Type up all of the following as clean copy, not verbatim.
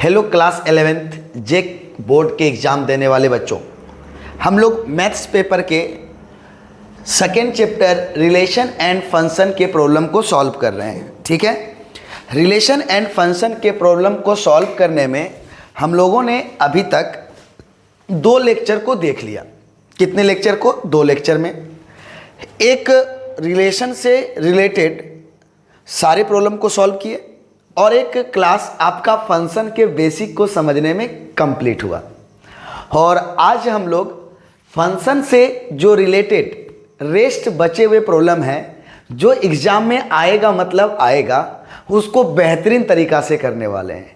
Hello class 11th जेक board के exam देने वाले बच्चों, हम लोग मैथ्स पेपर के second chapter relation and function के प्रॉब्लम को सॉल्व कर रहे हैं। ठीक है, रिलेशन एंड फंक्शन के प्रॉब्लम को सॉल्व करने में हम लोगों ने अभी तक 2 लेक्चर को देख लिया। कितने लेक्चर को? 2 लेक्चर में एक रिलेशन से रिलेटेड सारे प्रॉब्लम को सॉल्व किए और एक क्लास आपका फंक्शन के बेसिक को समझने में कंप्लीट हुआ। और आज हम लोग फंक्शन से जो रिलेटेड रेस्ट बचे हुए प्रॉब्लम है जो एग्ज़ाम में आएगा, मतलब आएगा, उसको बेहतरीन तरीक़ा से करने वाले हैं।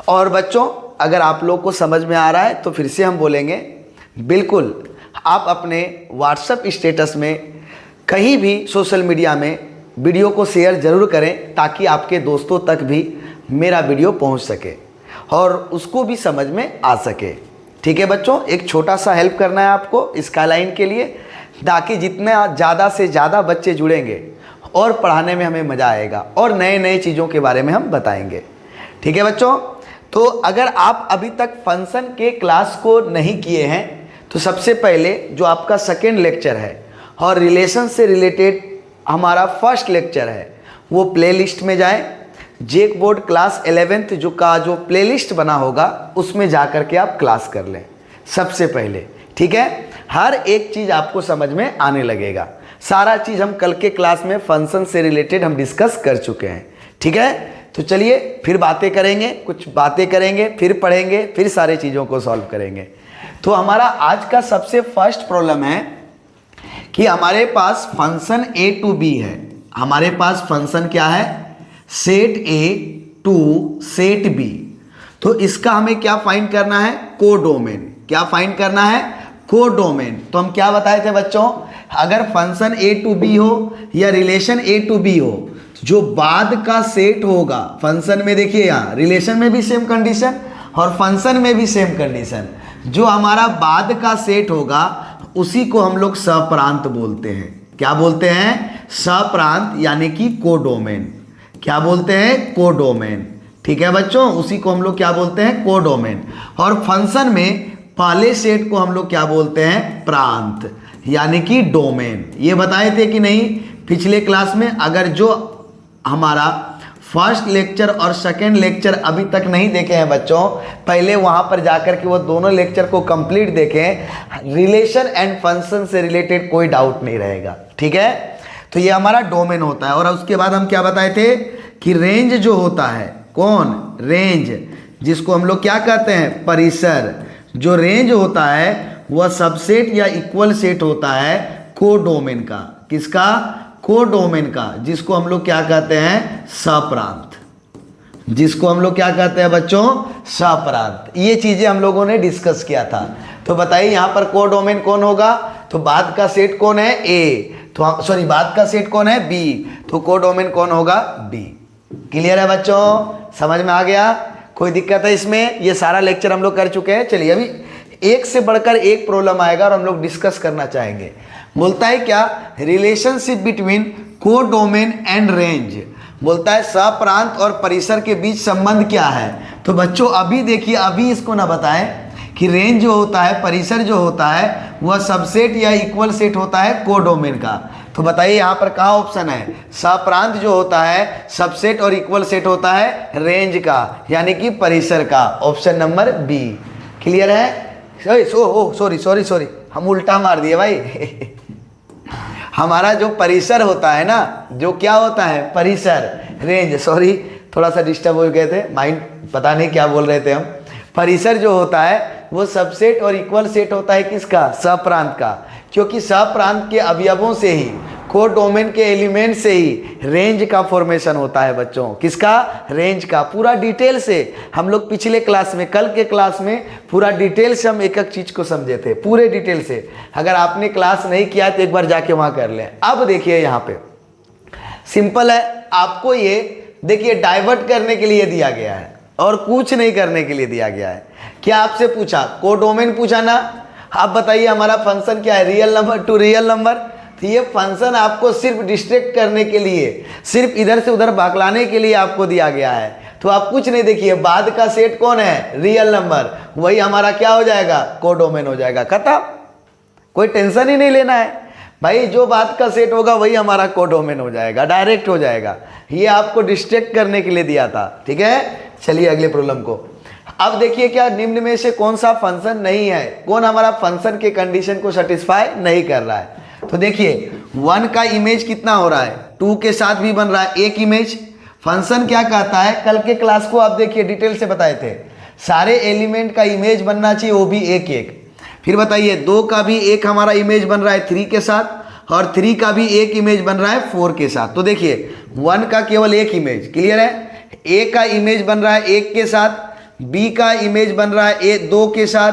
और बच्चों, अगर आप लोग को समझ में आ रहा है तो फिर से हम बोलेंगे, बिल्कुल आप अपने व्हाट्सएप स्टेटस में कहीं भी सोशल मीडिया में वीडियो को शेयर ज़रूर करें ताकि आपके दोस्तों तक भी मेरा वीडियो पहुंच सके और उसको भी समझ में आ सके। ठीक है बच्चों, एक छोटा सा हेल्प करना है आपको स्काईलाइन के लिए, ताकि जितना ज़्यादा से ज़्यादा बच्चे जुड़ेंगे और पढ़ाने में हमें मज़ा आएगा और नए नए चीज़ों के बारे में हम बताएंगे। ठीक है बच्चों, तो अगर आप अभी तक फंक्शन के क्लास को नहीं किए हैं तो सबसे पहले जो आपका सेकेंड लेक्चर है और रिलेशन से रिलेटेड हमारा फर्स्ट लेक्चर है वो प्लेलिस्ट में जाएं। जेक बोर्ड क्लास 11th जो प्लेलिस्ट बना होगा उसमें जा कर के आप क्लास कर लें सबसे पहले। ठीक है, हर एक चीज़ आपको समझ में आने लगेगा। सारा चीज़ हम कल के क्लास में फंक्शन से रिलेटेड हम डिस्कस कर चुके हैं। ठीक है, तो चलिए फिर बातें करेंगे, कुछ बातें करेंगे, फिर पढ़ेंगे, फिर सारे चीज़ों को सॉल्व करेंगे। तो हमारा आज का सबसे फर्स्ट प्रॉब्लम है कि हमारे पास फंक्शन a टू b है। हमारे पास फंक्शन क्या है? Set a to set b। तो इसका हमें क्या फाइंड करना है? कोडोमेन। क्या फाइंड करना है? कोडोमेन। तो हम क्या बताए थे बच्चों, अगर फंक्शन a टू b हो या रिलेशन a टू b हो, जो बाद का सेट होगा फंक्शन में, देखिए यहाँ रिलेशन में भी सेम कंडीशन और फंक्शन में भी सेम कंडीशन, जो हमारा बाद का सेट होगा उसी को हम लोग सप्रांत बोलते हैं। क्या बोलते हैं? सप्रांत, यानी कि कोडोमेन। क्या बोलते हैं? कोडोमेन। ठीक है बच्चों, उसी को हम लोग क्या बोलते हैं? कोडोमेन। और फंक्शन में पहले सेट को हम लोग क्या बोलते हैं? प्रांत, यानी कि डोमेन। ये बताए थे कि नहीं पिछले क्लास में? अगर जो हमारा फर्स्ट लेक्चर और सेकेंड लेक्चर अभी तक नहीं देखे हैं बच्चों, पहले वहाँ पर जाकर के वो दोनों लेक्चर को कंप्लीट देखें। रिलेशन एंड फंक्शन से रिलेटेड कोई डाउट नहीं रहेगा। ठीक है, तो ये हमारा डोमेन होता है। और उसके बाद हम क्या बताए थे कि रेंज जो होता है, कौन? रेंज, जिसको हम लोग क्या कहते हैं? परिसर। जो रेंज होता है वह सबसेट या इक्वल सेट होता है कोडोमेन का। किसका? कोडोमेन का, जिसको हम लोग क्या कहते हैं? सप्रांत। जिसको हम लोग क्या कहते हैं बच्चों? सप्रांत। ये चीजें हम लोगों ने डिस्कस किया था। तो बताइए यहाँ पर कोडोमेन कौन होगा? तो बाद का सेट कौन है? ए। तो सॉरी, बाद का सेट कौन है? बी। तो कोडोमेन कौन होगा? बी। क्लियर है बच्चों? समझ में आ गया? कोई दिक्कत है इसमें? ये सारा लेक्चर हम लोग कर चुके हैं। चलिए अभी एक से बढ़कर एक प्रॉब्लम आएगा और हम लोग डिस्कस करना चाहेंगे। बोलता है क्या? Relationship between codomain and range. बोलता है सप्रांत और परिसर के बीच संबंध क्या है? तो बच्चों अभी देखिए, अभी इसको ना बताएं कि रेंज जो होता है, परिसर जो होता है, वह सबसेट या इक्वल सेट होता है कोडोमेन का। तो बताइए यहाँ पर कहाँ ऑप्शन है? सप्रांत जो होता है सबसेट और इक्वल सेट होता है रेंज का, यानी कि परिसर का। Option number B. क्लियर है? सॉरी, हम उल्टा मार दिए भाई। हमारा जो परिसर होता है ना, जो क्या होता है? परिसर। रेंज, सॉरी थोड़ा सा डिस्टर्ब हो गए थे, माइंड पता नहीं क्या बोल रहे थे हम। परिसर जो होता है वो सबसेट और इक्वल सेट होता है किसका? सप्रांत का। क्योंकि सप्रांत के अवयवों से ही, कोडोमेन के एलिमेंट से ही रेंज का फॉर्मेशन होता है बच्चों। किसका? रेंज का। पूरा डिटेल से हम लोग पिछले क्लास में, कल के क्लास में पूरा डिटेल से हम एक एक चीज को समझे थे, पूरे डिटेल से। अगर आपने क्लास नहीं किया तो एक बार जाके वहां कर लें। अब देखिए यहाँ पे सिंपल है, आपको ये देखिए डाइवर्ट करने के लिए दिया गया है और कुछ नहीं करने के लिए दिया गया है। क्या आपसे पूछा? कोडोमेन पूछा ना? आप बताइए हमारा फंक्शन क्या है? Real number two real number. तो ये फंक्शन आपको सिर्फ डिस्ट्रैक्ट करने के लिए, सिर्फ इधर से उधर भागलाने के लिए आपको दिया गया है। तो आप कुछ नहीं देखिए, बाद का सेट कौन है, रियल नंबर, वही हमारा क्या हो जाएगा, कोडोमेन हो जाएगा। खत्म, कोई टेंशन ही नहीं लेना है भाई, जो बाद का सेट होगा वही हमारा कोडोमेन हो जाएगा, डायरेक्ट हो जाएगा। ये आपको डिस्ट्रैक्ट करने के लिए दिया था, ठीक है। चलिए अगले प्रॉब्लम को। अब देखिए क्या निम्न में से कौन सा फंक्शन नहीं है, कौन हमारा फंक्शन के कंडीशन को सेटिस्फाई नहीं कर रहा है। तो देखिए 1 का इमेज कितना हो रहा है, 2 के साथ भी बन रहा है एक इमेज। फंक्शन क्या कहता है, कल के क्लास को आप देखिए डिटेल से बताए थे, सारे एलिमेंट का इमेज बनना चाहिए, वो भी एक एक। फिर बताइए 2 का भी एक हमारा इमेज बन रहा है 3 के साथ, और 3 का भी एक इमेज बन रहा है 4 के साथ। तो देखिए 1 का केवल एक इमेज, क्लियर है। ए का इमेज बन रहा है 1 के साथ, बी का इमेज बन रहा है 2 के साथ,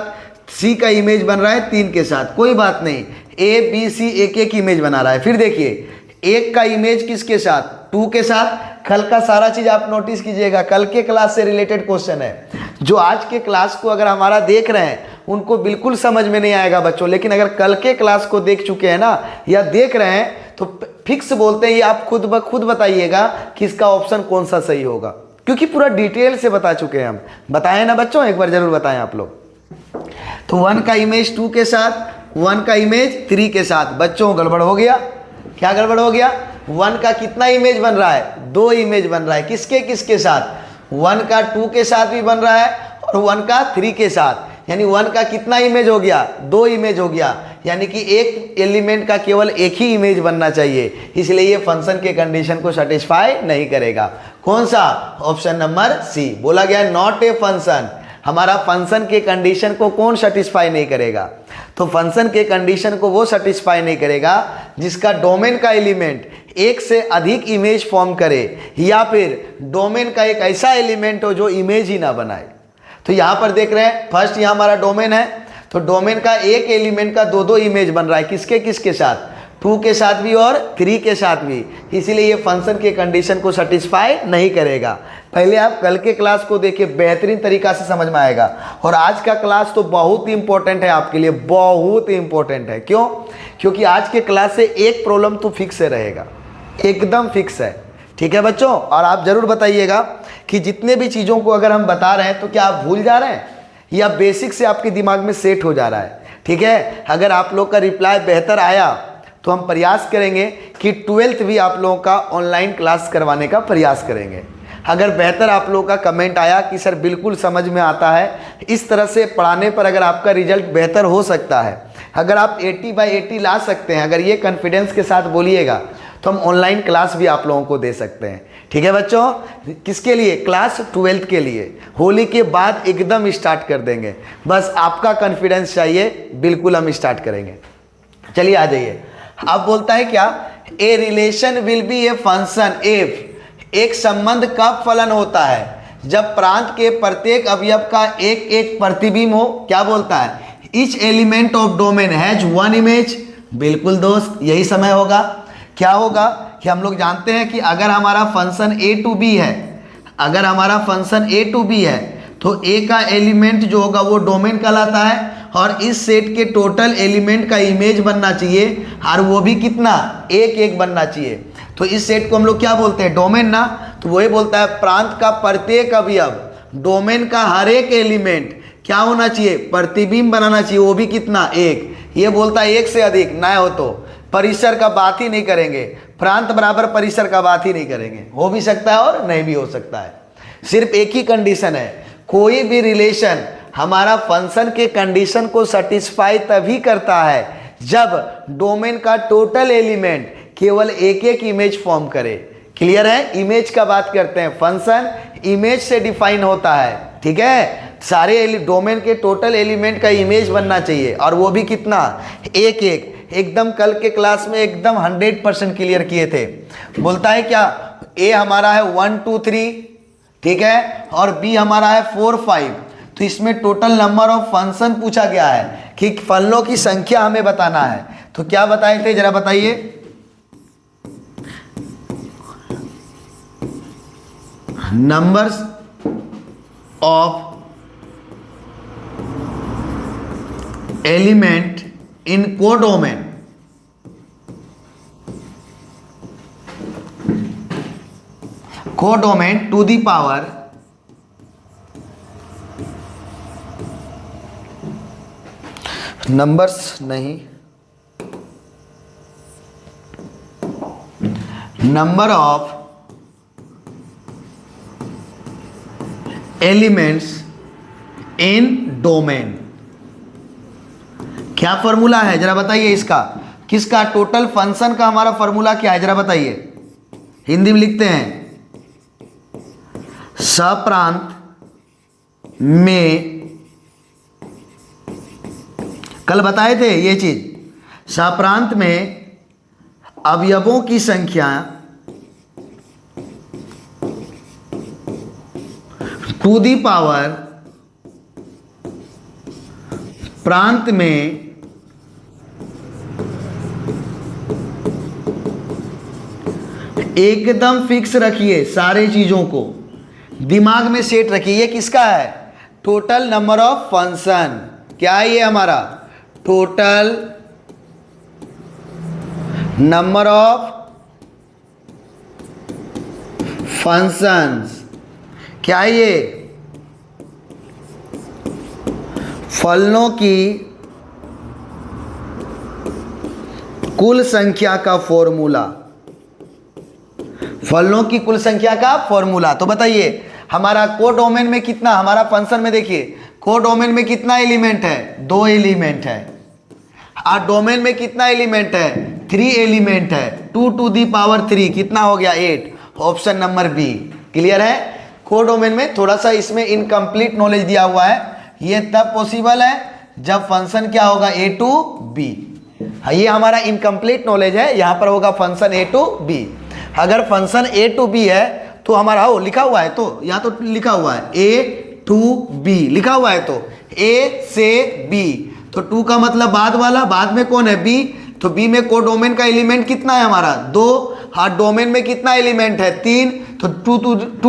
सी का इमेज बन रहा है 3 के साथ। कोई बात नहीं, ए बी सी एक एक इमेज बना रहा है। फिर देखिए 1 का इमेज किसके साथ, 2 के साथ। कल का सारा चीज आप नोटिस कीजिएगा, कल के क्लास से रिलेटेड क्वेश्चन है। जो आज के क्लास को अगर हमारा देख रहे हैं उनको बिल्कुल समझ में नहीं आएगा बच्चों, लेकिन अगर कल के क्लास को देख चुके हैं ना या देख रहे हैं तो फिक्स बोलते हैं, ये आप खुद ब खुद बताइएगा कि इसका ऑप्शन कौन सा सही होगा, क्योंकि पूरा डिटेल से बता चुके हैं हम। बताएं ना बच्चों, एक बार जरूर बताएं आप लोग। तो 1 का इमेज 2 के साथ, 1 का इमेज 3 के साथ। बच्चों गड़बड़ हो गया, क्या गड़बड़ हो गया, 1 का कितना इमेज बन रहा है, 2 इमेज बन रहा है। किसके किसके साथ, 1 का 2 के साथ भी बन रहा है और 1 का 3 के साथ। यानी 1 का कितना इमेज हो गया, 2 इमेज हो गया। यानी कि एक एलिमेंट का केवल एक ही इमेज बनना चाहिए, इसलिए ये फंक्शन के कंडीशन को सेटिस्फाई नहीं करेगा। कौन सा, ऑप्शन नंबर सी। बोला गया नॉट ए फंक्शन, हमारा फंक्शन के कंडीशन को कौन सेटिस्फाई नहीं करेगा। तो फंक्शन के कंडीशन को वो सेटिस्फाई नहीं करेगा जिसका डोमेन का एलिमेंट एक से अधिक इमेज फॉर्म करे, या फिर डोमेन का एक ऐसा एलिमेंट हो जो इमेज ही ना बनाए। तो यहाँ पर देख रहे हैं, फर्स्ट यहाँ हमारा डोमेन है, तो डोमेन का एक एलिमेंट का 2-2 इमेज बन रहा है। किसके किसके साथ, 2 के साथ भी और 3 के साथ भी, इसीलिए ये फंक्शन के कंडीशन को सेटिस्फाई नहीं करेगा। पहले आप कल के क्लास को देखिए, बेहतरीन तरीका से समझ में आएगा। और आज का क्लास तो बहुत ही इंपॉर्टेंट है आपके लिए, बहुत ही इंपॉर्टेंट है। क्यों, क्योंकि आज के क्लास से एक प्रॉब्लम तो फिक्स रहेगा, एकदम फिक्स है, ठीक है बच्चों। और आप जरूर बताइएगा कि जितने भी चीज़ों को अगर हम बता रहे हैं तो क्या आप भूल जा रहे हैं या बेसिक से आपके दिमाग में सेट हो जा रहा है, ठीक है। अगर आप लोग का रिप्लाई बेहतर आया तो हम प्रयास करेंगे कि 12th भी आप लोगों का ऑनलाइन क्लास करवाने का प्रयास करेंगे। अगर बेहतर आप लोगों का कमेंट आया कि सर बिल्कुल समझ में आता है, इस तरह से पढ़ाने पर अगर आपका रिजल्ट बेहतर हो सकता है, अगर आप 80/80 ला सकते हैं, अगर ये कॉन्फिडेंस के साथ बोलिएगा तो हम ऑनलाइन क्लास भी आप लोगों को दे सकते हैं, ठीक है बच्चों। किसके लिए, क्लास 12th के लिए। होली के बाद एकदम स्टार्ट कर देंगे, बस आपका कॉन्फिडेंस चाहिए, बिल्कुल हम स्टार्ट करेंगे। चलिए आ जाइए। अब बोलता है क्या, a relation will be a function if, एक संबंध कब फलन होता है, जब प्रांत के प्रत्येक अवयव का एक एक प्रतिबिंब हो। क्या बोलता है, each element of domain has 1 image. बिल्कुल दोस्त, यही समय होगा। क्या होगा कि हम लोग जानते हैं कि अगर हमारा फंक्शन a to b है, अगर हमारा फंक्शन a to b है तो a का एलिमेंट जो होगा वो डोमेन कहलाता है, और इस सेट के टोटल एलिमेंट का इमेज बनना चाहिए, और वो भी कितना, एक एक बनना चाहिए। तो इस सेट को हम लोग क्या बोलते हैं, डोमेन ना। तो वही बोलता है प्रांत का प्रत्येक अवयव, डोमेन का हर एक एलिमेंट क्या होना चाहिए, प्रतिबिंब बनाना चाहिए, वो भी कितना, एक। ये बोलता है एक से अधिक ना हो तो परिसर का बात ही नहीं करेंगे, प्रांत बराबर परिसर का बात ही नहीं करेंगे। हो भी सकता है और नहीं भी हो सकता है। सिर्फ एक ही कंडीशन है, कोई भी रिलेशन हमारा फंक्शन के कंडीशन को सेटिस्फाई तभी करता है जब डोमेन का टोटल एलिमेंट केवल एक एक इमेज फॉर्म करे। क्लियर है, इमेज का बात करते हैं, फंक्शन इमेज से डिफाइन होता है, ठीक है। सारे डोमेन के टोटल एलिमेंट का इमेज बनना चाहिए, और वो भी कितना, एक एक। एकदम कल के क्लास में एकदम 100% क्लियर किए थे। बोलता है क्या, ए हमारा है 1 2 3, ठीक है, और बी हमारा है 4 5। तो इसमें टोटल नंबर ऑफ फंक्शन पूछा गया है कि फलनों की संख्या हमें बताना है। तो क्या बताए थे जरा बताइए, numbers of element in codomain, codomain to the power numbers नहीं, number of elements in domain. क्या फॉर्मूला है जरा बताइए इसका, किसका? टोटल फंक्शन का हमारा फॉर्मूला क्या है जरा बताइए। हिंदी में लिखते हैं, सप्रांत में, कल बताए थे ये चीज, सप्रांत में अवयवों की संख्या टू दी पावर प्रांत में एकदम फिक्स रखिए, सारे चीजों को दिमाग में सेट रखिए। ये किसका है? Total number of function. क्या है ये हमारा? Total number of functions. क्या है ये? फलनों की कुल संख्या का फॉर्मूला, फलनों की कुल संख्या का फॉर्मूला। तो बताइए हमारा कोडोमेन में कितना, हमारा फंक्शन में देखिए कोडोमेन में कितना एलिमेंट है? 2 एलिमेंट है। और डोमेन में कितना एलिमेंट है? 3 एलिमेंट है। 2 टू दी पावर 3 कितना हो गया? 8। Option number B. क्लियर है? कोडोमेन में थोड़ा सा इसमें इनकम्प्लीट नॉलेज दिया हुआ है। ये तब पॉसिबल है जब फंक्शन क्या होगा? ए टू बी। ये हमारा इनकम्प्लीट नॉलेज है, यहां पर होगा फंक्शन ए टू बी। अगर फंक्शन ए टू बी है तो हमारा हो लिखा हुआ है, तो यहाँ तो लिखा हुआ है ए टू बी लिखा हुआ है, तो ए से बी, तो 2 का मतलब बाद वाला, बाद में कौन है? बी। तो बी में कोडोमेन का एलिमेंट कितना है हमारा? 2। हाँ, डोमेन में कितना एलिमेंट है? 3। तो 2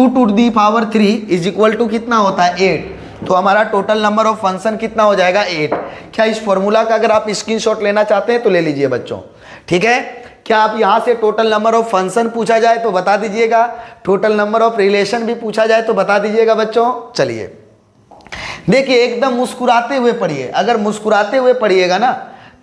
to the power 3 is equal to कितना होता है? 8। तो हमारा टोटल नंबर ऑफ फंक्शन कितना हो जाएगा? 8। क्या इस फॉर्मूला का अगर आप स्क्रीनशॉट लेना चाहते हैं तो ले लीजिए बच्चों, ठीक है। क्या आप यहां से टोटल नंबर ऑफ फंक्शन पूछा जाए तो बता दीजिएगा, टोटल नंबर ऑफ रिलेशन भी पूछा जाए तो बता दीजिएगा बच्चों। चलिए देखिए, एकदम मुस्कुराते हुए पढ़िए। अगर मुस्कुराते हुए पढ़िएगा ना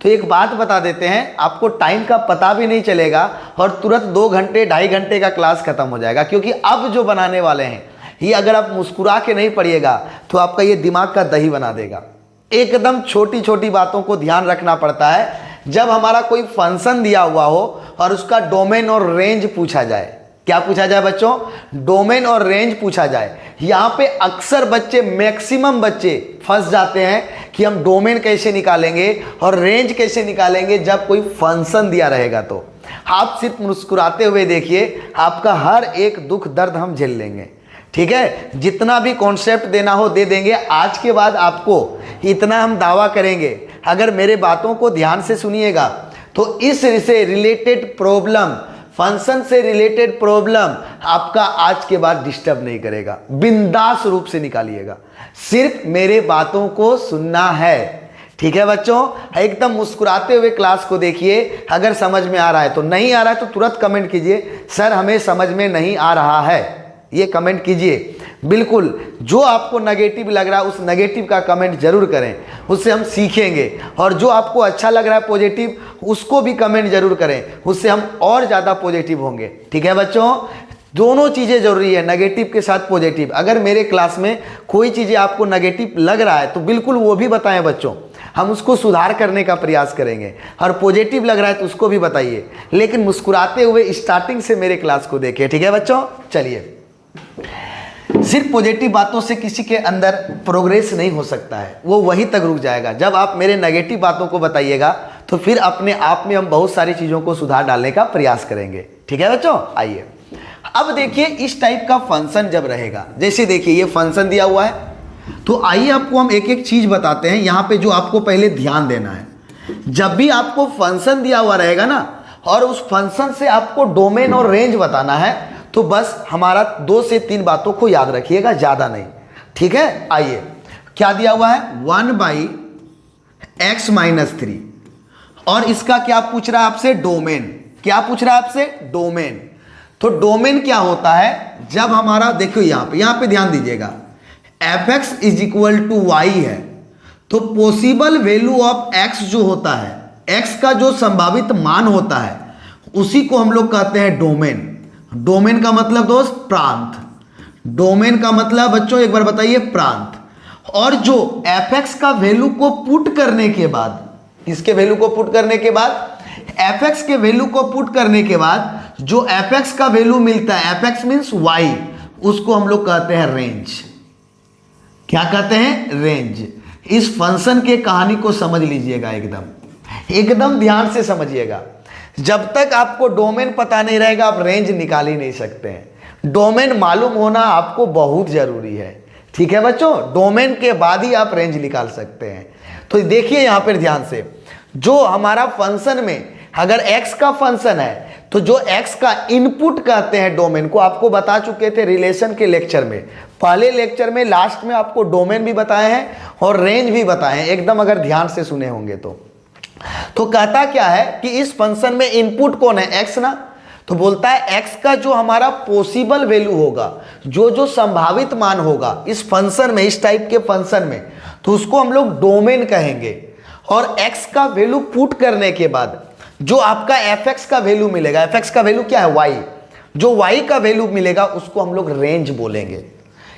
तो एक बात बता देते हैं, आपको टाइम का पता भी नहीं चलेगा और तुरंत 2 घंटे 2.5 घंटे का क्लास खत्म हो जाएगा। क्योंकि अब जो बनाने वाले हैं ये अगर आप मुस्कुरा के नहीं पढ़िएगा तो आपका ये दिमाग का दही बना देगा। एकदम छोटी छोटी बातों को ध्यान रखना पड़ता है। जब हमारा कोई फंक्शन दिया हुआ हो और उसका डोमेन और रेंज पूछा जाए, क्या पूछा जाए बच्चों? डोमेन और रेंज पूछा जाए। यहां पे अक्सर बच्चे, मैक्सिमम बच्चे फंस जाते हैं कि हम डोमेन कैसे निकालेंगे और रेंज कैसे निकालेंगे जब कोई फंक्शन दिया रहेगा। तो आप सिर्फ मुस्कुराते हुए देखिए, आपका हर एक दुख दर्द हम झेल लेंगे, ठीक है। जितना भी कॉन्सेप्ट देना हो दे देंगे। आज के बाद आपको इतना हम दावा करेंगे, अगर मेरे बातों को ध्यान से सुनिएगा तो इस से रिलेटेड प्रॉब्लम, फंक्शन से रिलेटेड प्रॉब्लम आपका आज के बाद डिस्टर्ब नहीं करेगा। बिंदास रूप से निकालिएगा, सिर्फ मेरे बातों को सुनना है, ठीक है बच्चों। एकदम मुस्कुराते हुए क्लास को देखिए। अगर समझ में आ रहा है तो, नहीं आ रहा है तो तुरंत कमेंट कीजिए, सर हमें समझ में नहीं आ रहा है, ये कमेंट कीजिए। बिल्कुल, जो आपको नेगेटिव लग रहा है उस नेगेटिव का कमेंट जरूर करें, उससे हम सीखेंगे। और जो आपको अच्छा लग रहा है पॉजिटिव, उसको भी कमेंट जरूर करें, उससे हम और ज़्यादा पॉजिटिव होंगे, ठीक है बच्चों। दोनों चीज़ें जरूरी है, नेगेटिव के साथ पॉजिटिव। अगर मेरे क्लास में कोई चीज़ें आपको नेगेटिव लग रहा है तो बिल्कुल वो भी बताएं बच्चों, हम उसको सुधार करने का प्रयास करेंगे। और पॉजिटिव लग रहा है तो उसको भी बताइए, लेकिन मुस्कुराते हुए स्टार्टिंग से मेरे क्लास को देखिए, ठीक है बच्चों। चलिए, सिर्फ पॉजिटिव बातों से किसी के अंदर प्रोग्रेस नहीं हो सकता है, वो वहीं तक रुक जाएगा। जब आप मेरे नेगेटिव बातों को बताइएगा तो फिर अपने आप में हम बहुत सारी चीज़ों को सुधार डालने का प्रयास करेंगे, ठीक है बच्चों। आइए अब देखिए, इस टाइप का फंक्शन जब रहेगा, जैसे देखिए ये फंक्शन दिया हुआ है, तो आइए आपको हम एक एक चीज़ बताते हैं। यहाँ पे जो आपको पहले ध्यान देना है, जब भी आपको फंक्शन दिया हुआ रहेगा ना और उस फंक्शन से आपको डोमेन और रेंज बताना है, तो बस हमारा 2 से 3 बातों को याद रखिएगा, ज़्यादा नहीं, ठीक है। आइए क्या दिया हुआ है? 1/x-3, और इसका क्या पूछ रहा है आपसे? डोमेन। क्या पूछ रहा है आपसे? डोमेन। तो डोमेन क्या होता है? जब हमारा, देखो यहाँ पे ध्यान दीजिएगा, fx = y है, तो पॉसिबल वैल्यू ऑफ x जो होता है, x का जो संभावित मान होता है, उसी को हम लोग कहते हैं डोमेन। डोमेन का मतलब दोस्त प्रांत। डोमेन का मतलब बच्चों एक बार बताइए प्रांत। और जो fx का वैल्यू को पुट करने के बाद, इसके वैल्यू को पुट करने के बाद, fx के वैल्यू को पुट करने के बाद जो fx का वैल्यू मिलता है, fx मीन्स y, उसको हम लोग कहते हैं रेंज। क्या कहते हैं? रेंज। इस फंक्शन के कहानी को समझ लीजिएगा, एकदम ध्यान से समझिएगा। जब तक आपको डोमेन पता नहीं रहेगा आप रेंज निकाल ही नहीं सकते हैं। डोमेन मालूम होना आपको बहुत जरूरी है, ठीक है बच्चों। डोमेन के बाद ही आप रेंज निकाल सकते हैं। तो देखिए यहां पर ध्यान से, जो हमारा फंक्शन में अगर x का फंक्शन है तो जो x का इनपुट कहते हैं डोमेन को, आपको बता चुके थे रिलेशन के लेक्चर में। पहले लेक्चर में लास्ट में आपको डोमेन भी बताए हैं और रेंज भी बताए हैं, एकदम अगर ध्यान से सुने होंगे तो कहता क्या है कि इस फंक्शन में इनपुट कौन है? x ना। तो बोलता है x का जो हमारा पॉसिबल वैल्यू होगा, जो संभावित मान होगा इस फंक्शन में, इस टाइप के फंक्शन में, तो उसको हम लोग डोमेन कहेंगे। और x का वैल्यू पुट करने के बाद जो आपका fx का वैल्यू मिलेगा, fx का वैल्यू क्या है? y। जो y का वैल्यू मिलेगा उसको हम लोग रेंज बोलेंगे।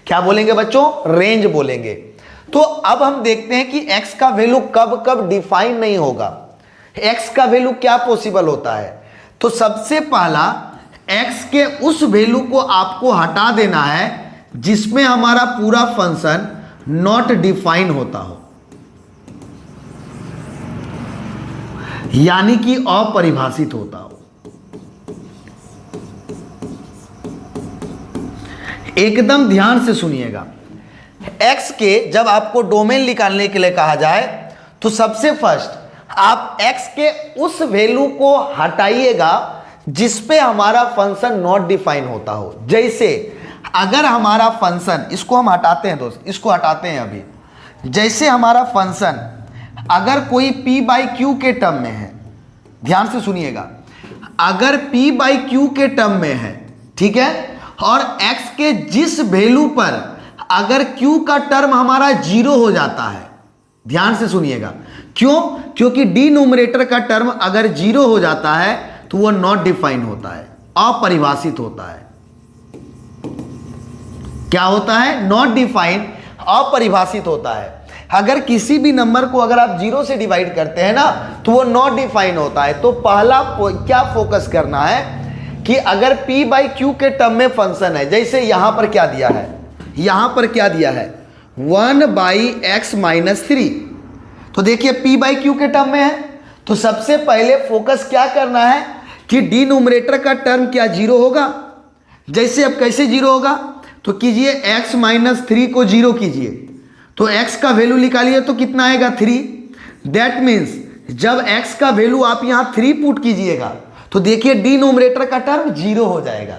क्या बोलेंगे बच्चों? रेंज बोलेंगे। तो अब हम देखते हैं कि x का वैल्यू कब कब डिफाइन नहीं होगा, x का वैल्यू क्या पॉसिबल होता है। तो सबसे पहला x के उस वैल्यू को आपको हटा देना है जिसमें हमारा पूरा फंक्शन नॉट डिफाइन होता हो, यानी कि अपरिभाषित होता हो। एकदम ध्यान से सुनिएगा। x के जब आपको डोमेन निकालने के लिए कहा जाए तो सबसे फर्स्ट आप x के उस वैल्यू को हटाइएगा जिस पे हमारा फंक्शन नॉट डिफाइन होता हो। जैसे अगर हमारा फंक्शन, इसको हम हटाते हैं दोस्त, इसको हटाते हैं अभी। जैसे हमारा फंक्शन अगर कोई p बाई क्यू के टर्म में है, ध्यान से सुनिएगा, अगर p बाई क्यू के टर्म में है, ठीक है, और x के जिस वैल्यू पर अगर q का टर्म हमारा 0 हो जाता है, ध्यान से सुनिएगा, क्यों? क्योंकि डिनोमिनेटर का टर्म अगर 0 हो जाता है तो वो नॉट डिफाइन होता है, अपरिभाषित होता है। क्या होता है? नॉट डिफाइन, अपरिभाषित होता है। अगर किसी भी नंबर को अगर आप 0 से डिवाइड करते हैं ना तो वो नॉट डिफाइन होता है। तो पहला क्या फोकस करना है कि अगर p बाई क्यू के टर्म में फंक्शन है, जैसे यहां पर क्या दिया है, यहां पर क्या दिया है 1 बाई एक्स माइनस 3। तो देखिए p बाई क्यू के टर्म में है, तो सबसे पहले फोकस क्या करना है कि डिनोमिनेटर का टर्म क्या 0 होगा। जैसे अब कैसे 0 होगा, तो कीजिए x माइनस 3 को 0 कीजिए, तो x का वैल्यू निकालिए तो कितना आएगा 3। दैट मीन्स जब x का वैल्यू आप यहां 3 पुट कीजिएगा तो देखिए डिनोमिनेटर का टर्म 0 हो जाएगा,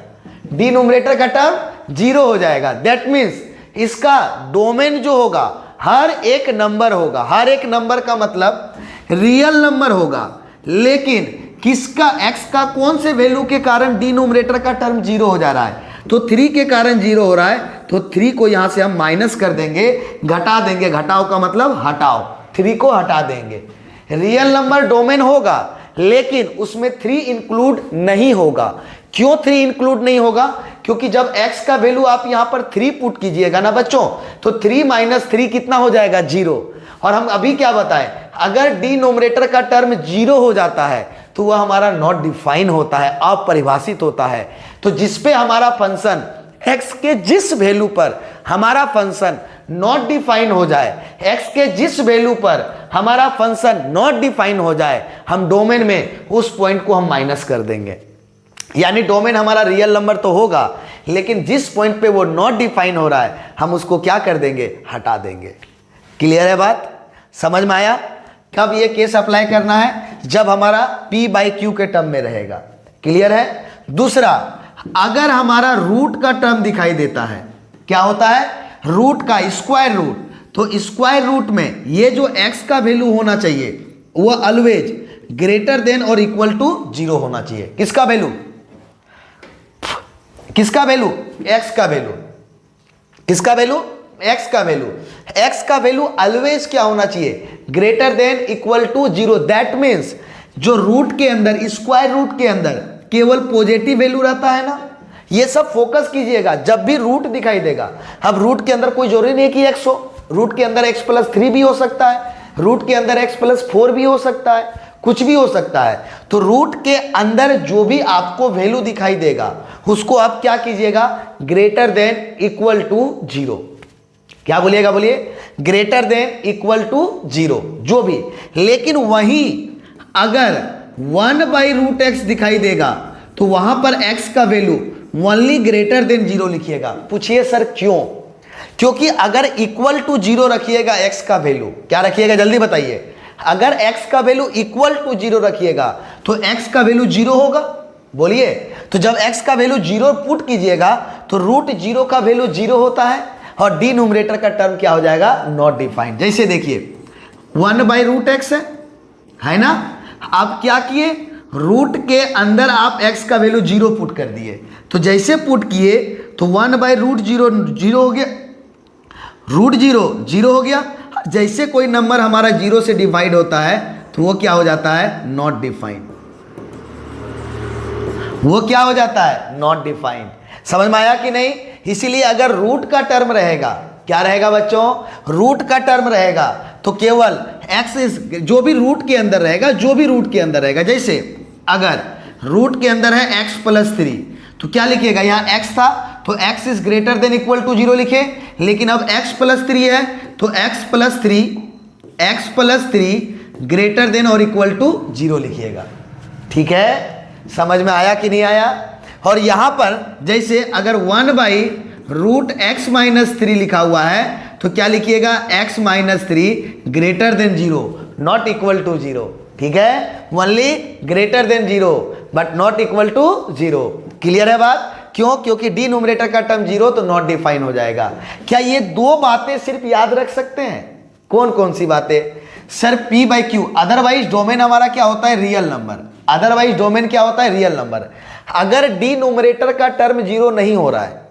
डिनोमिनेटर का टर्म 0 हो जाएगा। दैट मीन्स इसका डोमेन जो होगा हर एक नंबर होगा, हर एक नंबर का मतलब रियल नंबर होगा, लेकिन किसका, x का कौन से वैल्यू के कारण डिनोमिनेटर का टर्म 0 हो जा रहा है, तो 3 के कारण 0 हो रहा है, तो 3 को यहां से हम माइनस कर देंगे, घटा देंगे। घटाओ का मतलब हटाओ, 3 को हटा देंगे। रियल नंबर डोमेन होगा लेकिन उसमें 3 इंक्लूड नहीं होगा। क्यों 3 इंक्लूड नहीं होगा? क्योंकि जब x का वैल्यू आप यहां पर 3 पुट कीजिएगा ना बच्चों, तो 3 माइनस 3 कितना हो जाएगा 0। और हम अभी क्या बताएं, अगर डिनोमिनेटर का टर्म 0 हो जाता है तो वह हमारा नॉट डिफाइन होता है, अपरिभाषित होता है। तो जिस पे हमारा फंक्शन x के जिस वैल्यू पर हमारा फंक्शन नॉट डिफाइन हो जाए, x के जिस वैल्यू पर हमारा फंक्शन नॉट डिफाइन हो जाए, हम डोमेन में उस पॉइंट को हम माइनस कर देंगे। यानी डोमेन हमारा रियल नंबर तो होगा लेकिन जिस पॉइंट पे वो नॉट डिफाइन हो रहा है हम उसको क्या कर देंगे, हटा देंगे। क्लियर है बात? समझ में आया? कब ये केस अप्लाई करना है? जब हमारा p बाई क्यू के टर्म में रहेगा। क्लियर है? दूसरा, अगर हमारा रूट का टर्म दिखाई देता है, क्या होता है, रूट का स्क्वायर रूट, तो स्क्वायर रूट में ये जो x का वैल्यू होना चाहिए वो ऑलवेज ग्रेटर देन और इक्वल टू 0 होना चाहिए। किसका वैल्यू? किसका वैल्यू? x का वैल्यू। किसका वैल्यू? एक्स का वैल्यू, एक्स का वैल्यू ऑलवेज क्या होना चाहिए, greater than equal to 0। That means जो रूट के अंदर, स्क्वायर रूट के अंदर केवल पॉजिटिव वैल्यू रहता है ना, ये सब फोकस कीजिएगा जब भी रूट दिखाई देगा। अब रूट के अंदर कोई जरूरी नहीं कि एक्स हो, रूट के अंदर x+3 भी हो सकता है, रूट के अंदर x+4 भी हो सकता है, कुछ भी हो सकता है। तो रूट के अंदर जो भी आपको वैल्यू दिखाई देगा उसको आप क्या कीजिएगा, ग्रेटर देन इक्वल टू 0। क्या बोलिएगा, बोलिए, ग्रेटर देन इक्वल टू 0 जो भी। लेकिन वहीं अगर 1/√x दिखाई देगा तो वहां पर x का वैल्यू ओनली ग्रेटर देन 0 लिखिएगा। पूछिए सर क्यों? क्योंकि अगर इक्वल टू 0 रखिएगा x का वैल्यू, क्या रखिएगा जल्दी बताइए, अगर x का वैल्यू इक्वल टू 0 रखिएगा तो x का वैल्यू 0 होगा, बोलिए। तो जब x का वैल्यू 0 पुट कीजिएगा तो √0 का वैल्यू 0 होता है और डिनोमिनेटर का टर्म क्या हो जाएगा, नॉट डिफाइंड। जैसे देखिए 1/√x है ना, आप क्या किए, रूट के अंदर आप x का वैल्यू 0 पुट कर दिए। तो जैसे पुट किए तो 1/√0 0 हो गया, √0 0 हो गया। जैसे कोई नंबर हमारा 0 से डिवाइड होता है तो वो क्या हो जाता है, नॉट डिफाइंड। वो क्या हो जाता है, नॉट डिफाइंड। समझ में आया कि नहीं? इसीलिए अगर रूट का टर्म रहेगा, क्या रहेगा बच्चों, रूट का टर्म रहेगा तो केवल x इज, जो भी रूट के अंदर रहेगा, जो भी रूट के अंदर रहेगा, जैसे अगर रूट के अंदर है x+3 तो क्या लिखिएगा, यहाँ x था तो x is greater than equal to 0 लिखे। लेकिन अब x+3 है तो x+3 ग्रेटर देन और इक्वल टू 0 लिखिएगा। ठीक है, समझ में आया कि नहीं आया? और यहां पर जैसे अगर 1/√x-3 लिखा हुआ है तो क्या लिखिएगा, x-3 greater than 0 not equal to 0। ठीक है, only greater than 0 but not equal to 0। Clear है बात? क्यों? क्योंकि डिनोमिनेटर का टर्म 0 तो नॉट डिफाइन हो जाएगा। क्या ये दो बातें सिर्फ याद रख सकते हैं? कौन कौन सी बातें सर? p/q, अदरवाइज डोमेन हमारा क्या होता है, रियल नंबर। अदरवाइज डोमेन क्या होता है, रियल नंबर। अगर डिनोमिनेटर का टर्म 0 नहीं हो रहा है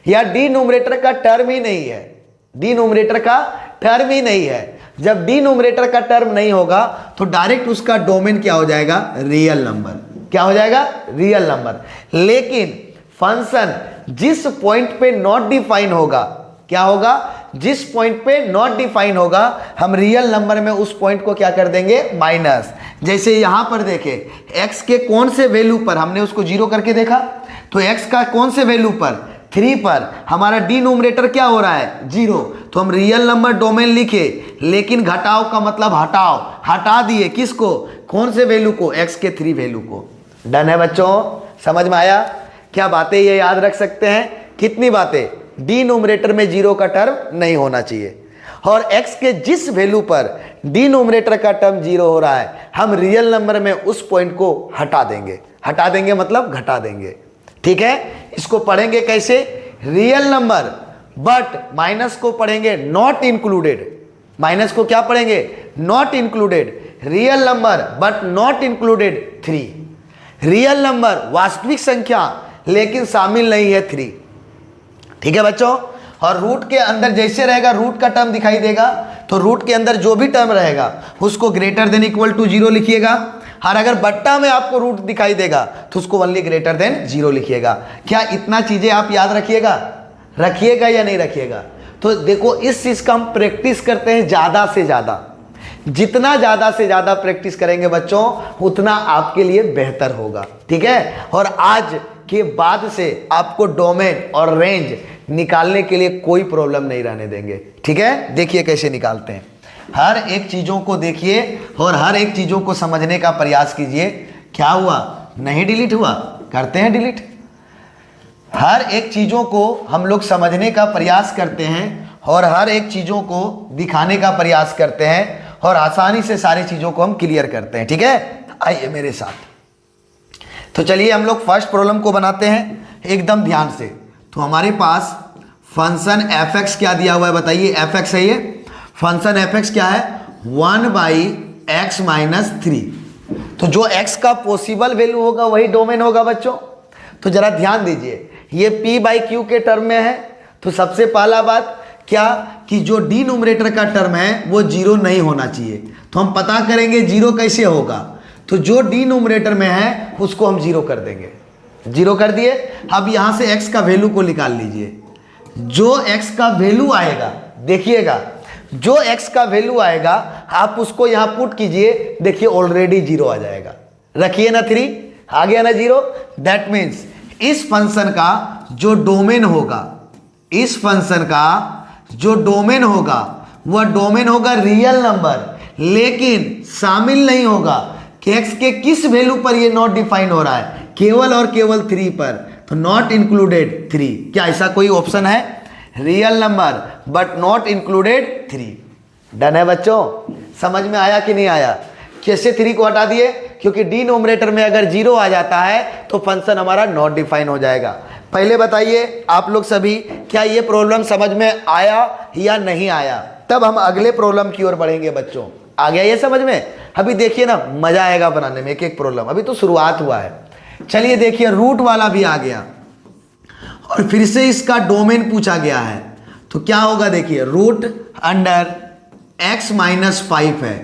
या डिनोमिनेटर का टर्म ही नहीं है, डिनोमिनेटर का टर्म ही नहीं है, जब डिनोमिनेटर का टर्म नहीं होगा तो डायरेक्ट उसका डोमेन क्या हो जाएगा, रियल नंबर। क्या हो जाएगा, रियल नंबर। लेकिन फंक्शन जिस पॉइंट पे नॉट डिफाइन होगा, क्या होगा, जिस पॉइंट पे नॉट डिफाइन होगा हम रियल नंबर में उस पॉइंट को क्या कर देंगे, माइनस। जैसे यहां पर देखें, x के कौन से वैल्यू पर हमने उसको 0 करके देखा, तो x का कौन से वैल्यू पर, 3 पर हमारा डिनोमिनेटर क्या हो रहा है, 0। तो हम रियल नंबर डोमेन लिखे, लेकिन घटाओ का मतलब हटाओ, हटा दिए किसको, कौन से वैल्यू को, x के 3 वैल्यू को। डन है बच्चों? समझ में आया? क्या बातें ये याद रख सकते हैं? कितनी बातें? डिनोमिनेटर में 0 का टर्म नहीं होना चाहिए और x के जिस वैल्यू पर डिनोमिनेटर का टर्म 0 हो रहा है हम रियल नंबर में उस पॉइंट को हटा देंगे। हटा देंगे मतलब घटा देंगे। ठीक है, इसको पढ़ेंगे कैसे, रियल नंबर बट माइनस को पढ़ेंगे नॉट इंक्लूडेड। माइनस को क्या पढ़ेंगे, not included. Real number but not included 3। Real number वास्तविक संख्या लेकिन शामिल नहीं है 3। ठीक है बच्चों? और रूट के अंदर जैसे रहेगा, रूट का टर्म दिखाई देगा तो रूट के अंदर जो भी टर्म रहेगा उसको ग्रेटर देन इक्वल टू 0 लिखिएगा। और अगर बट्टा में आपको रूट दिखाई देगा तो उसको ओनली ग्रेटर देन 0 लिखिएगा। क्या इतना चीजें आप याद रखिएगा? रखिएगा या नहीं रखिएगा? तो देखो, इस चीज का हम प्रैक्टिस करते हैं ज्यादा से ज्यादा। जितना ज्यादा से ज्यादा प्रैक्टिस करेंगे बच्चों उतना आपके लिए बेहतर होगा। ठीक है, और आज के बाद से आपको डोमेन और रेंज निकालने के लिए कोई प्रॉब्लम नहीं रहने देंगे। ठीक है, देखिए कैसे निकालते हैं। हर एक चीजों को देखिए और हर एक चीजों को समझने का प्रयास कीजिए। क्या हुआ, नहीं डिलीट हुआ, करते हैं डिलीट। हर एक चीजों को हम लोग समझने का प्रयास करते हैं और हर एक चीजों को दिखाने का प्रयास करते हैं और आसानी से सारी चीजों को हम क्लियर करते हैं। ठीक है, आइए मेरे साथ। तो चलिए हम लोग फर्स्ट प्रॉब्लम को बनाते हैं एकदम ध्यान से। तो हमारे पास फंक्शन f(x) क्या दिया हुआ है, बताइए। f(x) है ये फंक्शन f(x) क्या है, 1/x-3। तो जो x का पॉसिबल वैल्यू होगा वही डोमेन होगा बच्चों। तो जरा ध्यान दीजिए, ये p/q के टर्म में है। तो सबसे पहला बात, क्या कि जो डिनोमिनेटर का टर्म है वो जीरो नहीं होना चाहिए। तो हम पता करेंगे जीरो कैसे होगा, तो जो डिनोमिनेटर में है उसको हम जीरो कर देंगे। जीरो कर दिए। अब यहाँ से x का वैल्यू को निकाल लीजिए। जो x का वैल्यू आएगा, देखिएगा जो x का वैल्यू आएगा आप उसको यहाँ पुट कीजिए, देखिए ऑलरेडी जीरो आ जाएगा। रखिए ना 3, आ गया ना जीरो। दैट मीन्स इस फंक्शन का जो डोमेन होगा, इस फंक्शन का जो डोमेन होगा वह डोमेन होगा रियल नंबर, लेकिन शामिल नहीं होगा कि x के किस वैल्यू पर ये नॉट डिफाइन हो रहा है, केवल और केवल 3 पर। तो नॉट इंक्लूडेड 3, क्या ऐसा कोई ऑप्शन है? Real number but not included 3। Done है बच्चों? समझ में आया कि नहीं आया? कैसे 3 को हटा दिए? क्योंकि डिनोमिनेटर में अगर जीरो आ जाता है तो फंक्शन हमारा नॉट डिफाइन हो जाएगा। पहले बताइए आप लोग सभी, क्या ये प्रॉब्लम समझ में आया या नहीं आया? तब हम अगले प्रॉब्लम की ओर बढ़ेंगे बच्चों। आ गया ये समझ में? अभी देखिए ना, मजा आएगा बनाने में एक एक प्रॉब्लम, अभी तो शुरुआत हुआ है। चलिए देखिए, रूट वाला भी आ गया और फिर से इसका डोमेन पूछा गया है। तो क्या होगा देखिए, रूट अंडर x माइनस 5 है।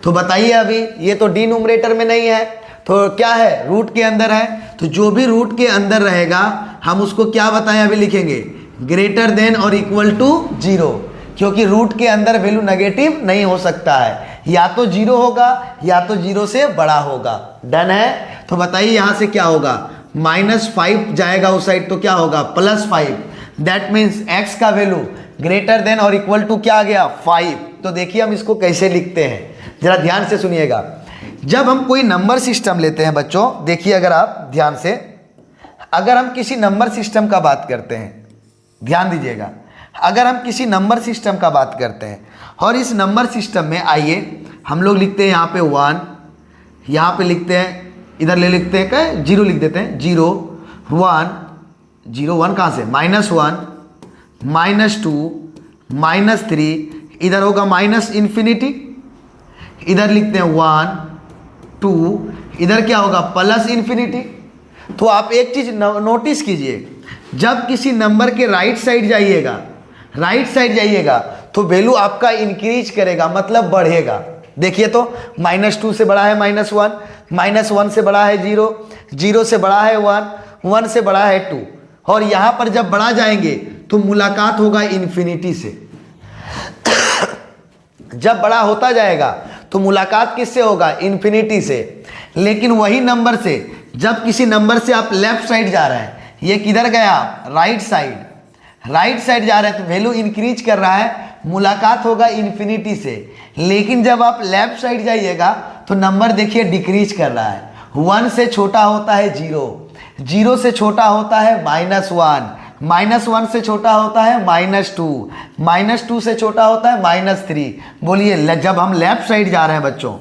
तो बताइए, अभी ये तो डिनोमिनेटर में नहीं है, तो क्या है? रूट के अंदर है। तो जो भी रूट के अंदर रहेगा हम उसको क्या बताएं, अभी लिखेंगे ग्रेटर देन और इक्वल टू 0, क्योंकि रूट के अंदर वैल्यू नेगेटिव नहीं हो सकता है, या तो 0 होगा या तो 0 से बड़ा होगा। डन है? तो बताइए यहाँ से क्या होगा, -5 जाएगा उस साइड तो क्या होगा, +5। दैट मीन्स x का वैल्यू ग्रेटर देन और इक्वल टू क्या आ गया, 5। तो देखिए हम इसको कैसे लिखते हैं, जरा ध्यान से सुनिएगा। जब हम कोई नंबर सिस्टम लेते हैं बच्चों, देखिए अगर आप ध्यान से, अगर हम किसी नंबर सिस्टम का बात करते हैं, ध्यान दीजिएगा, अगर हम किसी नंबर सिस्टम का बात करते हैं और इस नंबर सिस्टम में आइए हम लोग लिखते हैं यहाँ पे 1, यहाँ पे लिखते हैं, इधर ले लिखते हैं क्या, 0 लिख देते हैं, 0 1 0 1 कहाँ से, -1 -2 -3, इधर होगा -∞, इधर लिखते हैं 1 2, इधर क्या होगा +∞। तो आप एक चीज नोटिस कीजिए, जब किसी नंबर के राइट साइड जाइएगा तो वैल्यू आपका इंक्रीज करेगा, मतलब बढ़ेगा। देखिए तो -2 से बड़ा है -1, -1 से बड़ा है 0, 0 से बड़ा है 1, 1 से बड़ा है 2, और यहाँ पर जब बढ़ा जाएंगे तो मुलाकात होगा इन्फिनिटी से। जब बड़ा होता जाएगा तो मुलाकात किससे होगा, इन्फिनिटी से। लेकिन वही नंबर से जब किसी नंबर से आप लेफ्ट साइड जा रहे हैं, ये किधर गया, राइट साइड जा रहे हैं, तो वैल्यू इंक्रीज कर रहा है, मुलाकात होगा इन्फिनिटी से। लेकिन जब आप लेफ्ट साइड जाइएगा तो नंबर देखिए डिक्रीज कर रहा है, 1 से छोटा होता है 0, 0 से छोटा होता है -1, -1 से छोटा होता है -2, -2 से छोटा होता है -3। बोलिए, जब हम लेफ्ट साइड जा रहे हैं बच्चों,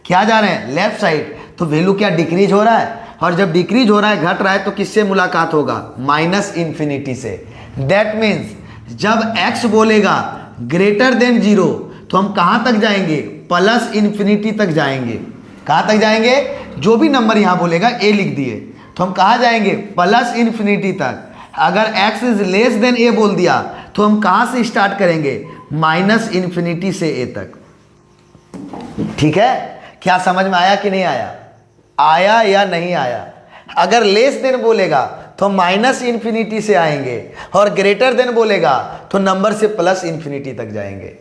क्या जा रहे हैं, लेफ्ट साइड, तो वैल्यू क्या डिक्रीज हो रहा है, और जब डिक्रीज हो रहा है, घट रहा है, तो किससे मुलाकात होगा, -∞ से। दैट मीन्स जब x बोलेगा ग्रेटर देन 0 तो हम कहाँ तक जाएंगे, +∞ तक जाएंगे। कहाँ तक जाएंगे, जो भी नंबर यहाँ बोलेगा, a लिख दिए, तो हम कहाँ जाएंगे, +∞ तक। अगर x is less then a बोल दिया तो हम कहाँ से स्टार्ट करेंगे, -∞ से a तक। ठीक है? क्या समझ में आया कि नहीं आया? आया या नहीं आया? अगर लेस देन बोलेगा तो -∞ से आएंगे, और ग्रेटर देन बोलेगा तो नंबर से +∞ तक जाएंगे।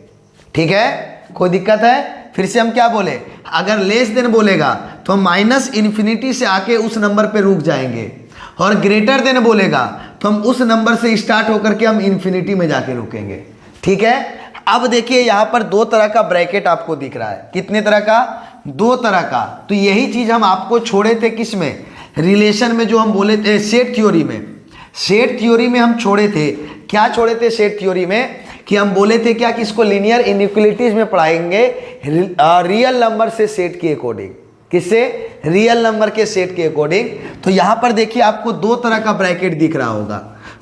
ठीक है? कोई दिक्कत है? फिर से हम क्या बोले, अगर लेस देन बोलेगा तो हम -∞ से आके उस नंबर पे रुक जाएंगे, और ग्रेटर देन बोलेगा तो हम उस नंबर से स्टार्ट होकर के हम इन्फिनिटी में जाके रुकेंगे। ठीक है? अब देखिए यहाँ पर 2 तरह का ब्रैकेट आपको दिख रहा है। कितने तरह का, 2 तरह का। तो यही चीज हम आपको छोड़े थे किसमें, रिलेशन में, जो हम बोले थे सेट थ्योरी में। सेट थ्योरी में हम छोड़े थे, क्या छोड़े थे सेट थ्योरी में, कि हम बोले थे क्या कि इसको लीनियर इनइक्वालिटीज में पढ़ाएंगे रियल नंबर से सेट के अकॉर्डिंग। किससे, रियल नंबर के सेट के अकॉर्डिंग। तो यहाँ पर देखिए आपको 2 तरह का ब्रैकेट दिख रहा होगा,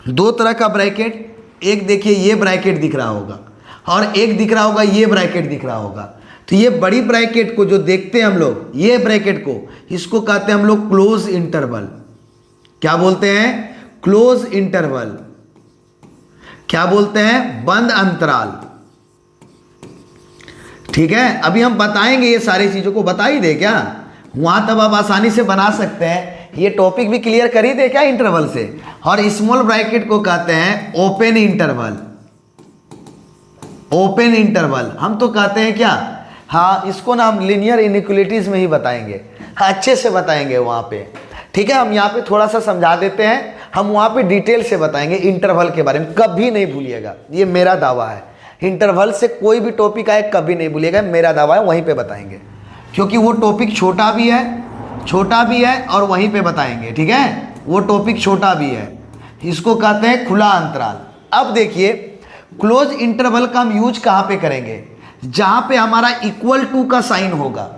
2 तरह का ब्रैकेट। एक देखिए ये ब्रैकेट दिख रहा होगा, और एक दिख रहा होगा ये ब्रैकेट दिख रहा होगा। तो ये बड़ी ब्रैकेट को जो देखते हैं हम लोग, ये ब्रैकेट को, इसको कहते हैं हम लोग क्लोज इंटरवल। क्या बोलते हैं, क्लोज इंटरवल। क्या बोलते हैं, बंद अंतराल। ठीक है, अभी हम बताएंगे, ये सारी चीजों को बता ही दे क्या, वहां तब आप आसानी से बना सकते हैं। ये टॉपिक भी क्लियर कर ही दे क्या इंटरवल से। और स्मॉल ब्रैकेट को कहते हैं ओपन इंटरवल। ओपन इंटरवल हम तो कहते हैं क्या, हाँ इसको ना हम लीनियर इनइक्वालिटीज में ही बताएंगे, हाँ अच्छे से बताएंगे वहाँ पे। ठीक है, हम यहाँ पे थोड़ा सा समझा देते हैं, हम वहाँ पे डिटेल से बताएंगे इंटरवल के बारे में, कभी नहीं भूलिएगा, ये मेरा दावा है। इंटरवल से कोई भी टॉपिक आए कभी नहीं भूलिएगा, मेरा दावा है, वहीं पे बताएंगे, क्योंकि वो टॉपिक छोटा भी है और वहीं पे बताएंगे। ठीक है, वो टॉपिक छोटा भी है, इसको कहते हैं खुला अंतराल। अब देखिए क्लोज इंटरवल का हम यूज कहाँ पे करेंगे, जहाँ पे हमारा इक्वल टू का साइन होगा,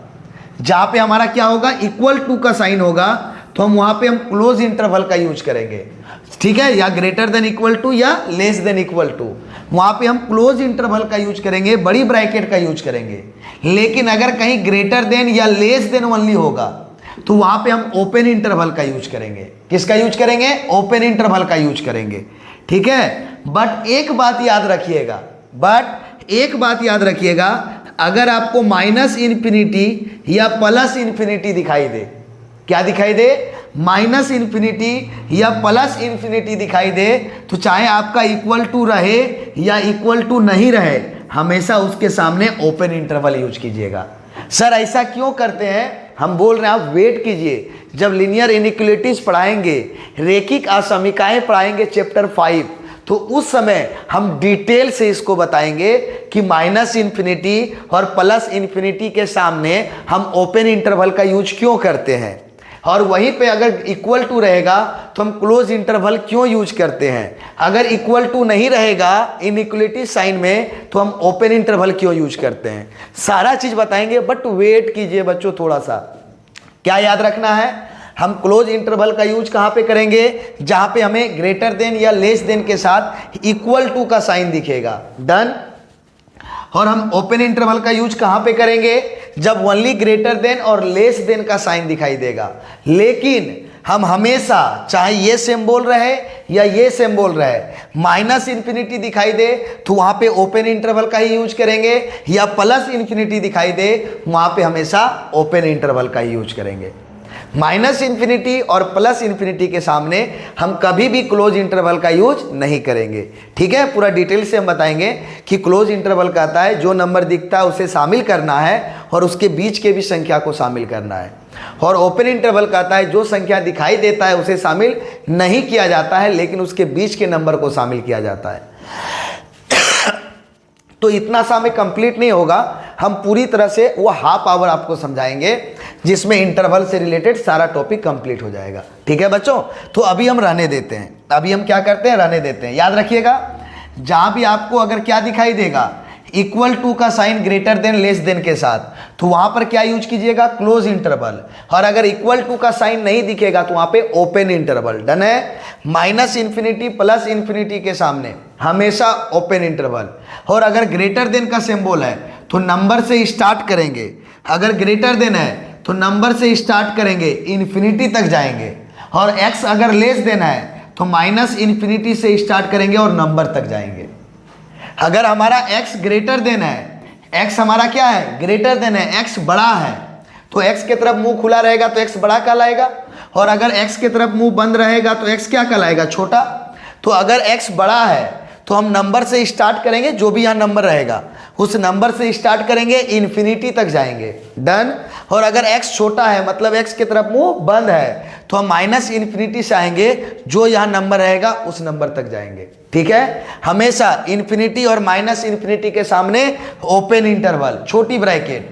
जहाँ पे हमारा क्या होगा, इक्वल टू का साइन होगा, तो हम वहाँ पे हम क्लोज इंटरवल का यूज करेंगे। ठीक है, या ग्रेटर देन इक्वल टू या लेस देन इक्वल टू, वहाँ पे हम क्लोज इंटरवल का यूज करेंगे, बड़ी ब्रैकेट का यूज करेंगे। लेकिन अगर कहीं ग्रेटर देन या लेस देन ओनली होगा तो वहाँ पे हम ओपन इंटरवल का यूज करेंगे। किसका यूज करेंगे, ओपन इंटरवल का यूज करेंगे। ठीक है, बट एक बात याद रखिएगा, अगर आपको माइनस इन्फिनिटी या प्लस इन्फिनिटी दिखाई दे, क्या दिखाई दे, माइनस इन्फिनिटी या प्लस इन्फिनिटी दिखाई दे, तो चाहे आपका इक्वल टू रहे या इक्वल टू नहीं रहे, हमेशा उसके सामने ओपन इंटरवल यूज कीजिएगा। सर ऐसा क्यों करते हैं, हम बोल रहे हैं आप वेट कीजिए, जब लीनियर इनइक्वालिटीज पढ़ाएंगे, रेखिक असमीकाएं पढ़ाएंगे चैप्टर 5, तो उस समय हम डिटेल से इसको बताएंगे कि माइनस इन्फिनिटी और प्लस इन्फिनिटी के सामने हम ओपन इंटरवल का यूज क्यों करते हैं, और वहीं पे अगर इक्वल टू रहेगा तो हम क्लोज इंटरवल क्यों यूज करते हैं, अगर इक्वल टू नहीं रहेगा इनइक्वालिटी साइन में तो हम ओपन इंटरवल क्यों यूज करते हैं, सारा चीज बताएंगे। बट वेट कीजिए बच्चों, थोड़ा सा क्या याद रखना है, हम क्लोज इंटरवल का यूज कहाँ पे करेंगे, जहां पे हमें ग्रेटर देन या लेस देन के साथ इक्वल टू का साइन दिखेगा, डन। और हम ओपन इंटरवल का यूज कहां पे करेंगे, जब ओनली ग्रेटर देन और लेस देन का साइन दिखाई देगा। लेकिन हम हमेशा चाहे ये सिंबल रहे या ये सिंबल रहे, माइनस इन्फिनिटी दिखाई दे तो वहां पे ओपन इंटरवल का ही यूज करेंगे, या प्लस इन्फिनिटी दिखाई दे वहां पे हमेशा ओपन इंटरवल का ही यूज करेंगे। माइनस इन्फिनिटी और प्लस इन्फिनिटी के सामने हम कभी भी क्लोज इंटरवल का यूज नहीं करेंगे। ठीक है, पूरा डिटेल से हम बताएंगे कि क्लोज इंटरवल कहता है जो नंबर दिखता है उसे शामिल करना है और उसके बीच के भी संख्या को शामिल करना है, और ओपन इंटरवल कहता है जो संख्या दिखाई देता है उसे शामिल नहीं किया जाता है लेकिन उसके बीच के नंबर को शामिल किया जाता है। तो इतना सा में कंप्लीट नहीं होगा, हम पूरी तरह से वो हाफ आवर आपको समझाएंगे जिसमें इंटरवल से रिलेटेड सारा टॉपिक कंप्लीट हो जाएगा। ठीक है बच्चों, तो अभी हम रहने देते हैं, अभी हम क्या करते हैं, रहने देते हैं। याद रखिएगा, जहां भी आपको अगर क्या दिखाई देगा, इक्वल टू का sign greater than less than के साथ, तो वहां पर क्या यूज कीजिएगा, क्लोज इंटरवल। और अगर इक्वल टू का साइन नहीं दिखेगा तो वहां पे ओपन इंटरवल, डन है। माइनस इन्फिनिटी प्लस इन्फिनिटी के सामने हमेशा ओपन इंटरवल। और अगर ग्रेटर देन का सिंबल है तो नंबर से स्टार्ट करेंगे, अगर ग्रेटर देन है तो नंबर से स्टार्ट करेंगे, इन्फिनिटी तक जाएंगे। और एक्स अगर लेस देन है तो माइनस इन्फिनिटी से स्टार्ट करेंगे और नंबर तक जाएंगे। अगर हमारा x ग्रेटर देन है, x हमारा क्या है, ग्रेटर देन है, x बड़ा है, तो x के तरफ मुंह खुला रहेगा तो x बड़ा कहलाएगा, और अगर x के तरफ मुंह बंद रहेगा तो x क्या कहलाएगा, छोटा। तो अगर x बड़ा है तो हम नंबर से स्टार्ट करेंगे, जो भी यहाँ नंबर रहेगा उस नंबर से स्टार्ट करेंगे, इन्फिनिटी तक जाएंगे, डन। और अगर x छोटा है मतलब x की तरफ मुंह बंद है तो हम माइनस इन्फिनिटी से आएंगे, जो यहाँ नंबर रहेगा उस नंबर तक जाएंगे। ठीक है, हमेशा इन्फिनिटी और माइनस इन्फिनिटी के सामने ओपन इंटरवल, छोटी ब्रैकेट।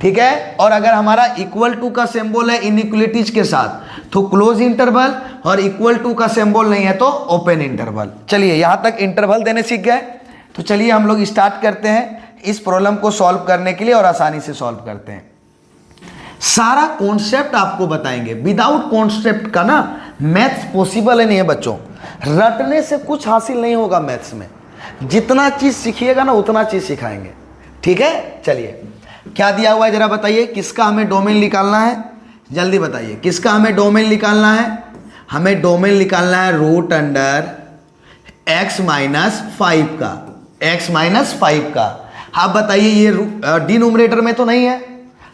ठीक है, और अगर हमारा इक्वल टू का सिंबल है इनइक्वालिटीज के साथ तो क्लोज इंटरवल, और इक्वल टू का सिंबल नहीं है तो ओपन इंटरवल। चलिए यहाँ तक इंटरवल देने सीख गए, तो चलिए हम लोग स्टार्ट करते हैं इस प्रॉब्लम को सॉल्व करने के लिए, और आसानी से सॉल्व करते हैं। सारा कॉन्सेप्ट आपको बताएंगे, विदाउट कॉन्सेप्ट का ना मैथ्स पॉसिबल ही नहीं है बच्चों। रटने से कुछ हासिल नहीं होगा मैथ्स में, जितना चीज सीखिएगा ना उतना चीज सिखाएंगे। ठीक है, चलिए क्या दिया हुआ है जरा बताइए, किसका हमें डोमेन निकालना है, जल्दी बताइए किसका हमें डोमेन निकालना है। हमें डोमेन निकालना है रूट अंडर x माइनस 5 का, x माइनस 5 का। आप बताइए ये डिनोमिनेटर में तो नहीं है,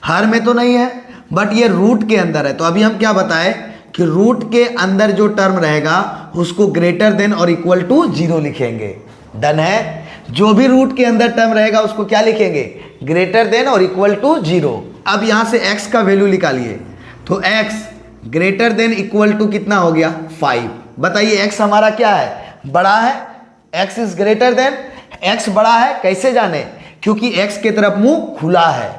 हर में तो नहीं है, बट ये रूट के अंदर है। तो अभी हम क्या बताएं कि रूट के अंदर जो टर्म रहेगा उसको ग्रेटर देन और इक्वल टू 0 लिखेंगे। डन है। जो भी रूट के अंदर टर्म रहेगा उसको क्या लिखेंगे, ग्रेटर देन और इक्वल टू 0। अब यहाँ से x का वैल्यू निकालिए, तो x greater than equal to कितना हो गया 5। बताइए x हमारा क्या है, बड़ा है, x is greater then, x बड़ा है, कैसे जाने, क्योंकि x की तरफ मुंह खुला है।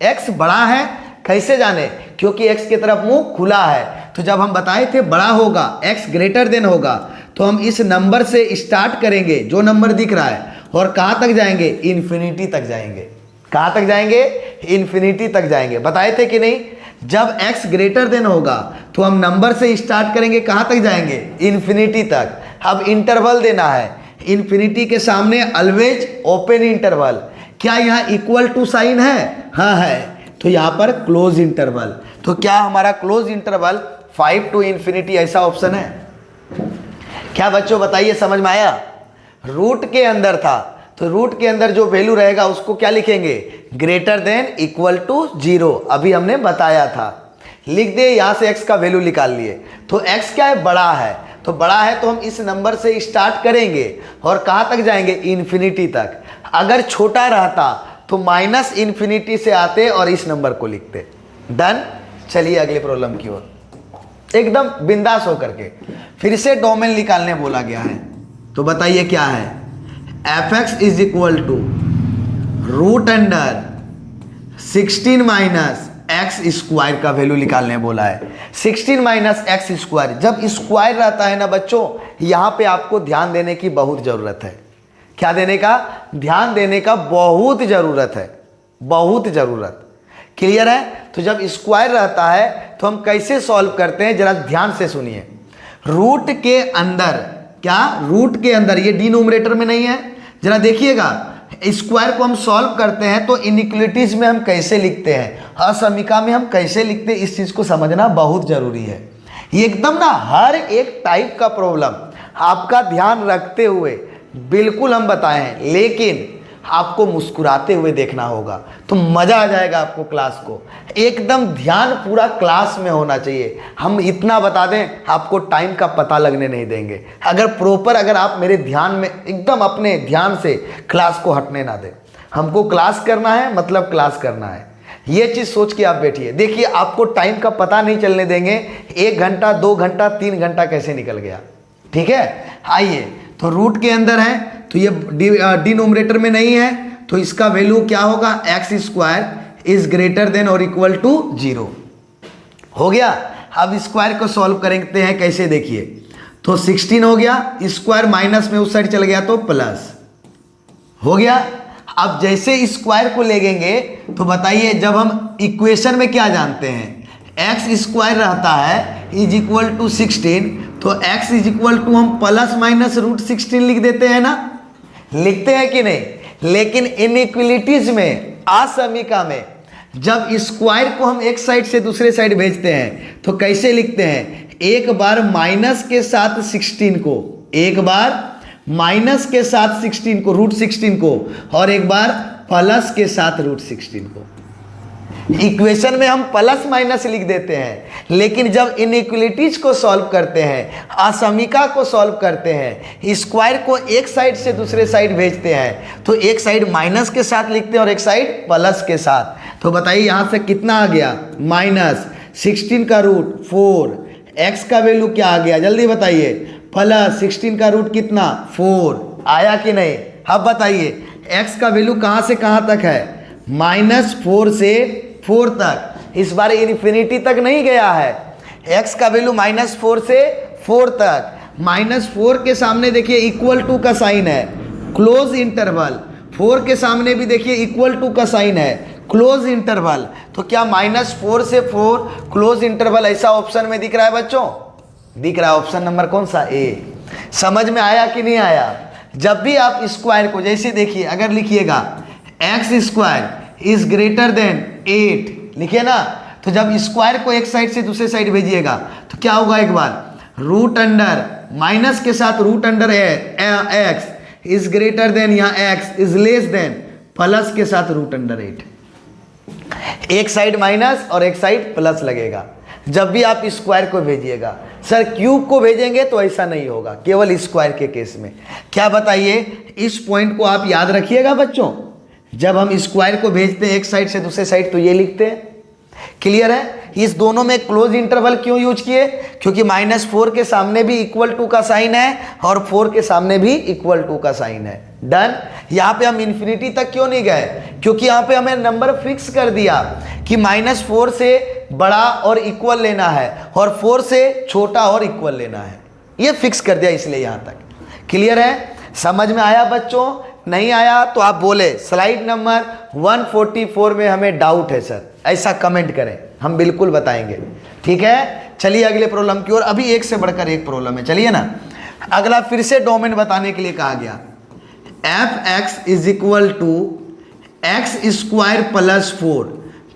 x बड़ा है कैसे जाने, क्योंकि x की तरफ मुंह खुला है। तो जब हम बताए थे बड़ा होगा, x ग्रेटर देन होगा, तो हम इस नंबर से स्टार्ट करेंगे जो नंबर दिख रहा है, और कहाँ तक जाएंगे, इन्फिनिटी तक जाएंगे। कहाँ तक जाएंगे, इन्फिनिटी तक जाएंगे। बताए थे कि नहीं, जब x ग्रेटर देन होगा तो हम नंबर से स्टार्ट करेंगे, कहाँ तक जाएंगे, इन्फिनिटी तक। अब इंटरवल देना है, इन्फिनिटी के सामने ऑलवेज ओपन इंटरवल। क्या यहाँ इक्वल टू साइन है, हाँ है, तो यहाँ पर क्लोज इंटरवल। तो क्या हमारा क्लोज इंटरवल 5 टू इन्फिनिटी ऐसा ऑप्शन है क्या बच्चों, बताइए समझ में आया। रूट के अंदर था तो रूट के अंदर जो वैल्यू रहेगा उसको क्या लिखेंगे, ग्रेटर देन इक्वल टू 0। अभी हमने बताया था, लिख दे, यहाँ से x का वैल्यू निकाल लिए। तो x क्या है, बड़ा है, तो बड़ा है तो हम इस नंबर से स्टार्ट करेंगे और कहाँ तक जाएंगे, इन्फिनिटी तक। अगर छोटा रहता तो माइनस इन्फिनिटी से आते और इस नंबर को लिखते। डन। चलिए अगले प्रॉब्लम की ओर, एकदम बिंदास होकर के। फिर से डोमेन निकालने बोला गया है, तो बताइए क्या है, f(x) is equal to root under 16 minus x square का वैल्यू निकालने बोला है। 16 माइनस एक्स स्क्वायर, जब स्क्वायर रहता है ना बच्चों, यहाँ पे आपको ध्यान देने की बहुत ज़रूरत है। क्या देने का, ध्यान देने का बहुत ज़रूरत है, बहुत ज़रूरत। क्लियर है। तो जब स्क्वायर रहता है तो हम कैसे सॉल्व करते हैं, जरा ध्यान से सुनिए। रूट के अंदर, क्या रूट के अंदर, ये डिनोमिनेटर में नहीं है, जरा देखिएगा। स्क्वायर को हम सॉल्व करते हैं तो इनइक्वलिटीज में हम कैसे लिखते हैं, असमीका में हम कैसे लिखते हैं, इस चीज़ को समझना बहुत ज़रूरी है। ये एकदम ना हर एक टाइप का प्रॉब्लम आपका ध्यान रखते हुए बिल्कुल हम बताए हैं, लेकिन आपको मुस्कुराते हुए देखना होगा तो मज़ा आ जाएगा आपको क्लास को। एकदम ध्यान पूरा क्लास में होना चाहिए। हम इतना बता दें, आपको टाइम का पता लगने नहीं देंगे अगर प्रॉपर, अगर आप मेरे ध्यान में एकदम अपने ध्यान से क्लास को हटने ना दें। हमको क्लास करना है, मतलब क्लास करना है, ये चीज़ सोच के आप बैठिए। देखिए आपको टाइम का पता नहीं चलने देंगे, 1 घंटा 2 घंटा 3 घंटा कैसे निकल गया। ठीक है, आइए। तो रूट के अंदर है तो ये डिनोमिनेटर में नहीं है, तो इसका वैल्यू क्या होगा, x square is greater than और इक्वल टू 0 हो गया। अब स्क्वायर को सॉल्व करते हैं कैसे, देखिए। तो 16 हो गया, स्क्वायर माइनस में उस साइड चल गया तो प्लस हो गया। अब जैसे स्क्वायर को लेंगे तो बताइए, जब हम इक्वेशन में क्या जानते हैं, एक्स स्क्वायर रहता है इज इक्वल टू 16, तो x इज इक्वल टू हम प्लस माइनस रूट 16 लिख देते हैं ना, लिखते हैं कि नहीं। लेकिन इनइक्वलिटीज में, असमीका में, जब स्क्वायर को हम एक साइड से दूसरे साइड भेजते हैं तो कैसे लिखते हैं, एक बार माइनस के साथ 16 को, एक बार माइनस के साथ 16 को, रूट 16 को, और एक बार प्लस के साथ रूट 16 को। इक्वेशन में हम प्लस माइनस लिख देते हैं, लेकिन जब इनइक्वलिटीज को सॉल्व करते हैं, असमीका को सॉल्व करते हैं, स्क्वायर को एक साइड से दूसरे साइड भेजते हैं, तो एक साइड माइनस के साथ लिखते हैं और एक साइड प्लस के साथ। तो बताइए यहाँ से कितना आ गया, माइनस 16 का रूट 4, एक्स का वैल्यू क्या आ गया, जल्दी बताइए, प्लस 16 का रूट कितना 4 आया कि नहीं। अब बताइए एक्स का वैल्यू कहाँ से कहाँ तक है, -4 से 4 तक। इस बार इन्फिनिटी तक नहीं गया है, x का वैल्यू -4 से 4 तक। -4 के सामने देखिए इक्वल टू का साइन है, क्लोज इंटरवल। 4 के सामने भी देखिए इक्वल टू का साइन है, क्लोज इंटरवल। तो क्या -4 से 4 क्लोज इंटरवल ऐसा ऑप्शन में दिख रहा है बच्चों, दिख रहा है। ऑप्शन नंबर कौन सा, ए। समझ में आया कि नहीं आया। जब भी आप स्क्वायर को, जैसे देखिए अगर लिखिएगा x square is greater then 8 लिखिए ना, तो जब स्क्वायर को एक साइड से दूसरे साइड भेजिएगा तो क्या होगा, एक बार रूट अंडर माइनस के साथ root under x is greater than, यहाँ x is less than, plus के साथ रूट अंडर 8। एक साइड माइनस और एक साइड प्लस लगेगा जब भी आप स्क्वायर को भेजिएगा। सर क्यूब को भेजेंगे तो ऐसा नहीं होगा, केवल स्क्वायर के केस में। क्या बताइए, इस पॉइंट को आप याद रखिएगा बच्चों, जब हम स्क्वायर को भेजते हैं एक साइड से दूसरे साइड तो ये लिखते हैं। क्लियर है? इस दोनों में क्लोज इंटरवल क्यों यूज किए? क्योंकि -4 के सामने भी इक्वल टू का साइन है और 4 के सामने भी इक्वल टू का साइन है। डन। यहाँ पे हम इन्फिनिटी तक क्यों नहीं गए? क्योंकि यहाँ पे हमें नंबर फिक्स कर दिया कि -4 से बड़ा और इक्वल लेना है और 4 से छोटा और इक्वल लेना है, ये फिक्स कर दिया, इसलिए यहाँ तक। क्लियर है? समझ में आया बच्चों? नहीं आया तो आप बोले स्लाइड नंबर 144 में हमें डाउट है सर, ऐसा कमेंट करें, हम बिल्कुल बताएंगे। ठीक है, चलिए अगले प्रॉब्लम की ओर। अभी एक से बढ़कर एक प्रॉब्लम है, चलिए ना। अगला फिर से डोमेन बताने के लिए कहा गया, f(x) = x² + 4।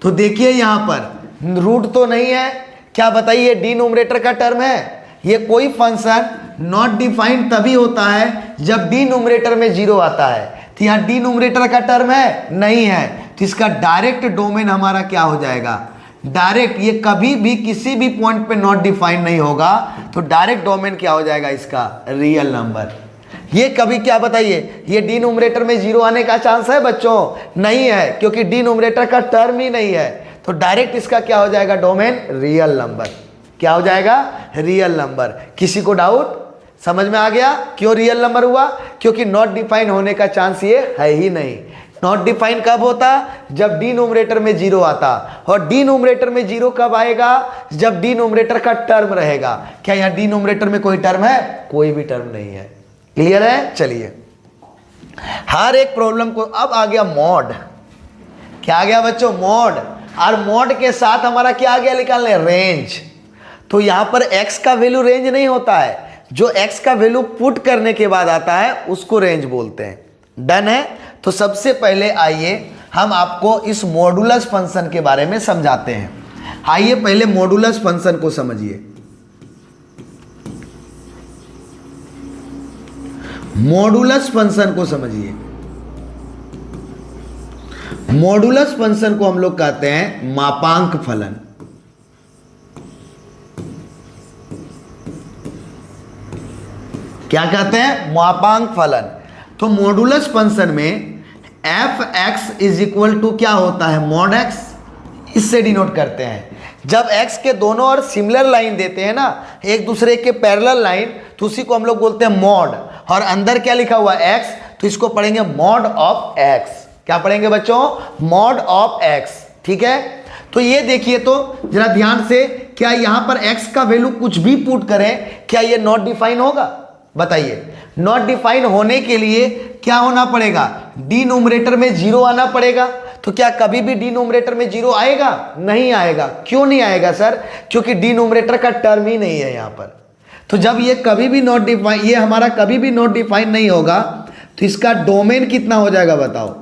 तो देखिए यहाँ पर रूट तो नहीं है, क्या बताइए, डिनोमिनेटर का टर्म है। ये कोई फंक्शन नॉट डिफाइंड तभी होता है जब डिनोमिनेटर में 0 आता है। तो यहाँ डिनोमिनेटर का टर्म है, नहीं है, तो इसका डायरेक्ट डोमेन हमारा क्या हो जाएगा? डायरेक्ट, ये कभी भी किसी भी पॉइंट पे नॉट डिफाइंड नहीं होगा, तो डायरेक्ट डोमेन क्या हो जाएगा इसका? Real number. ये कभी, क्या बताइए, ये डिनोमिनेटर में 0 आने का चांस है बच्चों? नहीं है, क्योंकि डिनोमिनेटर का टर्म ही नहीं है। तो डायरेक्ट इसका क्या हो जाएगा डोमेन? Real number. क्या हो जाएगा? Real number. किसी को डाउट? समझ में आ गया क्यों रियल नंबर हुआ? क्योंकि नॉट डिफाइन होने का चांस ये है ही नहीं। नॉट डिफाइन कब होता? जब डिनोमिनेटर में 0 आता। और डिनोमिनेटर में 0 कब आएगा? जब डिनोमिनेटर का टर्म रहेगा। क्या यहाँ डिनोमिनेटर में कोई टर्म है? कोई भी टर्म नहीं है। क्लियर है? चलिए, हर एक प्रॉब्लम को, अब आ गया मॉड। क्या आ गया बच्चों? मॉड। और मॉड के साथ हमारा क्या आ गया निकालने? रेंज। तो यहां पर x का वैल्यू रेंज नहीं होता है, जो x का वैल्यू पुट करने के बाद आता है उसको रेंज बोलते हैं। डन है? तो सबसे पहले आइए हम आपको इस मॉडुलस फंक्शन के बारे में समझाते हैं। आइए पहले मॉडुलस फंक्शन को समझिए। मॉडुलस फंक्शन को समझिए। मॉडुलस फंक्शन को हम लोग कहते हैं मापांक फलन। क्या कहते हैं? मापांक फलन। तो मॉडुलस फंक्शन में f(x) = क्या होता है? mod x। इससे डिनोट करते हैं। जब x के दोनों ओर सिमिलर लाइन देते हैं ना, एक दूसरे के पैरेलल लाइन, तो उसी को हम लोग बोलते हैं मॉड। और अंदर क्या लिखा हुआ है? x, तो इसको पढ़ेंगे मॉड ऑफ x। क्या पढ़ेंगे बच्चों? Mod of x। ठीक है, तो ये देखिए, तो जरा ध्यान से, क्या यहां पर x का वैल्यू कुछ भी पुट करें, क्या ये नॉट डिफाइन होगा? बताइए। नॉट डिफाइन होने के लिए क्या होना पड़ेगा? डिनोमिनेटर में 0 आना पड़ेगा। तो क्या कभी भी डिनोमिनेटर में 0 आएगा? नहीं आएगा। क्यों नहीं आएगा सर? क्योंकि डिनोमिनेटर का टर्म ही नहीं है यहाँ पर। तो जब ये कभी भी नॉट डिफाइन, ये हमारा कभी भी नॉट डिफाइन नहीं होगा, तो इसका डोमेन कितना हो जाएगा बताओ?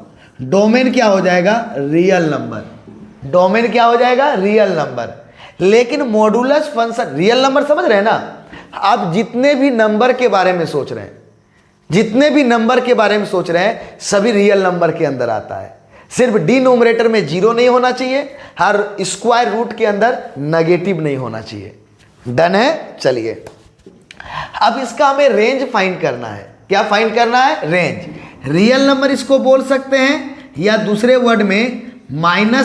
डोमेन क्या हो जाएगा? Real number. डोमेन क्या हो जाएगा? Real number. लेकिन मॉडुलस फंक्शन, रियल नंबर समझ रहे हैं ना? आप जितने भी नंबर के बारे में सोच रहे हैं, जितने भी नंबर के बारे में सोच रहे हैं, सभी रियल नंबर के अंदर आता है। सिर्फ डिनोमिनेटर में 0 नहीं होना चाहिए, हर स्क्वायर रूट के अंदर नेगेटिव नहीं होना चाहिए। डन है? चलिए, अब इसका हमें रेंज फाइंड करना है। क्या फाइंड करना है? रेंज। रियल नंबर इसको बोल सकते हैं, या दूसरे वर्ड में -∞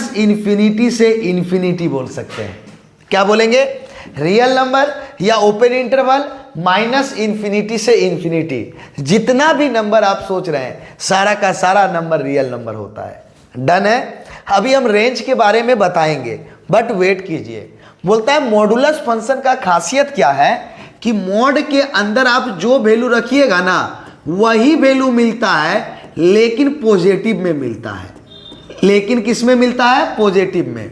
से इन्फिनिटी बोल सकते हैं। क्या बोलेंगे? रियल नंबर या ओपन इंटरवल -∞ से इन्फिनिटी। जितना भी नंबर आप सोच रहे हैं, सारा का सारा नंबर रियल नंबर होता है। डन है? अभी हम रेंज के बारे में बताएंगे, बट वेट कीजिए। बोलता है मॉडुलस फंक्शन का खासियत क्या है कि मॉड के अंदर आप जो वैल्यू रखिएगा ना, वही वैल्यू मिलता है, लेकिन पॉजिटिव में मिलता है। लेकिन किस में मिलता है? पॉजिटिव में।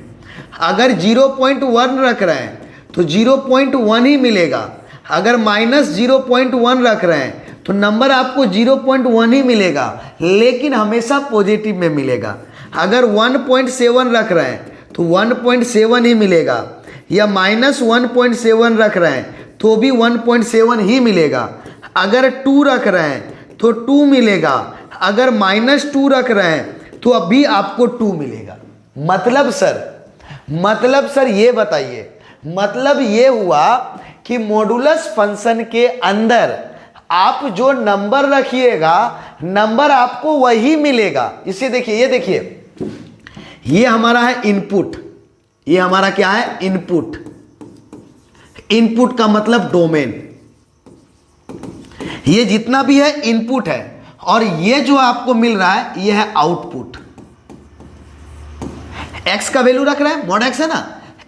अगर 0.1 रख रहे हैं तो 0.1 ही मिलेगा। अगर -0.1 रख रहे हैं तो नंबर आपको 0.1 ही मिलेगा, लेकिन हमेशा पॉजिटिव में मिलेगा। अगर 1.7 रख रहे हैं तो 1.7 ही मिलेगा, या -1.7 रख रहे हैं तो भी 1.7 ही मिलेगा। अगर 2 रख रहे हैं तो 2 मिलेगा, अगर -2 रख रहे हैं तो अभी आपको 2 मिलेगा। मतलब सर ये बताइए, मतलब ये हुआ कि मॉडुलस फंक्शन के अंदर आप जो नंबर रखिएगा, नंबर आपको वही मिलेगा। इसे देखिए, ये देखिए, ये हमारा है इनपुट, ये हमारा क्या है, इनपुट। इनपुट का मतलब डोमेन, ये जितना भी है इनपुट है, और ये जो आपको मिल रहा है ये है आउटपुट। x का वैल्यू रख रहे हैं, मॉड x है ना,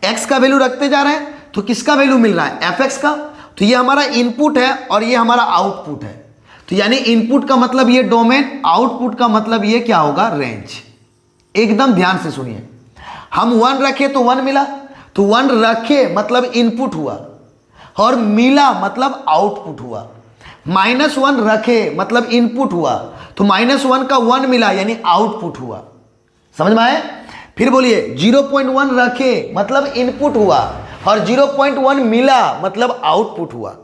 x का वैल्यू रखते जा रहे हैं तो किसका वैल्यू मिल रहा है, fx का। तो ये हमारा इनपुट है और ये हमारा आउटपुट है। तो यानी इनपुट का मतलब ये डोमेन, आउटपुट का मतलब ये क्या होगा, रेंज। एकदम ध्यान से सुनिए, हम 1 रखे तो 1 मिला, तो 1 रखे मतलब इनपुट हुआ, और मिला मतलब आउटपुट हुआ। -1 रखे मतलब इनपुट हुआ, तो -1 का 1 मिला यानी आउटपुट हुआ। समझ में आए? फिर बोलिए, 0.1 रखे मतलब इनपुट हुआ, और 0.1 मिला मतलब आउटपुट हुआ।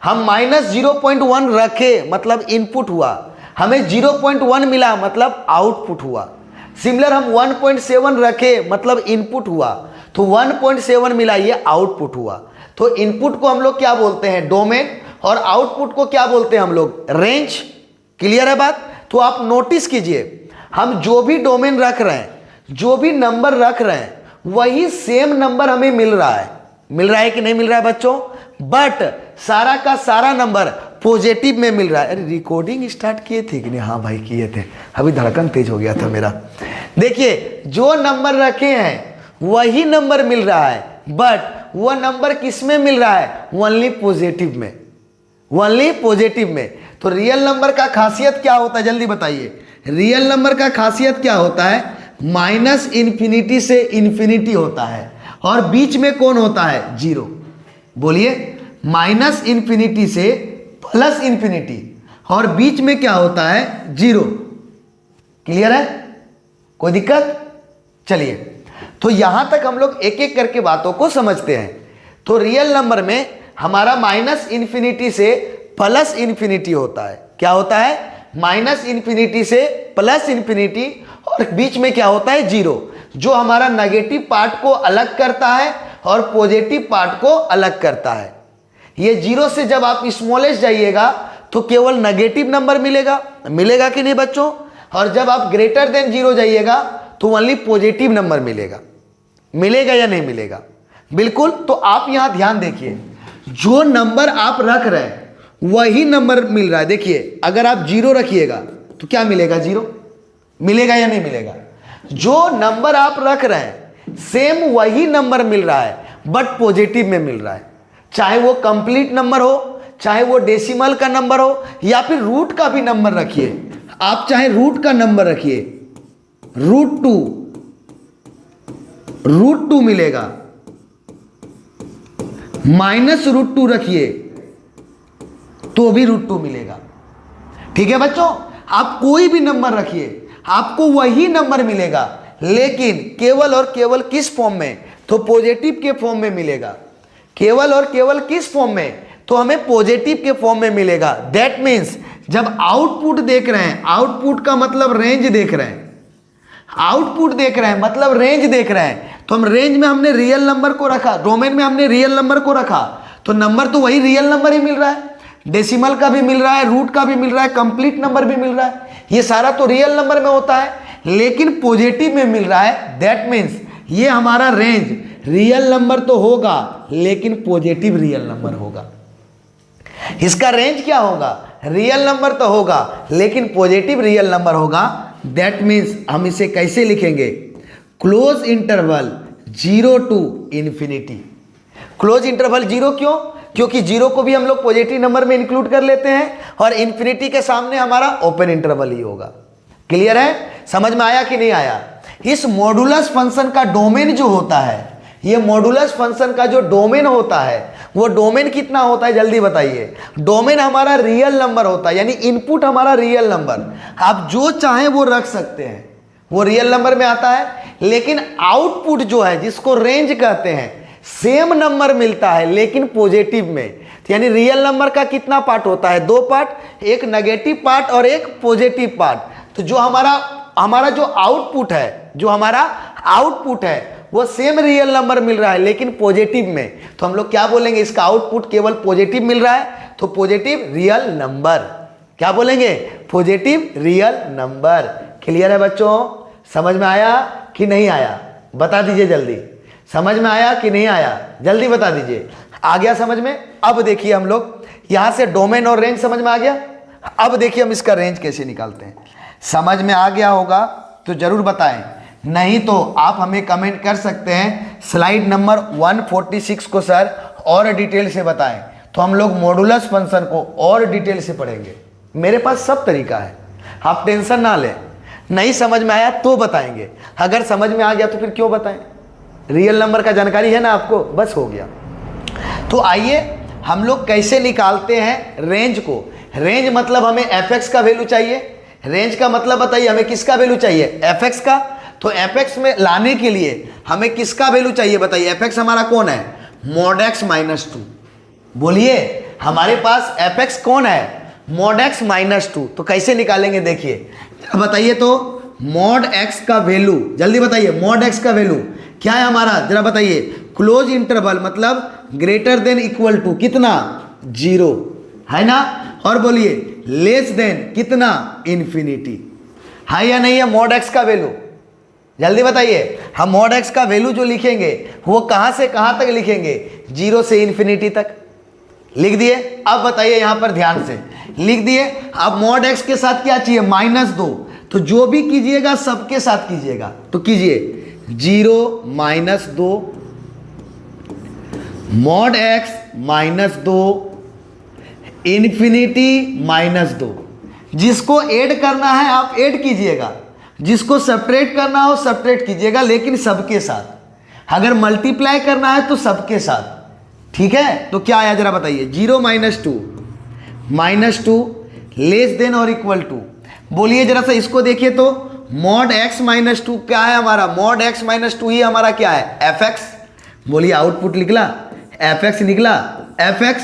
हम -0.1 रखे मतलब इनपुट हुआ, हमें 0.1 मिला मतलब आउटपुट हुआ। सिमिलर हम 1.7 रखे मतलब इनपुट हुआ, तो 1.7 मिला, ये आउटपुट हुआ। तो इनपुट को हम लोग क्या बोलते हैं, डोमेन, और आउटपुट को क्या बोलते हैं हम लोग, रेंज। क्लियर है बात? तो आप नोटिस कीजिए, हम जो भी डोमेन रख रहे हैं, जो भी नंबर रख रहे हैं, वही सेम नंबर हमें मिल रहा है। मिल रहा है कि नहीं मिल रहा है बच्चों? बट सारा का सारा नंबर पॉजिटिव में मिल रहा है। अरे रिकॉर्डिंग स्टार्ट किए थे कि नहीं? हाँ भाई किए थे, अभी धड़कन तेज हो गया था मेरा। देखिए, जो नंबर रखे हैं वही नंबर मिल रहा है, बट वो नंबर किस में मिल रहा है, ओनली पॉजिटिव में, ओनली पॉजिटिव में। तो रियल नंबर का खासियत क्या होता है, जल्दी बताइए। रियल नंबर का खासियत क्या होता है, -इन्फिनिटी से इन्फिनिटी होता है, और बीच में कौन होता है, 0। बोलिए, -इन्फिनिटी से +इन्फिनिटी, और बीच में क्या होता है, 0। क्लियर है? कोई दिक्कत? चलिए, तो यहां तक हम लोग एक एक करके बातों को समझते हैं। तो रियल नंबर में हमारा -इन्फिनिटी से +इन्फिनिटी होता है। क्या होता है, -इन्फिनिटी से +इन्फिनिटी, और बीच में क्या होता है, 0, जो हमारा नेगेटिव पार्ट को अलग करता है और पॉजिटिव पार्ट को अलग करता है। ये 0 से जब आप स्मॉलेस्ट जाइएगा तो केवल नेगेटिव नंबर मिलेगा, मिलेगा कि नहीं बच्चों? और जब आप ग्रेटर देन 0 जाइएगा तो ओनली पॉजिटिव नंबर मिलेगा। मिलेगा या नहीं मिलेगा? बिल्कुल। तो आप यहां ध्यान देखिए, जो नंबर आप रख रहे हैं वही नंबर मिल रहा है। देखिए, अगर आप 0 रखिएगा तो क्या मिलेगा, 0 मिलेगा या नहीं मिलेगा? जो नंबर आप रख रहे हैं सेम वही नंबर मिल रहा है, बट पॉजिटिव में मिल रहा है। चाहे वो कंप्लीट नंबर हो, चाहे वो डेसिमल का नंबर हो, या फिर रूट का भी नंबर रखिए। आप चाहे रूट का नंबर रखिए, रूट टू मिलेगा, -√2 रखिए तो भी √2 मिलेगा। ठीक है बच्चों? आप कोई भी नंबर रखिए, आपको वही नंबर मिलेगा, लेकिन केवल और केवल किस फॉर्म में, तो पॉजिटिव के फॉर्म में मिलेगा। केवल और केवल किस फॉर्म में, तो हमें पॉजिटिव के फॉर्म में मिलेगा। दैट मीन्स जब आउटपुट देख रहे हैं, आउटपुट का मतलब रेंज देख रहे हैं, आउटपुट देख रहे हैं मतलब रेंज देख रहे हैं, तो हम रेंज में हमने रियल नंबर को रखा, डोमेन में हमने रियल नंबर को रखा, तो नंबर तो वही रियल नंबर ही मिल रहा है। डेसिमल का भी मिल रहा है, रूट का भी मिल रहा है, कंप्लीट नंबर भी मिल रहा है, ये सारा तो रियल नंबर में होता है, लेकिन पॉजिटिव में मिल रहा है। दैट मीन्स ये हमारा रेंज रियल नंबर तो होगा, लेकिन पॉजिटिव रियल नंबर होगा। इसका रेंज क्या होगा, रियल नंबर तो होगा, लेकिन पॉजिटिव रियल नंबर होगा। दैट मीन्स हम इसे कैसे लिखेंगे, close interval 0 to infinity. Close interval 0 क्यों? क्योंकि 0 को भी हम लोग पॉजिटिव नंबर में इंक्लूड कर लेते हैं, और इन्फिनिटी के सामने हमारा ओपन इंटरवल ही होगा। क्लियर है? समझ में आया कि नहीं आया? इस मॉडुलस फंक्शन का डोमेन जो होता है, ये मॉडुलस फंक्शन का जो डोमेन होता है, वो डोमेन कितना होता है, जल्दी बताइए। डोमेन हमारा रियल नंबर होता है, यानी इनपुट हमारा रियल नंबर, आप जो चाहें वो रख सकते हैं, वो रियल नंबर में आता है। लेकिन आउटपुट जो है, जिसको रेंज कहते हैं, सेम नंबर मिलता है लेकिन पॉजिटिव में। तो यानी रियल नंबर का कितना पार्ट होता है? दो पार्ट, एक नेगेटिव पार्ट और एक पॉजिटिव पार्ट। तो जो हमारा जो आउटपुट है, जो हमारा आउटपुट है वो सेम रियल नंबर मिल रहा है लेकिन पॉजिटिव में, तो हम लोग क्या बोलेंगे? इसका आउटपुट केवल पॉजिटिव मिल रहा है तो पॉजिटिव रियल नंबर। क्या बोलेंगे? Positive real number. क्लियर है बच्चों? समझ में आया कि नहीं आया? बता दीजिए जल्दी। समझ में आया कि नहीं आया? जल्दी बता दीजिए। आ गया समझ में? अब देखिए हम लोग यहां से डोमेन और रेंज समझ में आ गया। अब देखिए हम इसका रेंज कैसे निकालते हैं। समझ में आ गया होगा तो जरूर बताएं, नहीं तो आप हमें कमेंट कर सकते हैं स्लाइड नंबर 146 को सर और डिटेल से बताएं, तो हम लोग मॉडुलस फंक्शन को और डिटेल से पढ़ेंगे। मेरे पास सब तरीका है, आप टेंशन ना लें। नहीं समझ में आया तो बताएंगे, अगर समझ में आ गया तो फिर क्यों बताएं? रियल नंबर का जानकारी है ना आपको, बस हो गया। तो आइए हम लोग कैसे निकालते हैं रेंज को। रेंज मतलब हमें fx का वैल्यू चाहिए। रेंज का मतलब बताइए हमें किसका वैल्यू चाहिए? fx का। तो fx में लाने के लिए हमें किसका वैल्यू चाहिए बताइए? fx हमारा कौन है? mod x minus 2। बोलिए हमारे पास fx कौन है? mod x minus 2। तो कैसे निकालेंगे देखिए, बताइए तो mod x का वैल्यू, जल्दी बताइए। mod x का वैल्यू क्या है हमारा? जरा बताइए। क्लोज इंटरवल मतलब ग्रेटर देन इक्वल टू कितना? 0 है ना। और बोलिए लेस देन कितना? इन्फिनिटी। है या नहीं है mod x का वैल्यू? जल्दी बताइए। हम mod x का वैल्यू जो लिखेंगे वो कहां से कहां तक लिखेंगे? 0 से इन्फिनिटी तक लिख दिए। अब बताइए यहां पर ध्यान से लिख दिए। अब mod x के साथ क्या चाहिए? -2। तो जो भी कीजिएगा सबके साथ कीजिएगा, तो कीजिए 0 -2 mod x -2 इन्फिनिटी -2। जिसको ऐड करना है आप ऐड कीजिएगा, जिसको सब्ट्रैक्ट करना हो सब्ट्रैक्ट कीजिएगा, लेकिन सबके साथ। अगर मल्टीप्लाई करना है तो सबके साथ, ठीक है। तो क्या आया जरा बताइए? 0 -2 लेस देन और इक्वल टू। बोलिए जरा सा इसको देखिए तो mod x -2 क्या है हमारा? mod x -2 ही हमारा क्या है? fx। बोलिए आउटपुट निकला fx निकला। fx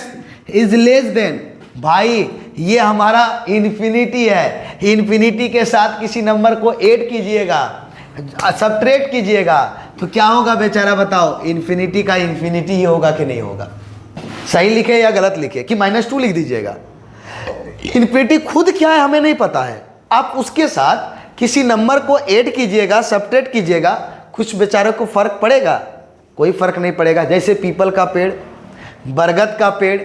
इज लेस देन, भाई ये हमारा इन्फिनिटी है। इन्फिनिटी के साथ किसी नंबर को ऐड कीजिएगा, सब्ट्रैक्ट कीजिएगा, तो क्या होगा बेचारा बताओ? इन्फिनिटी का इन्फिनिटी ही होगा कि नहीं होगा? सही लिखे या गलत लिखे कि -2 लिख दीजिएगा। इन्फिनिटी खुद क्या है हमें नहीं पता है, आप उसके साथ किसी नंबर को ऐड कीजिएगा, सब्ट्रैक्ट कीजिएगा, कुछ बेचारे को फर्क पड़ेगा? कोई फर्क नहीं पड़ेगा। जैसे पीपल का पेड़, बरगद का पेड़,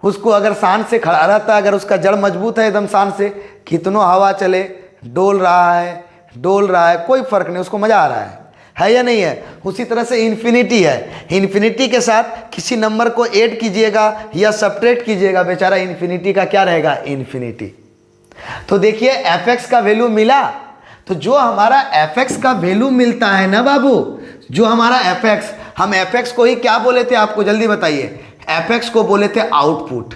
उसको अगर शान से खड़ा रहता है, अगर उसका जड़ मजबूत है एकदम शान से, कितनों हवा चले डोल रहा है, कोई फर्क नहीं, उसको मजा आ रहा है या नहीं है? उसी तरह से इन्फिनिटी है। इन्फिनिटी के साथ किसी नंबर को ऐड कीजिएगा या सब्ट्रैक्ट कीजिएगा, बेचारा इन्फिनिटी का क्या रहेगा? इन्फिनिटी। तो देखिए fx का वैल्यू मिला। तो जो हमारा fx का वैल्यू मिलता है ना बाबू, जो हमारा fx, हम fx को ही क्या बोले थे आपको? जल्दी बताइए। fx को बोले थे आउटपुट।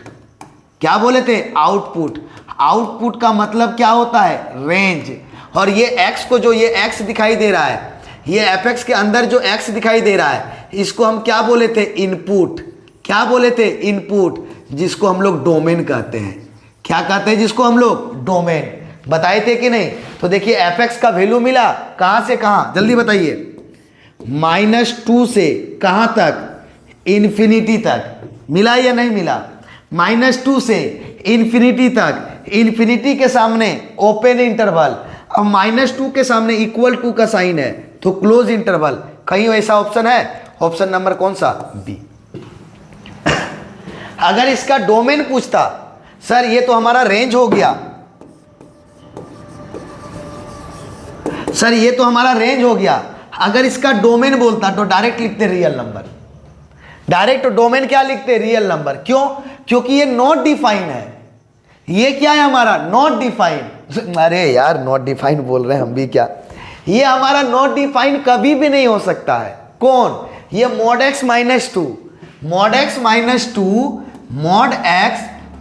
क्या बोले थे? आउटपुट। आउटपुट का मतलब क्या होता है? रेंज। और ये x को, जो ये x दिखाई दे रहा है, ये fx के अंदर जो x दिखाई दे रहा है, इसको हम क्या बोले थे? इनपुट। क्या बोले थे? इनपुट, जिसको हम लोग डोमेन कहते हैं। क्या कहते हैं जिसको हम लोग? डोमेन। बताए थे कि नहीं? तो देखिए fx का वैल्यू मिला कहां से कहां? जल्दी बताइए। -2 से कहां तक? इन्फिनिटी तक। मिला या नहीं मिला? -2 से इन्फिनिटी तक। इन्फिनिटी के सामने ओपन इंटरवल, अब -2 के सामने इक्वल टू का साइन है तो क्लोज इंटरवल। कहीं ऐसा ऑप्शन है? ऑप्शन नंबर कौन सा? बी। अगर इसका डोमेन पूछता, सर ये तो हमारा रेंज हो गया, सर ये तो हमारा रेंज हो गया, अगर इसका डोमेन बोलता तो डायरेक्ट लिखते रियल नंबर। डायरेक्ट डोमेन क्या लिखते? Real number. क्यों? क्योंकि ये नॉट डिफाइन है। ये क्या है हमारा? Not define. अरे यार नॉट डिफाइन बोल रहे हैं हम भी क्या, ये हमारा नॉट डिफाइन कभी भी नहीं हो सकता है। कौन? ये mod x -2, mod x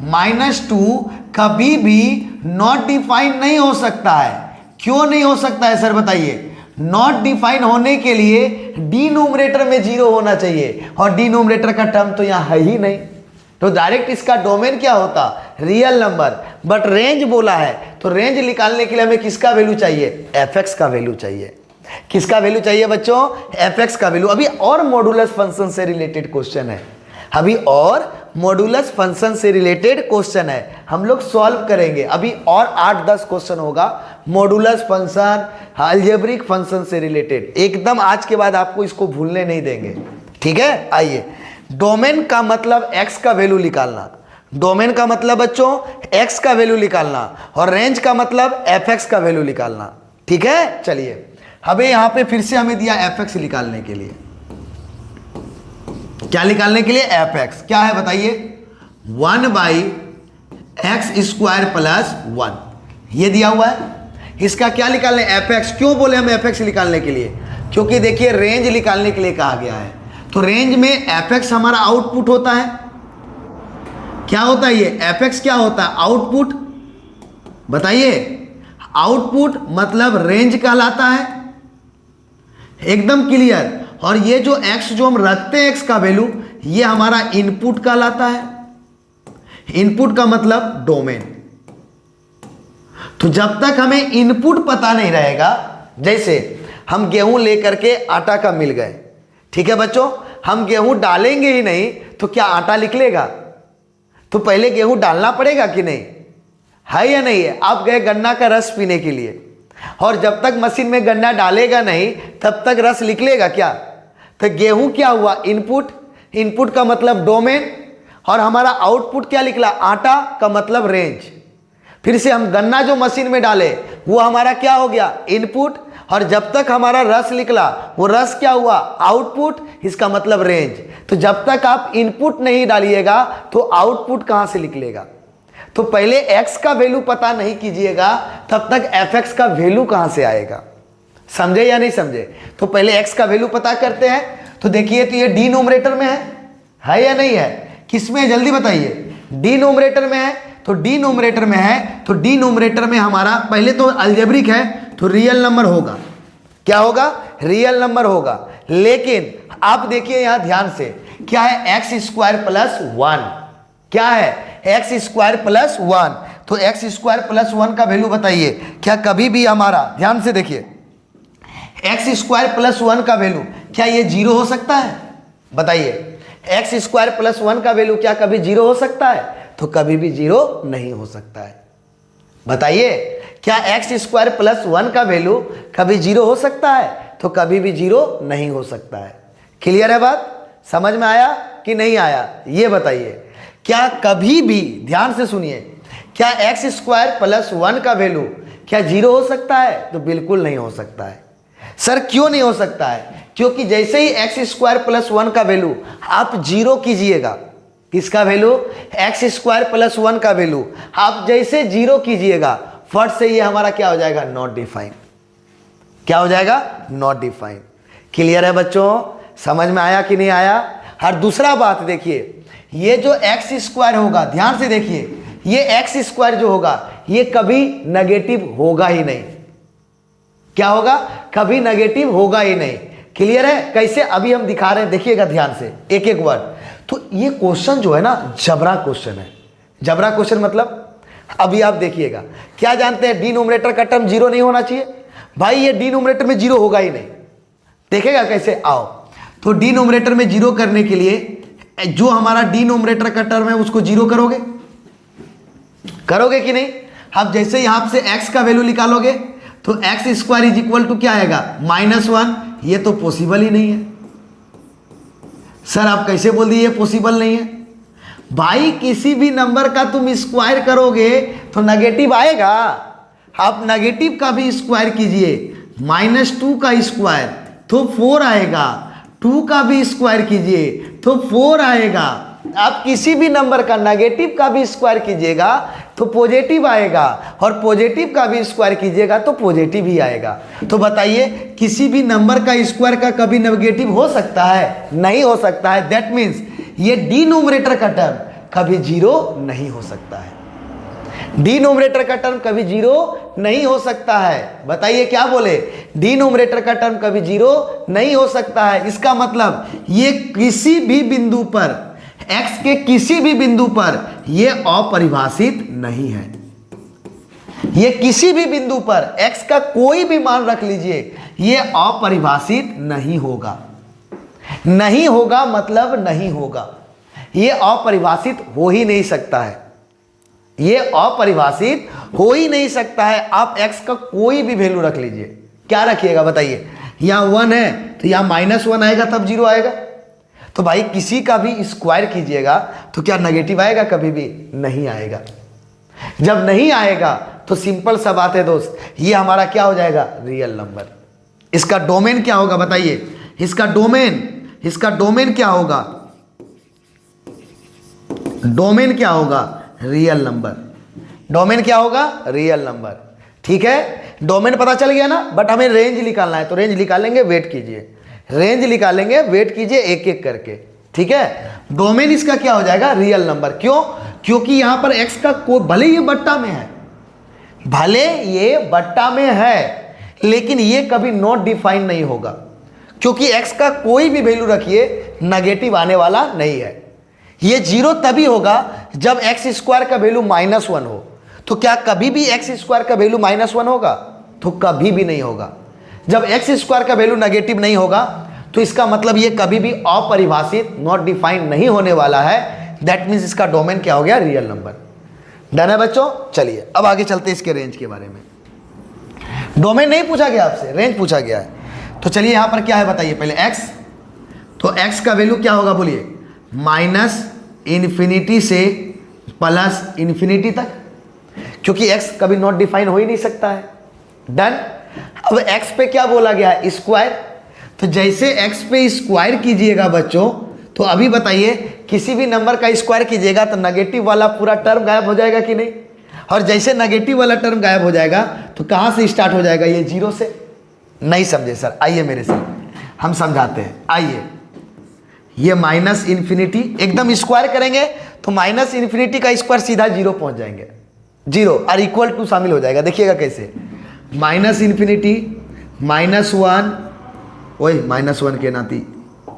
-2 कभी भी नॉट डिफाइन नहीं हो सकता है। क्यों नहीं हो सकता है सर बताइए? नॉट डिफाइन होने के लिए डिनोमिनेटर में 0 होना चाहिए, और डिनोमिनेटर का टर्म तो यहां है ही नहीं। तो डायरेक्ट इसका डोमेन क्या होता, रियल नंबर। बट रेंज बोला है तो रेंज निकालने के लिए हमें किसका वैल्यू चाहिए, fx का वैल्यू चाहिए। किसका वैल्यू चाहिए बच्चों, fx का वैल्यू। अभी और मॉडुलस फंक्शन से रिलेटेड क्वेश्चन है, अभी और मॉडुलस फंक्शन से रिलेटेड क्वेश्चन है, हम लोग सॉल्व करेंगे। अभी और 8-10 क्वेश्चन होगा मॉडुलस फंक्शन, अलजेब्रिक फंक्शन से रिलेटेड, एकदम आज के बाद आपको इसको भूलने नहीं देंगे, ठीक है। आइए, डोमेन का मतलब x का वैल्यू निकालना, डोमेन का मतलब बच्चों x का वैल्यू निकालना, और रेंज का मतलब fx का वैल्यू निकालना, ठीक है। चलिए, अबे यहां पे फिर से हमें दिया fx निकालने के लिए, क्या निकालने के लिए, fx क्या है बताइए, 1/x² + 1 ये दिया हुआ है। इसका क्या निकालने, fx। क्यों बोले हम fx निकालने के लिए, क्योंकि देखिए रेंज निकालने के लिए कहा गया है, तो रेंज में fx हमारा आउटपुट होता है। क्या होता है ये fx, क्या होता है, आउटपुट। बताइए, आउटपुट मतलब रेंज कहलाता है, एकदम क्लियर। और ये जो x जो हम रखते हैं x का वैल्यू, ये हमारा इनपुट कहलाता है। इनपुट का मतलब डोमेन। तो जब तक हमें इनपुट पता नहीं रहेगा, जैसे हम गेहूं लेकर के आटा का मिल गए, ठीक है बच्चों, हम गेहूं डालेंगे ही नहीं तो क्या आटा निकलेगा, तो पहले गेहूं डालना पड़ेगा कि नहीं, है या नहीं है। आप गए गन्ना का रस पीने के लिए, और जब तक मशीन में गन्ना डालेगा नहीं तब तक रस निकलेगा क्या। तो गेहूं क्या हुआ, इनपुट, इनपुट का मतलब डोमेन, और हमारा आउटपुट क्या निकला, आटा का मतलब रेंज। फिर से हम गन्ना जो मशीन में डाले वो हमारा क्या हो गया, इनपुट, और जब तक हमारा रस निकला वो रस क्या हुआ, आउटपुट, इसका मतलब रेंज। तो जब तक आप इनपुट नहीं डालिएगा तो आउटपुट कहां से निकलेगा। तो पहले x का वैल्यू पता नहीं कीजिएगा तब तक fx का वैल्यू कहां से आएगा, समझे या नहीं समझे। तो पहले x का वैल्यू पता करते हैं। तो देखिए, तो ये डिनोमिनेटर में है या नहीं है, किस में है जल्दी बताइए, डिनोमिनेटर में है। तो डिनोमिनेटर में है तो डिनोमिनेटर में हमारा पहले तो अलजेब्रिक है तो रियल नंबर होगा, क्या होगा, रियल नंबर होगा। लेकिन आप देखिए यहां ध्यान से, क्या है, x² + 1, क्या है, x² + 1। तो x² + 1 का वैल्यू बताइए, क्या कभी भी हमारा, ध्यान से देखिए, x² + 1 का वैल्यू क्या ये 0 हो सकता है, बताइए, x² + 1 का वैल्यू क्या कभी 0 हो सकता है, तो कभी भी 0 नहीं हो सकता है। बताइए, क्या x² + 1 का वैल्यू कभी 0 हो सकता है, तो कभी भी 0 नहीं हो सकता है। क्लियर है बात, समझ में आया कि नहीं आया, ये बताइए। क्या कभी भी, ध्यान से सुनिए, क्या x² + 1 का वैल्यू क्या 0 हो सकता है, तो बिल्कुल नहीं हो सकता है। सर क्यों नहीं हो सकता है, क्योंकि जैसे ही x² + 1 का वैल्यू आप 0 कीजिएगा, किसका वैल्यू, x² + 1 का वैल्यू आप जैसे 0 कीजिएगा, फट से ये हमारा क्या हो जाएगा, नॉट डिफाइन। क्या हो जाएगा, नॉट डिफाइन। क्लियर है बच्चों, समझ में आया कि नहीं आया। और दूसरा बात देखिए, ये जो x² होगा, ध्यान से देखिए, ये x² जो होगा ये कभी नेगेटिव होगा ही नहीं। क्या होगा, कभी नेगेटिव होगा ही नहीं। क्लियर है, कैसे, अभी हम दिखा रहे हैं, देखिएगा ध्यान से एक एक वर्ड। तो ये क्वेश्चन जो है ना, जबरा क्वेश्चन है। जबरा क्वेश्चन मतलब, अभी आप देखिएगा, क्या जानते हैं, डिनोमिनेटर का टर्म 0 नहीं होना चाहिए। भाई ये डिनोमिनेटर में 0 होगा ही नहीं, देखेगा कैसे, आओ। तो डिनोमिनेटर में 0 करने के लिए जो हमारा डिनोमिनेटर का टर्म है उसको 0 करोगे, करोगे कि नहीं। आप जैसे यहां से x का वैल्यू निकालोगे तो x² = क्या आएगा, -1। ये तो पॉसिबल ही नहीं है। सर आप कैसे बोल दिए ये पॉसिबल नहीं है, भाई किसी भी नंबर का तुम स्क्वायर करोगे तो नेगेटिव आएगा। आप नेगेटिव का भी स्क्वायर कीजिए, -2 का स्क्वायर तो 4 आएगा, 2 का भी स्क्वायर कीजिए तो 4 आएगा। आप किसी भी नंबर का नेगेटिव का भी स्क्वायर कीजिएगा तो पॉजिटिव आएगा, और पॉजिटिव का भी स्क्वायर कीजिएगा तो पॉजिटिव ही आएगा। तो बताइए, किसी भी नंबर का स्क्वायर का कभी नेगेटिव हो सकता है, नहीं हो सकता है। दैट मीन्स ये डिनोमिनेटर का टर्म कभी 0 नहीं हो सकता है। डिनोमिनेटर का टर्म कभी 0 नहीं हो सकता है। बताइए क्या बोले, डिनोमिनेटर का टर्म कभी 0 नहीं हो सकता है। इसका मतलब ये किसी भी बिंदु पर x के किसी भी बिंदु पर यह अपरिभाषित नहीं है। ये किसी भी बिंदु पर x का कोई भी मान रख लीजिए, यह अपरिभाषित नहीं होगा। नहीं होगा मतलब नहीं होगा, यह अपरिभाषित हो ही नहीं सकता है। यह अपरिभाषित हो ही नहीं सकता है। आप x का कोई भी वैल्यू रख लीजिए, क्या रखिएगा बताइए? यहां 1 है तो यहां -1 आएगा तब 0 आएगा। तो भाई किसी का भी स्क्वायर कीजिएगा तो क्या नेगेटिव आएगा? कभी भी नहीं आएगा। जब नहीं आएगा तो सिंपल सा बात है दोस्त, ये हमारा क्या हो जाएगा? Real number. इसका डोमेन क्या होगा बताइए? इसका डोमेन क्या होगा? डोमेन क्या होगा? Real number. डोमेन क्या होगा? Real number. ठीक है, डोमेन पता चल गया ना, बट हमें रेंज निकालना है, तो रेंज निकालेंगे, वेट कीजिए। रेंज निकालेंगे, वेट कीजिए एक एक करके। ठीक है, डोमेन इसका क्या हो जाएगा? Real number. क्यों? क्योंकि यहां पर x का भले ये बट्टा में है, भले ये बट्टा में है, लेकिन ये कभी नॉट डिफाइन नहीं होगा, क्योंकि x का कोई भी वैल्यू रखिए नेगेटिव आने वाला नहीं है। ये 0 तभी होगा जब x² का वैल्यू -1 हो। तो क्या कभी भी x² का वैल्यू -1 होगा? तो कभी भी नहीं होगा। जब x² का वैल्यू नेगेटिव नहीं होगा तो इसका मतलब ये कभी भी अपरिभाषित, नॉट डिफाइंड नहीं होने वाला है। दैट मीन्स इसका डोमेन क्या हो गया? Real number. डन है बच्चों? चलिए अब आगे चलते हैं इसके रेंज के बारे में। डोमेन नहीं पूछा गया आपसे, रेंज पूछा गया है। तो चलिए यहां पर क्या है बताइए पहले? x, तो x का वैल्यू क्या होगा बोलिए? -∞ से +∞ तक, क्योंकि x कभी नॉट डिफाइन हो ही नहीं सकता है। डन। अब x पे क्या बोला गया है? स्क्वायर। तो जैसे x पे स्क्वायर कीजिएगा बच्चों, तो अभी बताइए किसी भी नंबर का स्क्वायर कीजिएगा तो नेगेटिव वाला पूरा टर्म गायब हो जाएगा कि नहीं? और जैसे नेगेटिव वाला टर्म गायब हो जाएगा तो कहां से स्टार्ट हो जाएगा? ये 0 से। नहीं समझे सर? आइए मेरे साथ हम समझाते हैं। आइए, ये -∞ एकदम स्क्वायर करेंगे तो -∞ का स्क्वायर सीधा 0 पहुंच जाएंगे। 0 और इक्वल टू शामिल हो जाएगा। देखिएगा कैसे? -∞ -1, ओए -1 के नाती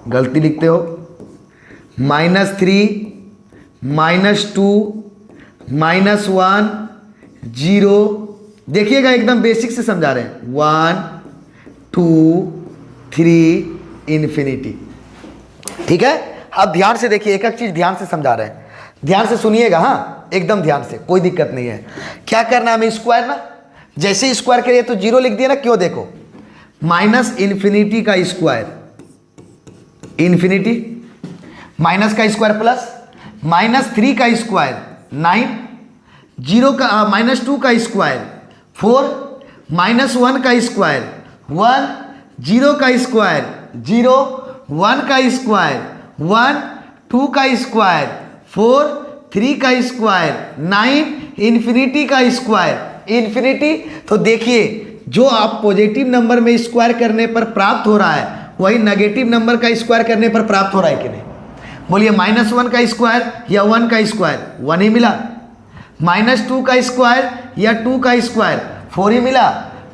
गलती लिखते हो, -3 -2 -1 0। देखिएगा एकदम बेसिक से समझा रहे हैं। 1 2 3 ∞। ठीक है, अब ध्यान से देखिए, एक एक चीज ध्यान से समझा रहे हैं, ध्यान से सुनिएगा। हाँ, एकदम ध्यान से, कोई दिक्कत नहीं है। क्या करना है हमें? स्क्वायर ना, जैसे स्क्वायर करिए तो 0 लिख दिया ना। क्यों? देखो, -∞ का स्क्वायर ∞, माइनस का स्क्वायर प्लस, -3 का स्क्वायर 9, 0 का -2 का स्क्वायर 4, -1 का स्क्वायर 1, 0 का स्क्वायर 0, 1 का स्क्वायर 1, 2 का स्क्वायर 4, 3 का स्क्वायर 9, ∞ का स्क्वायर ∞। तो देखिए, जो आप पॉजिटिव नंबर में स्क्वायर करने पर प्राप्त हो रहा है वही नेगेटिव नंबर का स्क्वायर करने पर प्राप्त हो रहा है कि नहीं? बोलिए, -1 का स्क्वायर या 1 का स्क्वायर 1 ही मिला, -2 का स्क्वायर या 2 का स्क्वायर 4 ही मिला,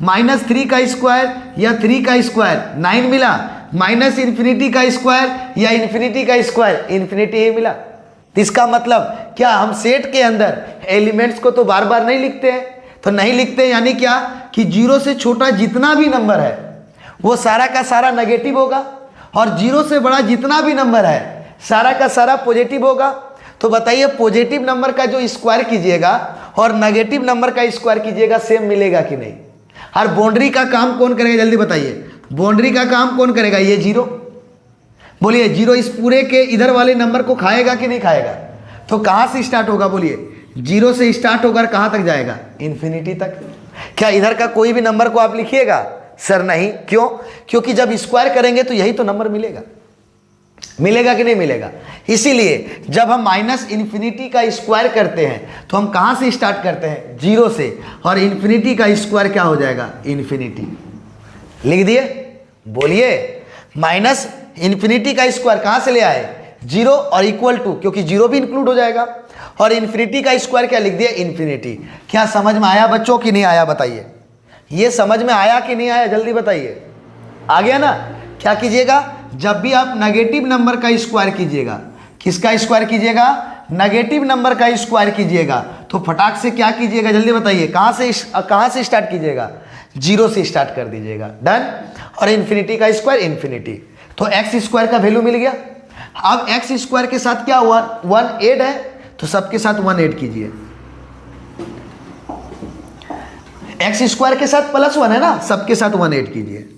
-3 का स्क्वायर या 3 का स्क्वायर 9 मिला, -∞ का स्क्वायर या ∞ का स्क्वायर ∞ ही मिला। तो इसका मतलब क्या? हम सेट के अंदर एलिमेंट्स को तो बार बार नहीं लिखते हैं। तो नहीं लिखते यानी क्या? कि 0 से छोटा जितना भी नंबर है वो सारा का सारा नेगेटिव होगा, और 0 से बड़ा जितना भी नंबर है सारा का सारा पॉजिटिव होगा। तो बताइए, पॉजिटिव नंबर का जो स्क्वायर कीजिएगा और नेगेटिव नंबर का स्क्वायर कीजिएगा, सेम मिलेगा कि नहीं? और बाउंड्री का काम कौन करेगा? जल्दी बताइए, बाउंड्री का काम कौन करेगा? ये 0। बोलिए, 0 इस पूरे के इधर वाले नंबर को खाएगा कि नहीं खाएगा? तो कहां से स्टार्ट होगा? बोलिए, 0 से स्टार्ट होकर कहां तक जाएगा? ∞ तक। क्या इधर का कोई भी नंबर को आप लिखिएगा? सर नहीं। क्यों? क्योंकि जब स्क्वायर करेंगे तो यही तो नंबर मिलेगा। मिलेगा कि नहीं मिलेगा? इसीलिए जब हम -∞ का स्क्वायर करते हैं तो हम कहां से स्टार्ट करते हैं? 0 से, और ∞ का स्क्वायर क्या हो जाएगा? ∞। लिख दिए? बोलिए, -∞ का स्क्वायर कहां से ले आए? 0 और इक्वल टू, क्योंकि 0 भी इंक्लूड हो जाएगा, और ∞ का स्क्वायर क्या लिख दिया? ∞। क्या समझ में आया बच्चों कि नहीं आया? बताइए, ये समझ में आया कि नहीं आया? जल्दी बताइए। आ गया ना? क्या कीजिएगा? जब भी आप नेगेटिव नंबर का स्क्वायर कीजिएगा, किसका स्क्वायर कीजिएगा? नेगेटिव नंबर का स्क्वायर कीजिएगा। तो फटाक से क्या कीजिएगा जल्दी बताइए, कहाँ से स्टार्ट कीजिएगा? 0 से स्टार्ट कर दीजिएगा। डन। और इन्फिनिटी का स्क्वायर इन्फिनिटी, तो एक्स स्क्वायर का वैल्यू मिल गया। अब एक्स स्क्वायर के साथ क्या हुआ? 1 ऐड है, तो सबके साथ 1 ऐड कीजिए। एक्स स्क्वायर के साथ +1 है ना, सबके साथ 1 ऐड कीजिए।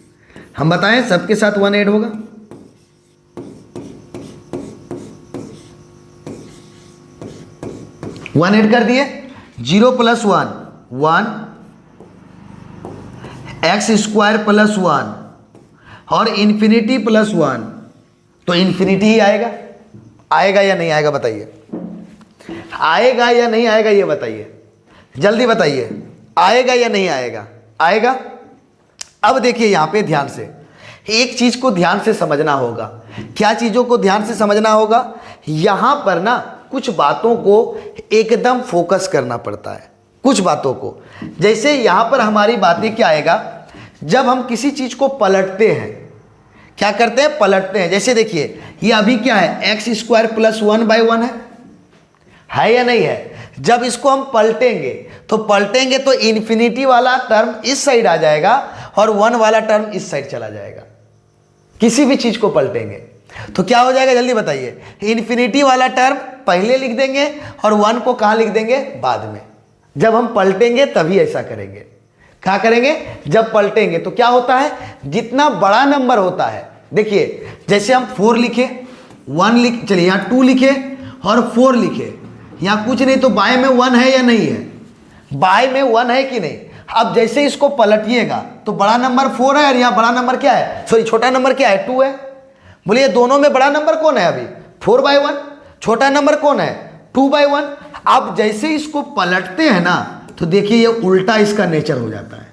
हम बताएं सबके साथ 1 ऐड होगा। वन ऐड कर दिए। 0 + 1 1, एक्स स्क्वायर +1 और इन्फिनिटी +1, तो इन्फिनिटी ही आएगा। आएगा या नहीं आएगा बताइए? आएगा या नहीं आएगा ये बताइए, जल्दी बताइए। आएगा या नहीं आएगा? आएगा। अब देखिए यहां पे ध्यान से एक चीज को ध्यान से समझना होगा। क्या चीजों को ध्यान से समझना होगा? यहां पर ना कुछ बातों को एकदम फोकस करना पड़ता है, कुछ बातों को। जैसे यहां पर हमारी बातें क्या आएगा, जब हम किसी चीज को पलटते हैं, क्या करते हैं? पलटते हैं। जैसे देखिए ये अभी क्या है? एक्स स्क्वायर +1/1 है या नहीं है? जब इसको हम पलटेंगे तो इन्फिनिटी वाला टर्म इस साइड आ जाएगा और 1 वाला टर्म इस साइड चला जाएगा। किसी भी चीज को पलटेंगे तो क्या हो जाएगा जल्दी बताइए? इन्फिनिटी वाला टर्म पहले लिख देंगे और 1 को कहां लिख देंगे? बाद में। जब हम पलटेंगे तभी ऐसा करेंगे। क्या करेंगे? जब पलटेंगे तो क्या होता है? जितना बड़ा नंबर होता है, देखिए जैसे हम 4 लिखे, 1 लिखे, चलिए यहां 2 लिखे और 4 लिखे, यहां कुछ नहीं, तो बाएं में 1 है या नहीं है? बाएं में 1 है कि नहीं? अब जैसे इसको पलटिएगा तो बड़ा नंबर 4 है और यहाँ बड़ा नंबर क्या है? सॉरी, छोटा नंबर क्या है? 2 है। बोलिए दोनों में बड़ा नंबर कौन है अभी? 4/1। छोटा नंबर कौन है? 2/1। अब जैसे इसको पलटते हैं ना, तो देखिए ये उल्टा इसका नेचर हो जाता है।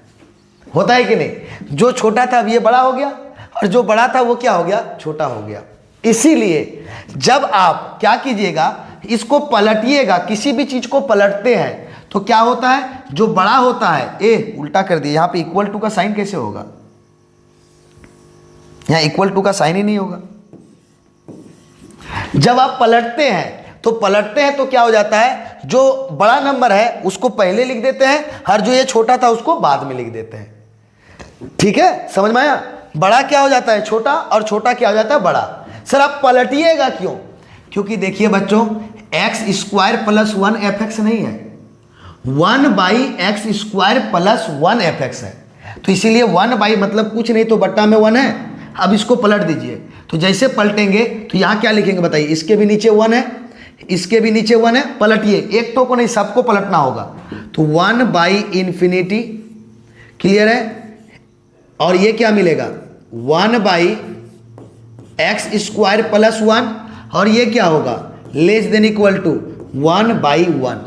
होता है कि नहीं? जो छोटा था अब ये बड़ा हो गया और जो बड़ा था वो क्या हो गया? छोटा हो गया। इसीलिए जब आप क्या कीजिएगा, इसको पलटिएगा, किसी भी चीज को पलटते हैं तो क्या होता है? जो बड़ा होता है, उल्टा कर दिए, यहां पे =2 का साइन कैसे होगा? यहां =2 का साइन ही नहीं होगा। जब आप पलटते हैं तो क्या हो जाता है? जो बड़ा नंबर है उसको पहले लिख देते हैं और जो ये छोटा था उसको बाद में लिख देते हैं। ठीक है, समझ में आया? बड़ा क्या हो जाता है? छोटा, और छोटा क्या हो जाता है? बड़ा। सर आप पलटिएगा क्यों? क्योंकि देखिए बच्चों, x² + 1 fx नहीं है, 1/x² + 1 fx है। तो इसीलिए 1/ मतलब कुछ नहीं तो बट्टा में 1 है। अब इसको पलट दीजिए, तो जैसे पलटेंगे तो यहाँ क्या लिखेंगे बताइए? इसके भी नीचे 1 है, इसके भी नीचे 1 है। पलटिए, एक तो को नहीं, सबको पलटना होगा। तो 1/∞, क्लियर है? और ये क्या मिलेगा? 1/x² + 1, और ये क्या होगा? <= 1/1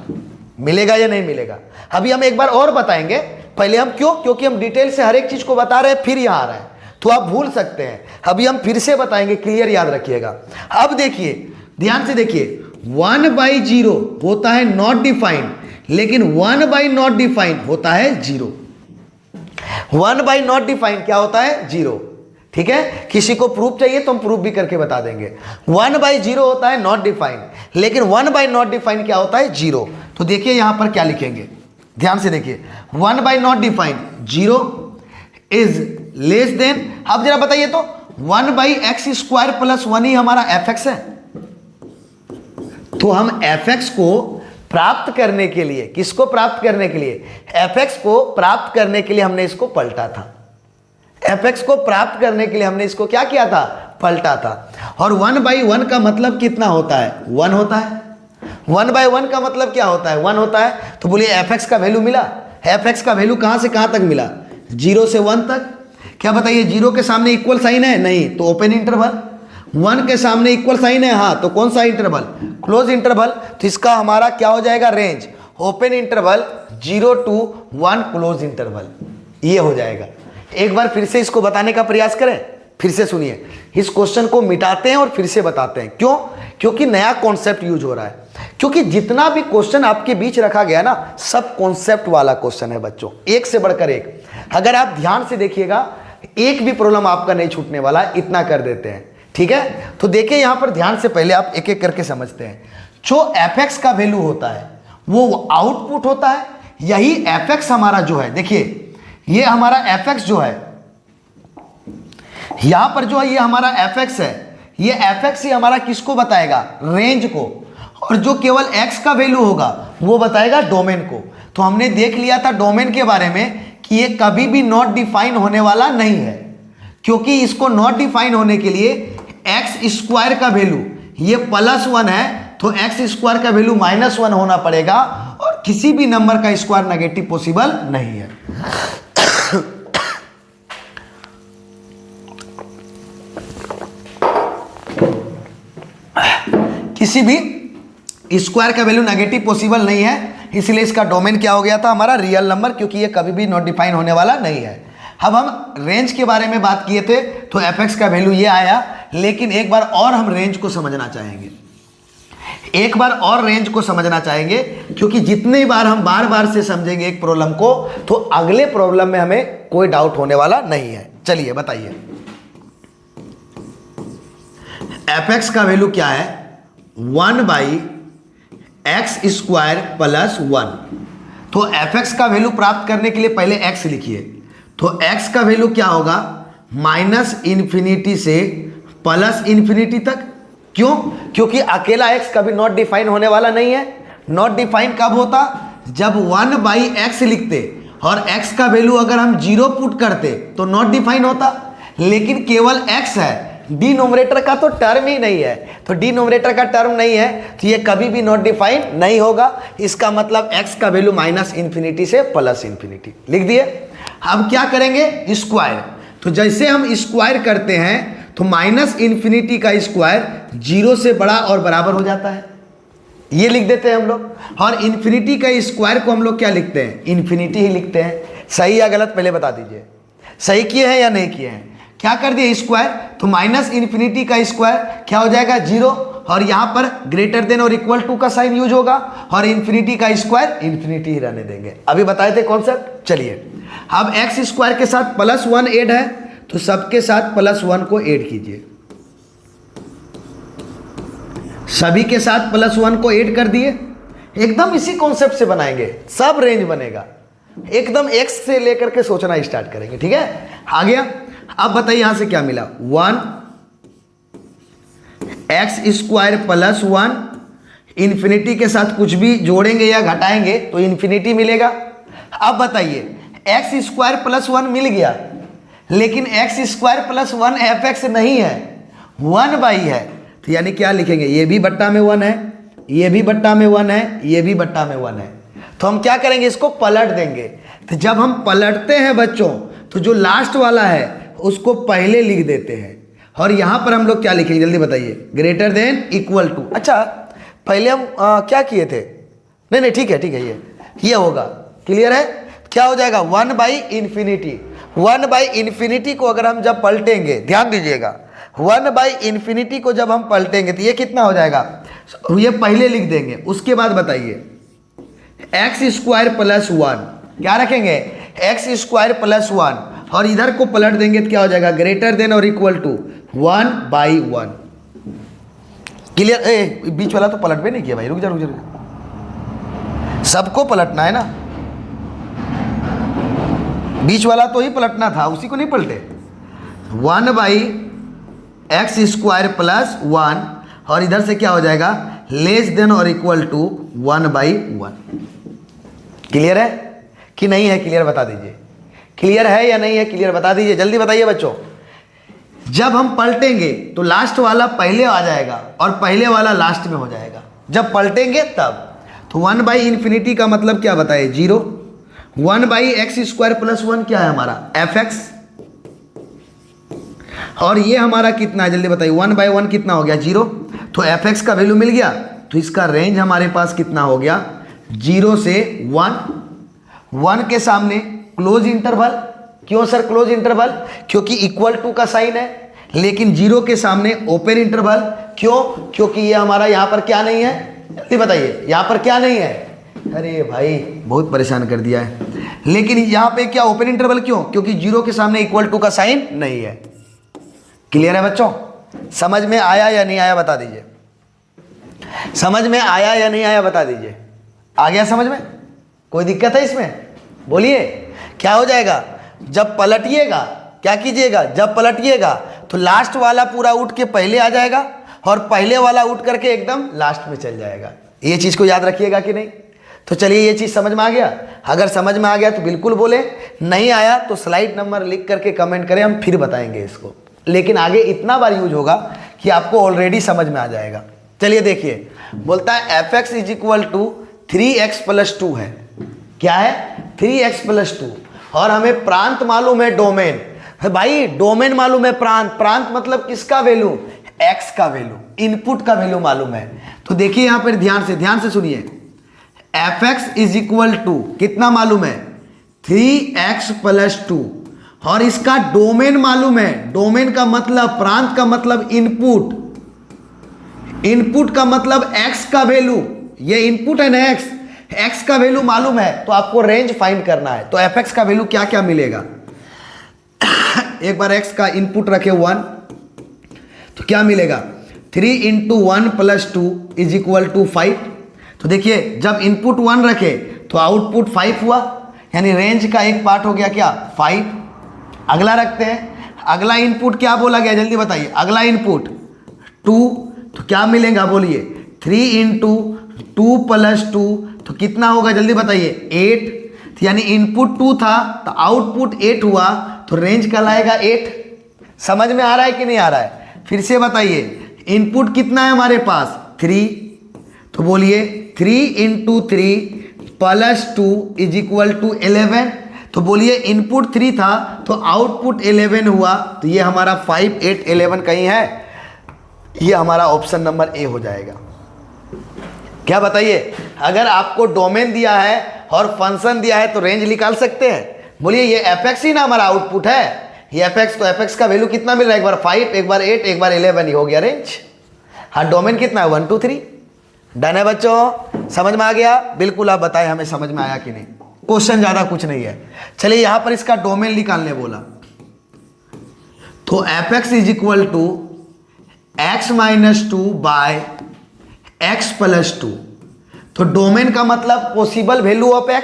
मिलेगा या नहीं मिलेगा? अभी हम एक बार और बताएंगे। पहले हम क्योंकि हम डिटेल से हर एक चीज को बता रहे हैं, फिर यहां आ रहे हैं तो आप भूल सकते हैं। अभी हम फिर से बताएंगे, क्लियर याद रखिएगा। अब देखिए, ध्यान से देखिए, 1/0 होता है नॉट डिफाइंड, लेकिन 1/नॉट डिफाइंड होता है 0। 1/नॉट डिफाइंड क्या होता है? 0। ठीक है, किसी को प्रूफ चाहिए तो हम प्रूफ भी करके बता देंगे। 1/0 होता है नॉट डिफाइंड, लेकिन 1/नॉट डिफाइंड क्या होता है? 0। तो देखिए यहां पर क्या लिखेंगे, ध्यान से देखिए। 1/नॉट डिफाइंड 0 इज लेस देन, अब जरा बताइए तो 1/x² + 1 ही हमारा fx है। तो हम fx को प्राप्त करने के लिए, किसको प्राप्त करने के लिए? fx को प्राप्त करने के लिए हमने इसको पलटा था। fx को प्राप्त करने के लिए हमने इसको क्या किया था? पलटा था। और 1/1 का मतलब कितना होता है? 1 होता है। 1/1 का मतलब क्या होता है? 1 होता है। तो बोलिए fx का वैल्यू मिला। fx का वैल्यू कहां से कहां तक मिला? 0 से 1 तक। क्या बताइए? 0 के सामने इक्वल साइन है? नहीं, तो ओपन इंटरवल। 1 के सामने इक्वल साइन है? हाँ, तो कौन सा इंटरवल? Close interval. तो इसका हमारा क्या हो जाएगा? Range open interval 0 to 1 close interval, ये हो जाएगा। एक बार फिर से इसको बताने का प्रयास करें, फिर से सुनिए। इस क्वेश्चन को मिटाते हैं और फिर से बताते हैं। क्यों? क्योंकि नया कॉन्सेप्ट यूज हो रहा है। क्योंकि जितना भी क्वेश्चन आपके बीच रखा गया ना, सब कॉन्सेप्ट वाला क्वेश्चन है बच्चों, एक से बढ़कर एक। अगर आप ध्यान से देखिएगा, एक भी प्रॉब्लम आपका नहीं छूटने वाला, इतना कर देते हैं। ठीक है, तो देखिए यहां पर ध्यान से, पहले आप एक एक करके समझते हैं। जो fx का वैल्यू होता है वो आउटपुट होता है, यही fx हमारा जो है, देखिए ये हमारा fx जो है, यहां पर जो है ये हमारा fx है, ये fx ही हमारा किसको बताएगा, रेंज को, और जो केवल x का वैल्यू होगा वो बताएगा डोमेन को। तो हमने देख लिया था डोमेन के बारे में कि ये कभी भी नॉट डिफाइन होने वाला नहीं है, क्योंकि इसको नॉट डिफाइन होने के लिए एक्स स्क्वायर का वैल्यू ये +1 है, तो एक्स स्क्वायर का वैल्यू -1 होना पड़ेगा, और किसी भी नंबर का स्क्वायर नेगेटिव पॉसिबल नहीं है। किसी भी स्क्वायर का वैल्यू नेगेटिव पॉसिबल नहीं है, इसलिए इसका डोमेन क्या हो गया था हमारा, रियल नंबर, क्योंकि ये कभी भी नॉट डिफाइन होने वाला नहीं है। अब हम रेंज के बारे में बात किए थे, तो fx का वैल्यू ये आया, लेकिन एक बार और हम रेंज को समझना चाहेंगे, एक बार और रेंज को समझना चाहेंगे, क्योंकि जितनी बार हम बार बार से समझेंगे एक प्रॉब्लम को, तो अगले प्रॉब्लम में हमें कोई डाउट होने वाला नहीं है। चलिए बताइए, fx का वैल्यू क्या है, 1/x² + 1। तो fx का वैल्यू प्राप्त करने के लिए पहले x लिखिए, तो x का वैल्यू क्या होगा, -∞ से +∞ तक। क्यों? क्योंकि अकेला x कभी नॉट डिफाइन होने वाला नहीं है। नॉट डिफाइन कब होता, जब 1/x लिखते और x का वैल्यू अगर हम 0 पुट करते तो नॉट डिफाइन होता, लेकिन केवल x है, डिनोमिनेटर का तो टर्म ही नहीं है, तो डिनोमिनेटर का टर्म नहीं है तो ये कभी भी नॉट डिफाइन नहीं होगा। इसका मतलब x का वैल्यू -∞ से +∞ लिख दिए। अब क्या करेंगे, स्क्वायर, तो जैसे हम स्क्वायर करते हैं तो -∞ का स्क्वायर 0 से बड़ा और बराबर हो जाता है, ये लिख देते हैं हम लोग। और इन्फिनिटी का स्क्वायर को हम लोग क्या लिखते हैं, इन्फिनिटी ही लिखते हैं। सही या गलत पहले बता दीजिए, सही किए हैं या नहीं किए हैं। क्या कर दिए स्क्वायर, तो -∞ का स्क्वायर क्या हो जाएगा 0, और यहाँ पर > का साइन यूज होगा, और इन्फिनिटी का स्क्वायर इन्फिनिटी ही रहने देंगे। अभी बताए थे कॉन्सेप्ट। चलिए अब x² के साथ +1 ऐड है, तो सबके साथ +1 को ऐड कीजिए, सभी के साथ +1 को ऐड कर दिए। एकदम इसी कॉन्सेप्ट से बनाएंगे, सब रेंज बनेगा, एकदम x से लेकर के सोचना स्टार्ट करेंगे। ठीक है, आ गया। अब बताइए यहां से क्या मिला, 1x² + 1, इन्फिनिटी के साथ कुछ भी जोड़ेंगे या घटाएंगे तो इन्फिनिटी मिलेगा। अब बताइए x² + 1 मिल गया, लेकिन x² + 1 fx नहीं है, 1/ है, तो यानी क्या लिखेंगे, ये भी बट्टा में 1 है, ये भी बट्टा में 1 है, ये भी बट्टा में 1 है। तो हम क्या करेंगे, इसको पलट देंगे। तो जब हम पलटते हैं बच्चों, तो जो लास्ट वाला है उसको पहले लिख देते हैं, और यहां पर हम लोग क्या लिखेंगे जल्दी बताइए, > =। अच्छा पहले हम क्या किए थे, नहीं ठीक है ये होगा, क्लियर है। क्या हो जाएगा, 1/∞ 1/∞ को अगर हम जब पलटेंगे, ध्यान दीजिएगा, 1/∞ को जब हम पलटेंगे तो ये कितना हो जाएगा, ये पहले लिख देंगे। उसके बाद बताइए x² + 1, क्या रखेंगे, x² + 1, और इधर को पलट देंगे तो क्या हो जाएगा, > = 1/1। क्लियर। बीच वाला तो पलट भी नहीं किया भाई, रुक जा, सबको पलटना है ना, बीच वाला तो ही पलटना था, उसी को नहीं पलटे। 1/x² + 1, और इधर से क्या हो जाएगा, <= 1/1। क्लियर है कि नहीं है, क्लियर बता दीजिए, क्लियर है या नहीं है, क्लियर बता दीजिए, जल्दी बताइए बच्चों। जब हम पलटेंगे तो लास्ट वाला पहले आ जाएगा और पहले वाला लास्ट में हो जाएगा, जब पलटेंगे तब। तो 1/∞ का मतलब क्या बताइए, 0। 1/x² + 1 क्या है हमारा, fx, और ये हमारा कितना है जल्दी बताइए, 1/1 कितना हो गया, 0। तो fx का वैल्यू मिल गया, तो इसका रेंज हमारे पास कितना हो गया, 0 से 1। 1 के सामने क्लोज इंटरवल, क्यों सर क्लोज इंटरवल, क्योंकि = का साइन है, लेकिन 0 के सामने ओपन इंटरवल, क्यों, क्योंकि ये हमारा यहाँ पर क्या नहीं है, जल्दी बताइए, यहाँ पर क्या नहीं है, अरे भाई बहुत परेशान कर दिया है। लेकिन यहाँ पे क्या ओपन इंटरवल, क्यों, क्योंकि 0 के सामने = का साइन नहीं है। क्लियर है बच्चों, समझ में आया या नहीं आया बता दीजिए। समझ में आया या नहीं आया बता दीजिए। आ गया समझ में? कोई दिक्कत है इसमें? बोलिए। क्या हो जाएगा जब पलटिएगा, क्या कीजिएगा, जब पलटिएगा तो लास्ट वाला पूरा उठ के पहले आ जाएगा और पहले वाला उठ करके एकदम लास्ट में चल जाएगा। ये चीज़ को याद रखिएगा कि नहीं? तो चलिए, ये चीज़ समझ में आ गया? अगर समझ में आ गया तो बिल्कुल बोले, नहीं आया तो स्लाइड नंबर लिख करके कमेंट करें, हम फिर बताएंगे इसको। लेकिन आगे इतना बार यूज होगा कि आपको ऑलरेडी समझ में आ जाएगा। चलिए देखिए, बोलता है F x is equal to 3x + 2 है। क्या है? 3x + 2। और हमें प्रांत मालूम है, डोमेन है भाई, डोमेन मालूम है, प्रांत। प्रांत मतलब किसका वैल्यू? x का वैल्यू, इनपुट का वैल्यू मालूम है। तो देखिए यहां पर ध्यान से सुनिए, F x is equal to कितना मालूम है? 3x + 2। और इसका डोमेन मालूम है। डोमेन का मतलब, प्रांत का मतलब इनपुट, इनपुट का मतलब x का वैल्यू, ये इनपुट है ना x का वैल्यू मालूम है, तो आपको रेंज फाइंड करना है। तो एफ एक्स का वैल्यू क्या क्या मिलेगा? एक बार x का इनपुट रखे 1, तो क्या मिलेगा? 3 × 1 + 2 = 5। तो देखिए, जब इनपुट 1 रखे तो आउटपुट 5 हुआ, यानी रेंज का एक पार्ट हो गया क्या? 5। अगला रखते हैं, अगला इनपुट क्या बोला गया जल्दी बताइए? अगला इनपुट 2, तो क्या मिलेगा बोलिए? 3 × 2 + 2, तो कितना होगा जल्दी बताइए? 8। तो यानी इनपुट 2 था तो आउटपुट 8 हुआ, तो रेंज कल आएगा 8। समझ में आ रहा है कि नहीं आ रहा है? फिर से बताइए, इनपुट कितना है हमारे पास? 3। तो बोलिए 3 × 3 + 2 = 11। तो बोलिए इनपुट 3 था तो आउटपुट 11 हुआ, तो ये हमारा 5, 8, 11 कहीं है, ये हमारा ऑप्शन नंबर ए हो जाएगा। क्या बताइए, अगर आपको डोमेन दिया है और फंक्शन दिया है तो रेंज निकाल सकते हैं? बोलिए, ये एफ एक्स ही ना हमारा आउटपुट है, ये एफ एक्स, तो एफ एक्स का वैल्यू कितना मिल रहा है? एक बार 5, एक बार 8, एक बार 11, ही हो गया रेंज। हाँ, डोमेन कितना है? 1, 2, 3। डन है बच्चों? समझ में आ गया? बिल्कुल। आप बताएं हमें समझ में आया कि नहीं? क्वेश्चन ज्यादा कुछ नहीं है। चलिए, यहां पर इसका डोमेन निकालने बोला, तो F x is equal to x - 2 by x + 2। तो डोमेन का मतलब पॉसिबल वैल्यू ऑफ x,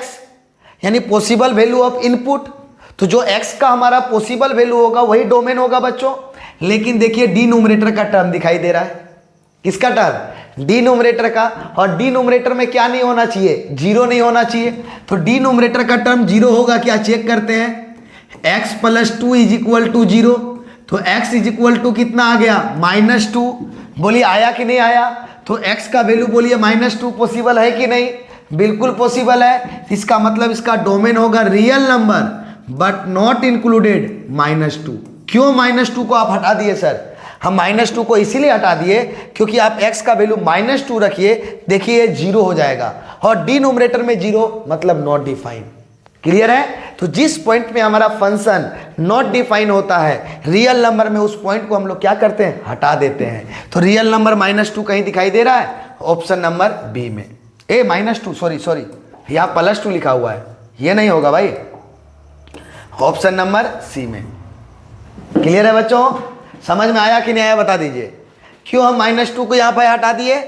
यानी पॉसिबल वैल्यू ऑफ इनपुट। तो जो x का हमारा पॉसिबल वैल्यू होगा वही डोमेन होगा बच्चों। लेकिन देखिए, डिनोमिनेटर का टर्म दिखाई दे रहा है। किसका टर्म? डिनोमिनेटर का। और डिनोमिनेटर में क्या नहीं होना चाहिए? 0 नहीं होना चाहिए। तो डिनोमिनेटर का टर्म 0 होगा क्या? चेक करते हैं। x + 2 = 0। तो x = कितना आ गया? -2। बोलिए आया कि नहीं आया? तो x का वैल्यू बोलिए -2 पॉसिबल है कि नहीं? बिल्कुल पॉसिबल है। इसका मतलब इसका डोमेन होगा real number but not included -2। क्यों -2 को आप हटा दिए सर? हम -2 को इसीलिए हटा दिए क्योंकि आप x का वैल्यू -2 रखिए, देखिए 0 हो जाएगा, और डिनोमिनेटर में 0 मतलब नॉट डिफाइंड। क्लियर है? तो जिस पॉइंट में हमारा फंक्शन नॉट डिफाइन होता है रियल नंबर में, उस पॉइंट को हम लोग क्या करते हैं? हटा देते हैं। तो रियल नंबर -2 कहीं दिखाई दे रहा है? ऑप्शन नंबर बी में। -2, सॉरी, यहाँ +2 लिखा हुआ है, ये नहीं होगा भाई, ऑप्शन नंबर सी में। क्लियर है बच्चों? समझ में आया कि नहीं आया बता दीजिए। क्यों हम -2 को यहाँ पर हटा दिए?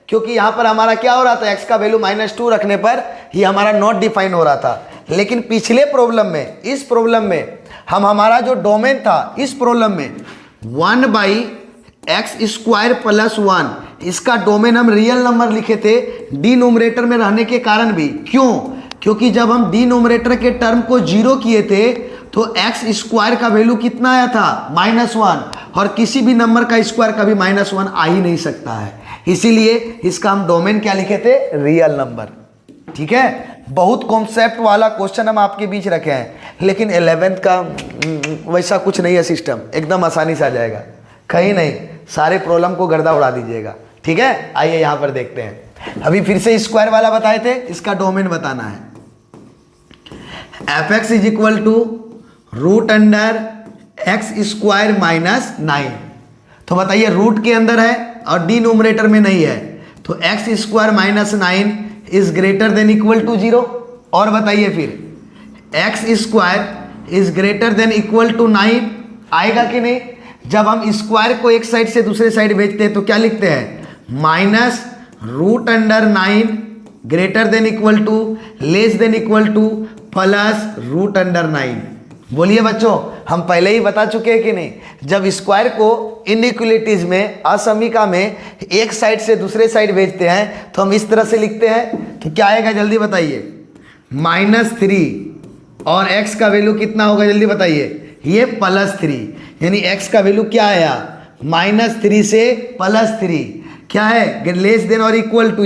क्योंकि यहाँ पर हमारा क्या हो रहा था? x का वैल्यू -2 रखने पर ही हमारा नॉट डिफाइन हो रहा था। लेकिन पिछले प्रॉब्लम में, इस प्रॉब्लम में हम, हमारा जो डोमेन था इस प्रॉब्लम में 1/x² + 1, इसका डोमेन हम रियल नंबर लिखे थे डिनोमिनेटर में रहने के कारण भी। क्यों? क्योंकि जब हम डिनोमिनेटर के टर्म को 0 किए थे तो x² का वैल्यू कितना आया था? -1, और किसी भी नंबर का स्क्वायर कभी -1 आ ही नहीं सकता है। इसीलिए इसका हम डोमेन क्या लिखे थे? Real number. ठीक है? बहुत कॉन्सेप्ट वाला क्वेश्चन हम आपके बीच रखे हैं, लेकिन 11th का वैसा कुछ नहीं है सिस्टम, एकदम आसानी से आ जाएगा। कहीं नहीं, सारे प्रॉब्लम को गर्दा उड़ा दीजिएगा। ठीक है? आइए यहाँ पर देखते हैं। अभी फिर से स्क्वायर वाला बताए थे, इसका डोमेन बताना है। F x = √x² - 9। तो बताइए, रूट के अंदर है और डिनोमिनेटर में नहीं है, तो x² - 9 is greater than equal to 0। और बताइए फिर x² is greater than equal to 9 आएगा कि नहीं? जब हम स्क्वायर को एक साइड से दूसरे साइड भेजते हैं तो क्या लिखते हैं, -√9 greater than equal to less than equal to +√9। बोलिए बच्चों, हम पहले ही बता चुके हैं कि नहीं, जब स्क्वायर को इनइक्वलिटीज में, असमीका में एक साइड से दूसरे साइड भेजते हैं तो हम इस तरह से लिखते हैं। तो क्या आएगा जल्दी बताइए, -3 और x का वैल्यू कितना होगा जल्दी बताइए, ये +3, यानी x का वैल्यू क्या आया, -3 से +3 क्या है, लेस देन और इक्वल टू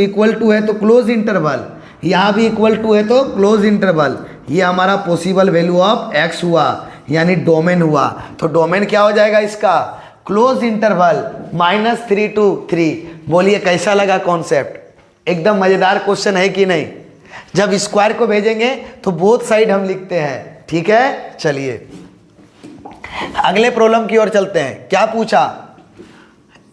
है तो क्लोज इंटरवल, यहाँ भी इक्वल टू है तो क्लोज इंटरवल। ये हमारा पॉसिबल वैल्यू ऑफ x हुआ, यानी डोमेन हुआ। तो डोमेन क्या हो जाएगा इसका, क्लोज इंटरवल -3 to 3। बोलिए कैसा लगा कॉन्सेप्ट, एकदम मज़ेदार क्वेश्चन है कि नहीं। जब स्क्वायर को भेजेंगे तो बोथ साइड हम लिखते हैं, ठीक है। चलिए अगले प्रॉब्लम की ओर चलते हैं। क्या पूछा,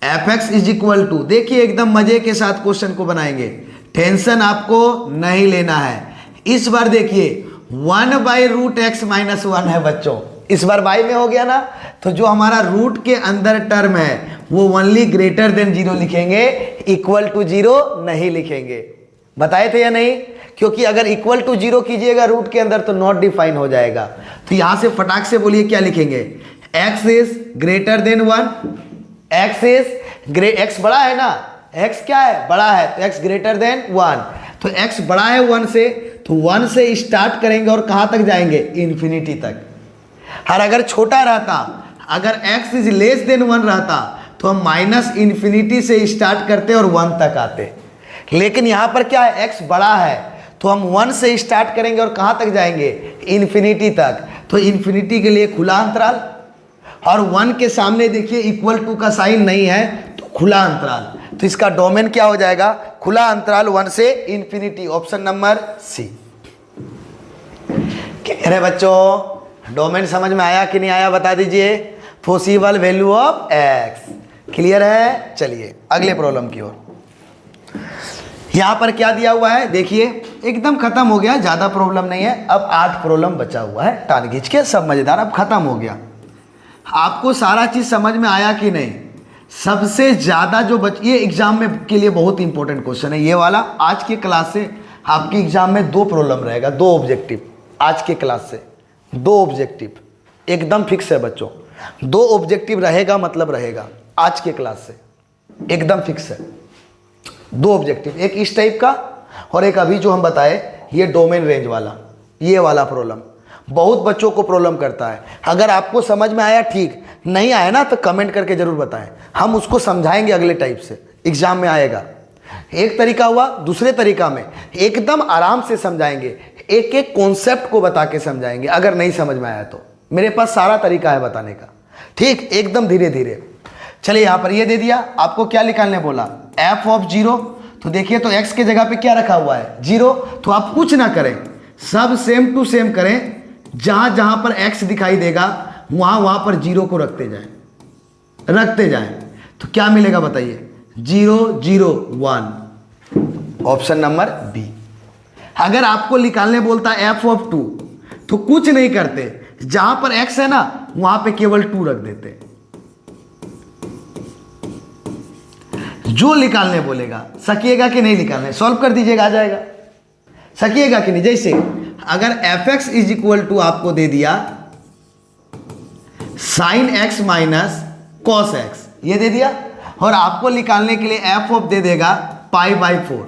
fx इज इक्वल टू, देखिए एकदम मजे के साथ क्वेश्चन को बनाएंगे, टेंशन आपको नहीं लेना है। इस बार देखिए 1/√x - 1 है बच्चों, इस बार y में हो गया ना, तो जो हमारा रूट के अंदर टर्म है वो ओनली ग्रेटर देन 0 लिखेंगे, इक्वल टू 0 नहीं लिखेंगे। बताए थे या नहीं, क्योंकि अगर इक्वल टू 0 कीजिएगा रूट के अंदर तो नॉट डिफाइन हो जाएगा। तो यहां से फटाक से बोलिए क्या लिखेंगे, x is greater then 1, x बड़ा है ना, x क्या है, बड़ा है, तो x ग्रेटर देन 1, तो x बड़ा है 1 से, तो 1 से स्टार्ट करेंगे और कहां तक जाएंगे, इन्फिनिटी तक। और अगर छोटा रहता, अगर x इज लेस देन 1 रहता तो हम -∞ से स्टार्ट करते और 1 तक आते। लेकिन यहां पर क्या है, x बड़ा है तो हम 1 से स्टार्ट करेंगे और कहां तक जाएंगे, इन्फिनिटी तक। तो इन्फिनिटी के लिए खुला अंतराल, और 1 के सामने देखिए इक्वल टू का साइन नहीं है तो खुला अंतराल, तो इसका डोमेन क्या हो जाएगा, खुला अंतराल 1 से इन्फिनिटी, ऑप्शन नंबर सी। क्या कह रहे बच्चों, डोमेन समझ में आया कि नहीं आया बता दीजिए, possible value of x, clear है। चलिए अगले प्रॉब्लम की ओर। यहां पर क्या दिया हुआ है देखिए, एकदम खत्म हो गया, ज्यादा प्रॉब्लम नहीं है, अब 8 प्रॉब्लम बचा हुआ है, टान खींच के सब मजेदार, अब खत्म हो गया। आपको सारा चीज समझ में आया कि नहीं, सबसे ज्यादा जो ये एग्जाम में के लिए बहुत इंपॉर्टेंट क्वेश्चन है ये वाला। आज की क्लास से आपके एग्जाम में 2 प्रॉब्लम रहेगा, 2 ऑब्जेक्टिव, आज के क्लास से 2 ऑब्जेक्टिव एकदम फिक्स है बच्चों, 2 ऑब्जेक्टिव रहेगा, मतलब रहेगा आज के क्लास से, एकदम फिक्स है। 2 ऑब्जेक्टिव, एक इस टाइप का और एक अभी जो हम बताए ये डोमेन रेंज वाला, ये वाला प्रॉब्लम बहुत बच्चों को प्रॉब्लम करता है। अगर आपको समझ में आया ठीक, नहीं आया ना तो कमेंट करके जरूर बताएं, हम उसको समझाएंगे अगले टाइप से, एग्जाम में आएगा। एक तरीका हुआ, दूसरे तरीका में एकदम आराम से समझाएंगे, एक एक कॉन्सेप्ट को बता के समझाएंगे। अगर नहीं समझ में आया तो मेरे पास सारा तरीका है बताने का, ठीक, एकदम धीरे धीरे। चलिए यहाँ पर ये दे दिया, आपको क्या निकालने बोला, f ऑफ 0, तो देखिए तो x के जगह पे क्या रखा हुआ है 0, तो आप कुछ ना करें, सब सेम टू सेम करें, जहां जहां पर x दिखाई देगा वहां पर 0 को रखते जाएं, तो क्या मिलेगा बताइए, 0 0 1, ऑप्शन नंबर बी। अगर आपको निकालने बोलता f ऑफ 2 तो कुछ नहीं करते, जहां पर x है ना वहां पे केवल 2 रख देते, जो निकालने बोलेगा। सकिएगा कि नहीं निकालने, सॉल्व कर दीजिएगा, आ जाएगा। सकिएगा कि नहीं, जैसे अगर fx इज इक्वल टू आपको दे दिया sin x minus cos x, ये दे दिया, और आपको निकालने के लिए f ऑफ दे देगा π/4,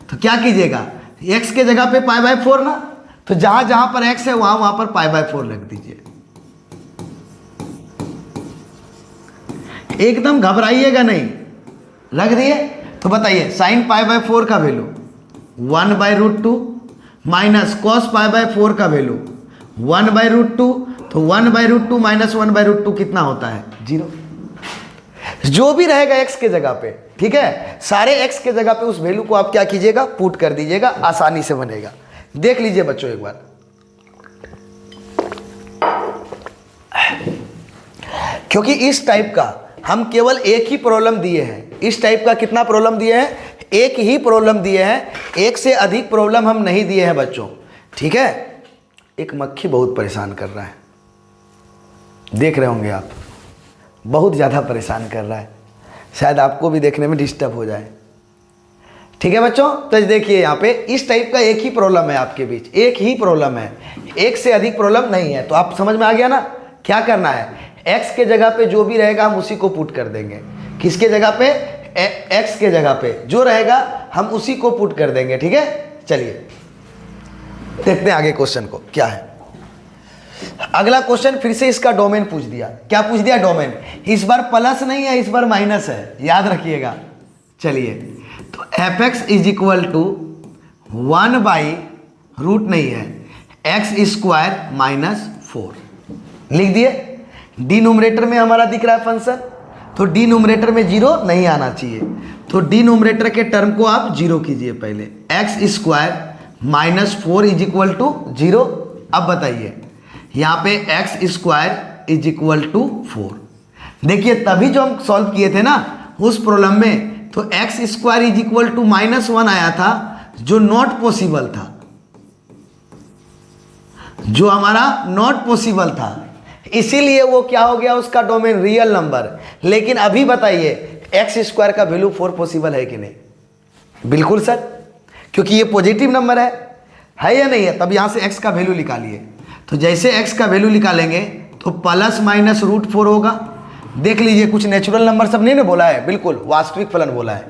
तो क्या कीजिएगा, x के जगह पे π/4 ना, तो जहां जहां पर x है वहां पर π/4 रख दीजिए। एकदम घबराइएगा नहीं, रख दिए। तो बताइए sin π/4 का वैल्यू 1/√2 माइनस cos π/4 का वैल्यू 1/√2, तो 1/√2 माइनस 1/√2 कितना होता है, 0। जो भी रहेगा x के जगह पे, ठीक है, सारे x के जगह पे उस वैल्यू को आप क्या कीजिएगा, पुट कर दीजिएगा, आसानी से बनेगा। देख लीजिए बच्चों एक बार, क्योंकि इस टाइप का हम केवल एक ही प्रॉब्लम दिए हैं, इस टाइप का कितना प्रॉब्लम दिए हैं, एक ही प्रॉब्लम दिए हैं, एक से अधिक प्रॉब्लम हम नहीं दिए हैं बच्चों, ठीक है। एक मक्खी बहुत परेशान कर रहा है, देख रहे होंगे आप, बहुत ज़्यादा परेशान कर रहा है, शायद आपको भी देखने में डिस्टर्ब हो जाए। ठीक है बच्चों, तो देखिए यहाँ पे इस टाइप का एक ही प्रॉब्लम है आपके बीच, एक ही प्रॉब्लम है, एक से अधिक प्रॉब्लम नहीं है। तो आप समझ में आ गया ना क्या करना है, x के जगह पे जो भी रहेगा हम उसी को पुट कर देंगे। किसके जगह पे, x के जगह पे जो रहेगा हम उसी को पुट कर देंगे। ठीक है, चलिए देखते हैं आगे क्वेश्चन को क्या है। अगला क्वेश्चन फिर से इसका डोमेन पूछ दिया। क्या पूछ दिया, डोमेन। इस बार प्लस नहीं है, इस बार माइनस है, याद रखिएगा। चलिए, तो F x is equal to 1 by root नहीं है एक्स स्क्वायर माइनस 4 लिख दिए। डिनोमिनेटर में हमारा दिख रहा है फंक्शन, तो डिनोमिनेटर में जीरो नहीं आना चाहिए, तो डिनोमिनेटर के टर्म को आप जीरो कीजिए पहले। X square minus 4 is equal to 0। अब बताइए यहाँ पे x square is equal to 4। देखिए तभी जो हम सॉल्व किए थे ना उस प्रॉब्लम में, तो x square is equal to -1 आया था, जो नॉट पॉसिबल था, जो हमारा नॉट पॉसिबल था, इसीलिए वो क्या हो गया, उसका डोमेन रियल नंबर। लेकिन अभी बताइए एक्स स्क्वायर का वैल्यू 4 पॉसिबल है कि नहीं? बिल्कुल सर, क्योंकि ये पॉजिटिव नंबर है या नहीं है? तब यहाँ से एक्स का वैल्यू निकालिए। तो जैसे एक्स का वैल्यू निकालेंगे तो प्लस माइनस √4 होगा। देख लीजिए कुछ नेचुरल नंबर सब नहीं ना बोला है, बिल्कुल वास्तविक फलन बोला है।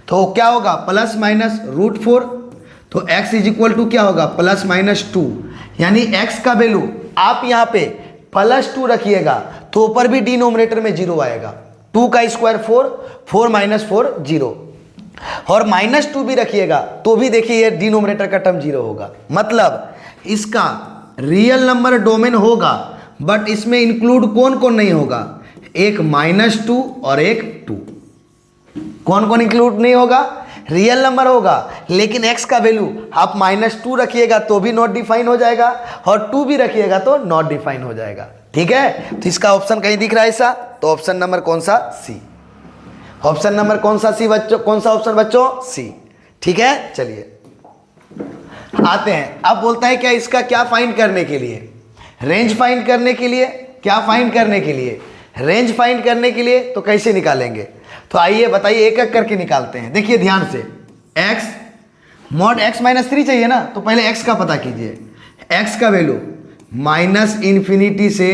तो क्या होगा, प्लस माइनस √4, तो x इज इक्वल टू क्या होगा, प्लस माइनस 2। यानी x का वैल्यू आप यहाँ पे +2 रखिएगा तो ऊपर भी डिनोमिनेटर में 0 आएगा। 2 का स्क्वायर 4, 4 माइनस 4 0, और -2 भी रखिएगा तो भी देखिए डिनोमिनेटर का टर्म 0 होगा। मतलब इसका रियल नंबर डोमेन होगा, बट इसमें इंक्लूड कौन कौन नहीं होगा, एक -2 और एक 2। कौन कौन इंक्लूड नहीं होगा, रियल नंबर होगा, लेकिन x का वैल्यू आप -2 रखिएगा तो भी नॉट डिफाइन हो जाएगा, और 2 भी रखिएगा तो नॉट डिफाइन हो जाएगा। ठीक है, तो इसका ऑप्शन कहीं दिख रहा है ऐसा, तो ऑप्शन नंबर कौन सा, सी। ऑप्शन नंबर कौन सा, सी बच्चों, कौन सा ऑप्शन बच्चों, सी। ठीक है, चलिए आते हैं। अब बोलता है क्या, इसका क्या फाइंड करने के लिए, रेंज फाइंड करने के लिए, क्या फाइंड करने के लिए, रेंज फाइंड करने के लिए। तो कैसे निकालेंगे, तो आइए बताइए, एक एक करके निकालते हैं। देखिए ध्यान से, x मॉड x -3 चाहिए ना, तो पहले x का पता कीजिए। x का वैल्यू -∞ से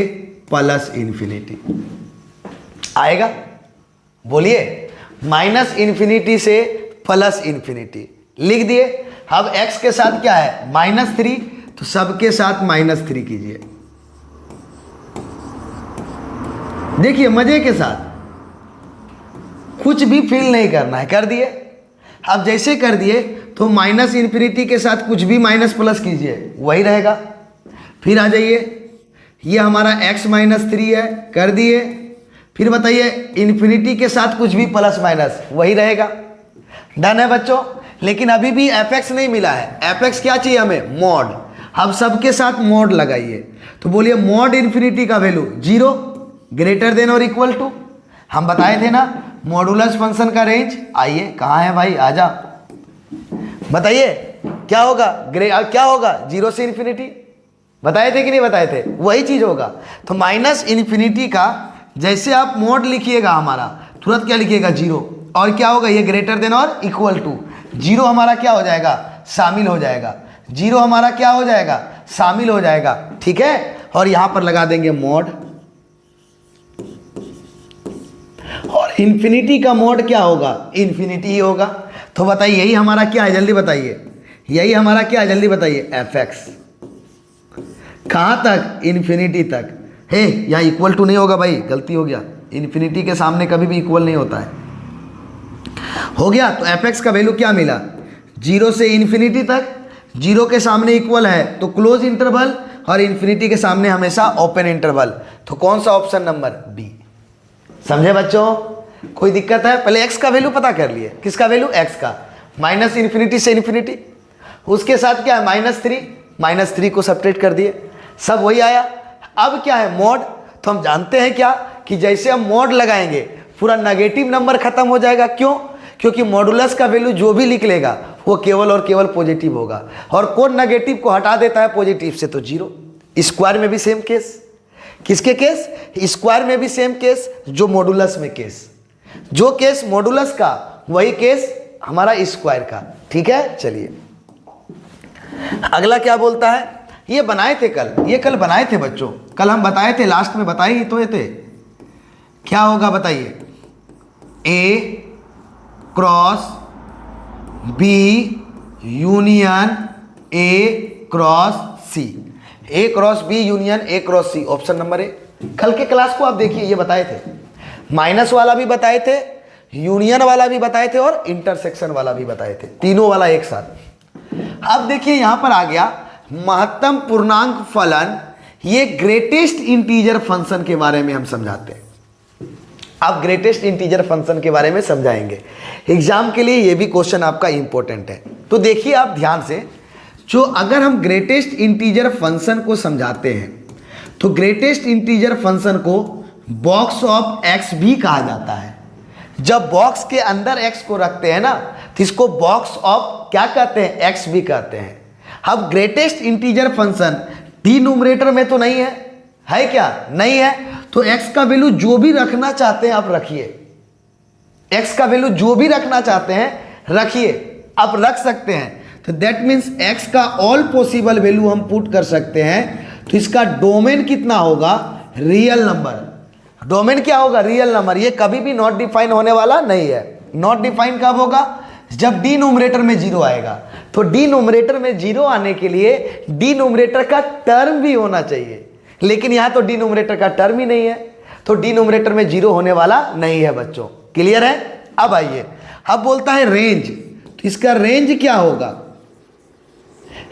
+∞ आएगा, बोलिए, -∞ से +∞ लिख दिए। अब x के साथ क्या है, -3, तो सबके साथ -3 कीजिए। देखिए मजे के साथ, कुछ भी फील नहीं करना है, कर दिए। अब जैसे कर दिए तो -∞ के साथ कुछ भी माइनस प्लस कीजिए, वही रहेगा। फिर आ जाइए, ये हमारा x -3 है, कर दिए। फिर बताइए इन्फिनिटी के साथ कुछ भी प्लस माइनस, वही रहेगा। डन है बच्चों, लेकिन अभी भी fx नहीं मिला है। fx क्या चाहिए हमें, मॉड। अब सबके साथ मॉड लगाइए, तो बोलिए मॉड इन्फिनिटी का वैल्यू 0 ग्रेटर देन और इक्वल टू। हम बताए थे ना मॉडुलस फंक्शन का रेंज, आइए कहाँ है भाई, आजा बताइए क्या होगा, क्या होगा, 0 से इन्फिनिटी। बताए थे कि नहीं बताए थे, वही चीज होगा। तो -∞ का जैसे आप मॉड लिखिएगा हमारा, तुरंत क्या लिखिएगा, 0, और क्या होगा, ये ग्रेटर देन और इक्वल टू। 0 हमारा क्या हो जाएगा, शामिल हो जाएगा, 0 हमारा क्या हो जाएगा, शामिल हो जाएगा। ठीक है, और यहां पर लगा देंगे मॉड, और इन्फिनिटी का मॉड क्या होगा, इन्फिनिटी ही होगा। तो बताइए यही हमारा क्या है, जल्दी बताइए, यही हमारा क्या है, जल्दी बताइए, fx। कहाँ तक, इन्फिनिटी तक। हे यहाँ इक्वल टू नहीं होगा भाई, गलती हो गया, इन्फिनिटी के सामने कभी भी इक्वल नहीं होता है। हो गया, तो fx का वैल्यू क्या मिला, 0 से इन्फिनिटी तक। 0 के सामने इक्वल है तो क्लोज इंटरवल, और इन्फिनिटी के सामने हमेशा ओपन इंटरवल। तो कौन सा, ऑप्शन नंबर बी। समझे बच्चों, कोई दिक्कत है? पहले x का वैल्यू पता कर लिए, किसका वैल्यू, x का, -∞ से इन्फिनिटी, उसके साथ क्या है, -3 को सब्ट्रैक्ट कर दिए, सब वही आया। अब क्या है, मॉड। तो हम जानते हैं क्या, कि जैसे हम मॉड लगाएंगे पूरा नेगेटिव नंबर खत्म हो जाएगा। क्यों, क्योंकि मॉडुलस का वैल्यू जो भी लिख लेगा वो केवल और केवल पॉजिटिव होगा, और कौन नेगेटिव को हटा देता है पॉजिटिव से, तो 0। स्क्वायर में भी सेम केस, किसके केस? स्क्वायर में भी सेम केस, जो मॉडुलस में केस, जो केस मॉडुलस का वही केस हमारा स्क्वायर का। ठीक है, चलिए अगला क्या बोलता है, ये बनाए थे कल, ये कल बनाए थे बच्चों, कल हम बताए थे, लास्ट में बताए ही तो ये थे। क्या होगा बताइए, A cross B union A cross C, A cross B union A cross C, option number A. कल के क्लास को आप देखिए, ये बताए थे, माइनस वाला भी बताए थे, यूनियन वाला भी बताए थे और इंटरसेक्शन वाला भी बताए थे, तीनों वाला एक साथ। अब देखिए यहां पर आ गया महत्तम पूर्णांक फलन, ये ग्रेटेस्ट इंटीजर फंक्शन के बारे में हम समझाते हैं। आप ग्रेटेस्ट इंटीजर फंक्शन के बारे में समझाएंगे, एग्जाम के लिए ये भी क्वेश्चन आपका इंपॉर्टेंट है। तो देखिए आप ध्यान से, जो अगर हम ग्रेटेस्ट इंटीजर फंक्शन को समझाते हैं तो ग्रेटेस्ट इंटीजर फंक्शन को बॉक्स ऑफ एक्स भी कहा जाता है। जब बॉक्स के अंदर एक्स को रखते हैं ना तो इसको बॉक्स ऑफ क्या कहते हैं, एक्स भी कहते हैं। अब ग्रेटेस्ट इंटीजर फंक्शन डिनोमिनेटर में तो नहीं है क्या? नहीं है, तो x का वैल्यू जो भी रखना चाहते हैं आप रखिए, x का वैल्यू जो भी रखना चाहते हैं रखिए, आप रख सकते हैं। तो दैट मीन्स x का ऑल पॉसिबल वैल्यू हम पुट कर सकते हैं। तो इसका डोमेन कितना होगा, रियल नंबर। डोमेन क्या होगा, रियल नंबर। ये कभी भी नॉट डिफाइन होने वाला नहीं है। नॉट डिफाइन कब होगा, जब डिनोमिनेटर में जीरो आएगा। तो डिनोमिनेटर में जीरो आने के लिए डिनोमिनेटर का टर्म भी होना चाहिए, लेकिन यहां तो डिनोमिनेटर का टर्म ही नहीं है, तो डिनोमिनेटर में जीरो होने वाला नहीं है बच्चों। क्लियर है? अब आइए, अब बोलता है रेंज, तो इसका रेंज क्या होगा,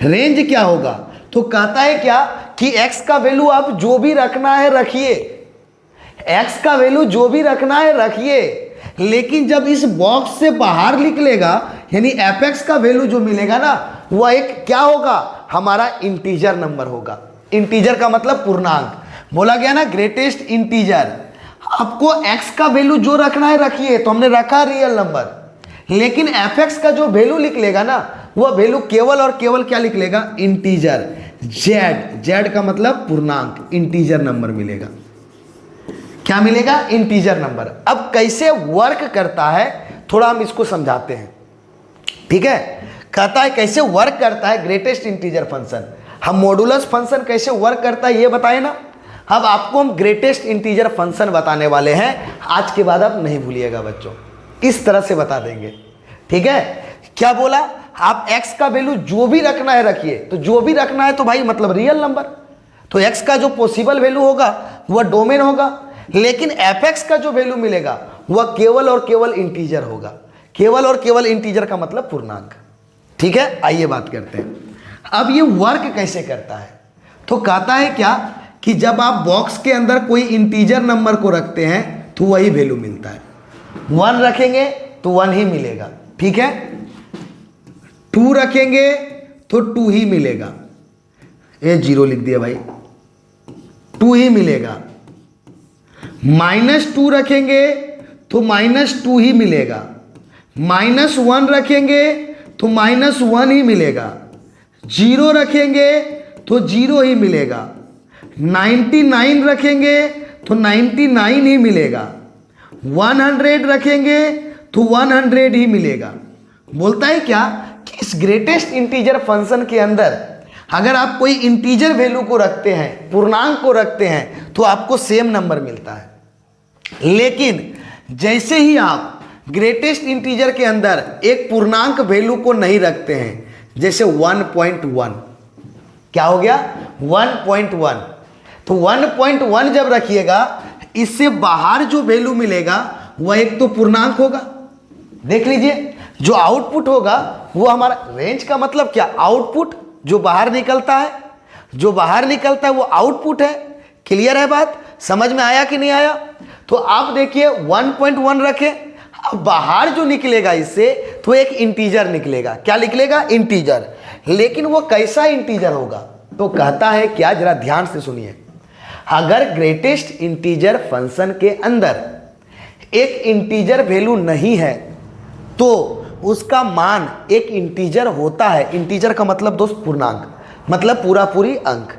रेंज क्या होगा? तो कहता है क्या कि x का वैल्यू आप जो भी रखना है रखिए, x का वैल्यू जो भी रखना है रखिए, लेकिन जब इस बॉक्स से बाहर निकलेगा यानी fx का वैल्यू जो मिलेगा ना वह एक क्या होगा, हमारा इंटीजर नंबर होगा। इंटीजर का मतलब पूर्णांक। बोला गया ना ग्रेटेस्ट इंटीजर, आपको x का वैल्यू जो रखना है रखिए, तो हमने रखा रियल नंबर, लेकिन fx का जो वैल्यू निकलेगा ना वह वैल्यू केवल और केवल क्या निकलेगा, इंटीजर। z का मतलब पूर्णांक, इंटीजर नंबर मिलेगा। क्या मिलेगा, इंटीजर नंबर। अब कैसे वर्क करता है थोड़ा हम इसको समझाते हैं। ठीक है, कहता है कैसे वर्क करता है ग्रेटेस्ट इंटीजर फंक्शन। हम मॉडुलस फंक्शन कैसे वर्क करता है ये बताए ना। अब आपको हम ग्रेटेस्ट इंटीजर फंक्शन बताने वाले हैं, आज के बाद आप नहीं भूलिएगा बच्चों, इस तरह से बता देंगे। ठीक है, क्या बोला, आप x का वैल्यू जो भी रखना है रखिए। तो जो भी रखना है तो भाई मतलब रियल नंबर, तो x का जो पॉसिबल वैल्यू होगा वह डोमेन होगा, लेकिन fx का जो वैल्यू मिलेगा वह केवल और केवल इंटीजर होगा। केवल और केवल इंटीजर का मतलब पूर्णांक। ठीक है, आइए बात करते हैं अब ये वर्क कैसे करता है। तो कहता है क्या कि जब आप बॉक्स के अंदर कोई इंटीजर नंबर को रखते हैं तो वही वैल्यू मिलता है। 1 रखेंगे तो 1 ही मिलेगा, ठीक है, 2 रखेंगे तो 2 ही मिलेगा, ये 0 लिख दिया भाई, 2 ही मिलेगा। -2 रखेंगे तो -2 ही मिलेगा, -1 रखेंगे तो -1 ही मिलेगा, 0 रखेंगे तो 0 ही मिलेगा, 99 रखेंगे तो 99 ही मिलेगा, 100 रखेंगे तो 100 ही मिलेगा। बोलता है क्या कि इस ग्रेटेस्ट इंटीजर फंक्शन के अंदर अगर आप कोई इंटीजर वैल्यू को रखते हैं, पूर्णांक को रखते हैं, तो आपको सेम नंबर मिलता है। लेकिन जैसे ही आप ग्रेटेस्ट इंटीजर के अंदर एक पूर्णांक वैल्यू को नहीं रखते हैं, जैसे 1.1, क्या हो गया 1.1, तो 1.1 जब रखिएगा इससे बाहर जो वैल्यू मिलेगा वह एक तो पूर्णांक होगा। देख लीजिए, जो आउटपुट होगा वो हमारा, रेंज का मतलब क्या, आउटपुट जो बाहर निकलता है, जो बाहर निकलता है वो आउटपुट है। क्लियर है बात, समझ में आया कि नहीं आया? तो आप देखिए 1.1 रखें, अब बाहर जो निकलेगा इससे तो एक इंटीजर निकलेगा। क्या निकलेगा, इंटीजर। लेकिन वो कैसा इंटीजर होगा, तो कहता है क्या, जरा ध्यान से सुनिए, अगर ग्रेटेस्ट इंटीजर फंक्शन के अंदर एक इंटीजर वैल्यू नहीं है तो उसका मान एक इंटीजर होता है। इंटीजर का मतलब दोस्त पूर्णांक, मतलब पूरा पूरी अंक।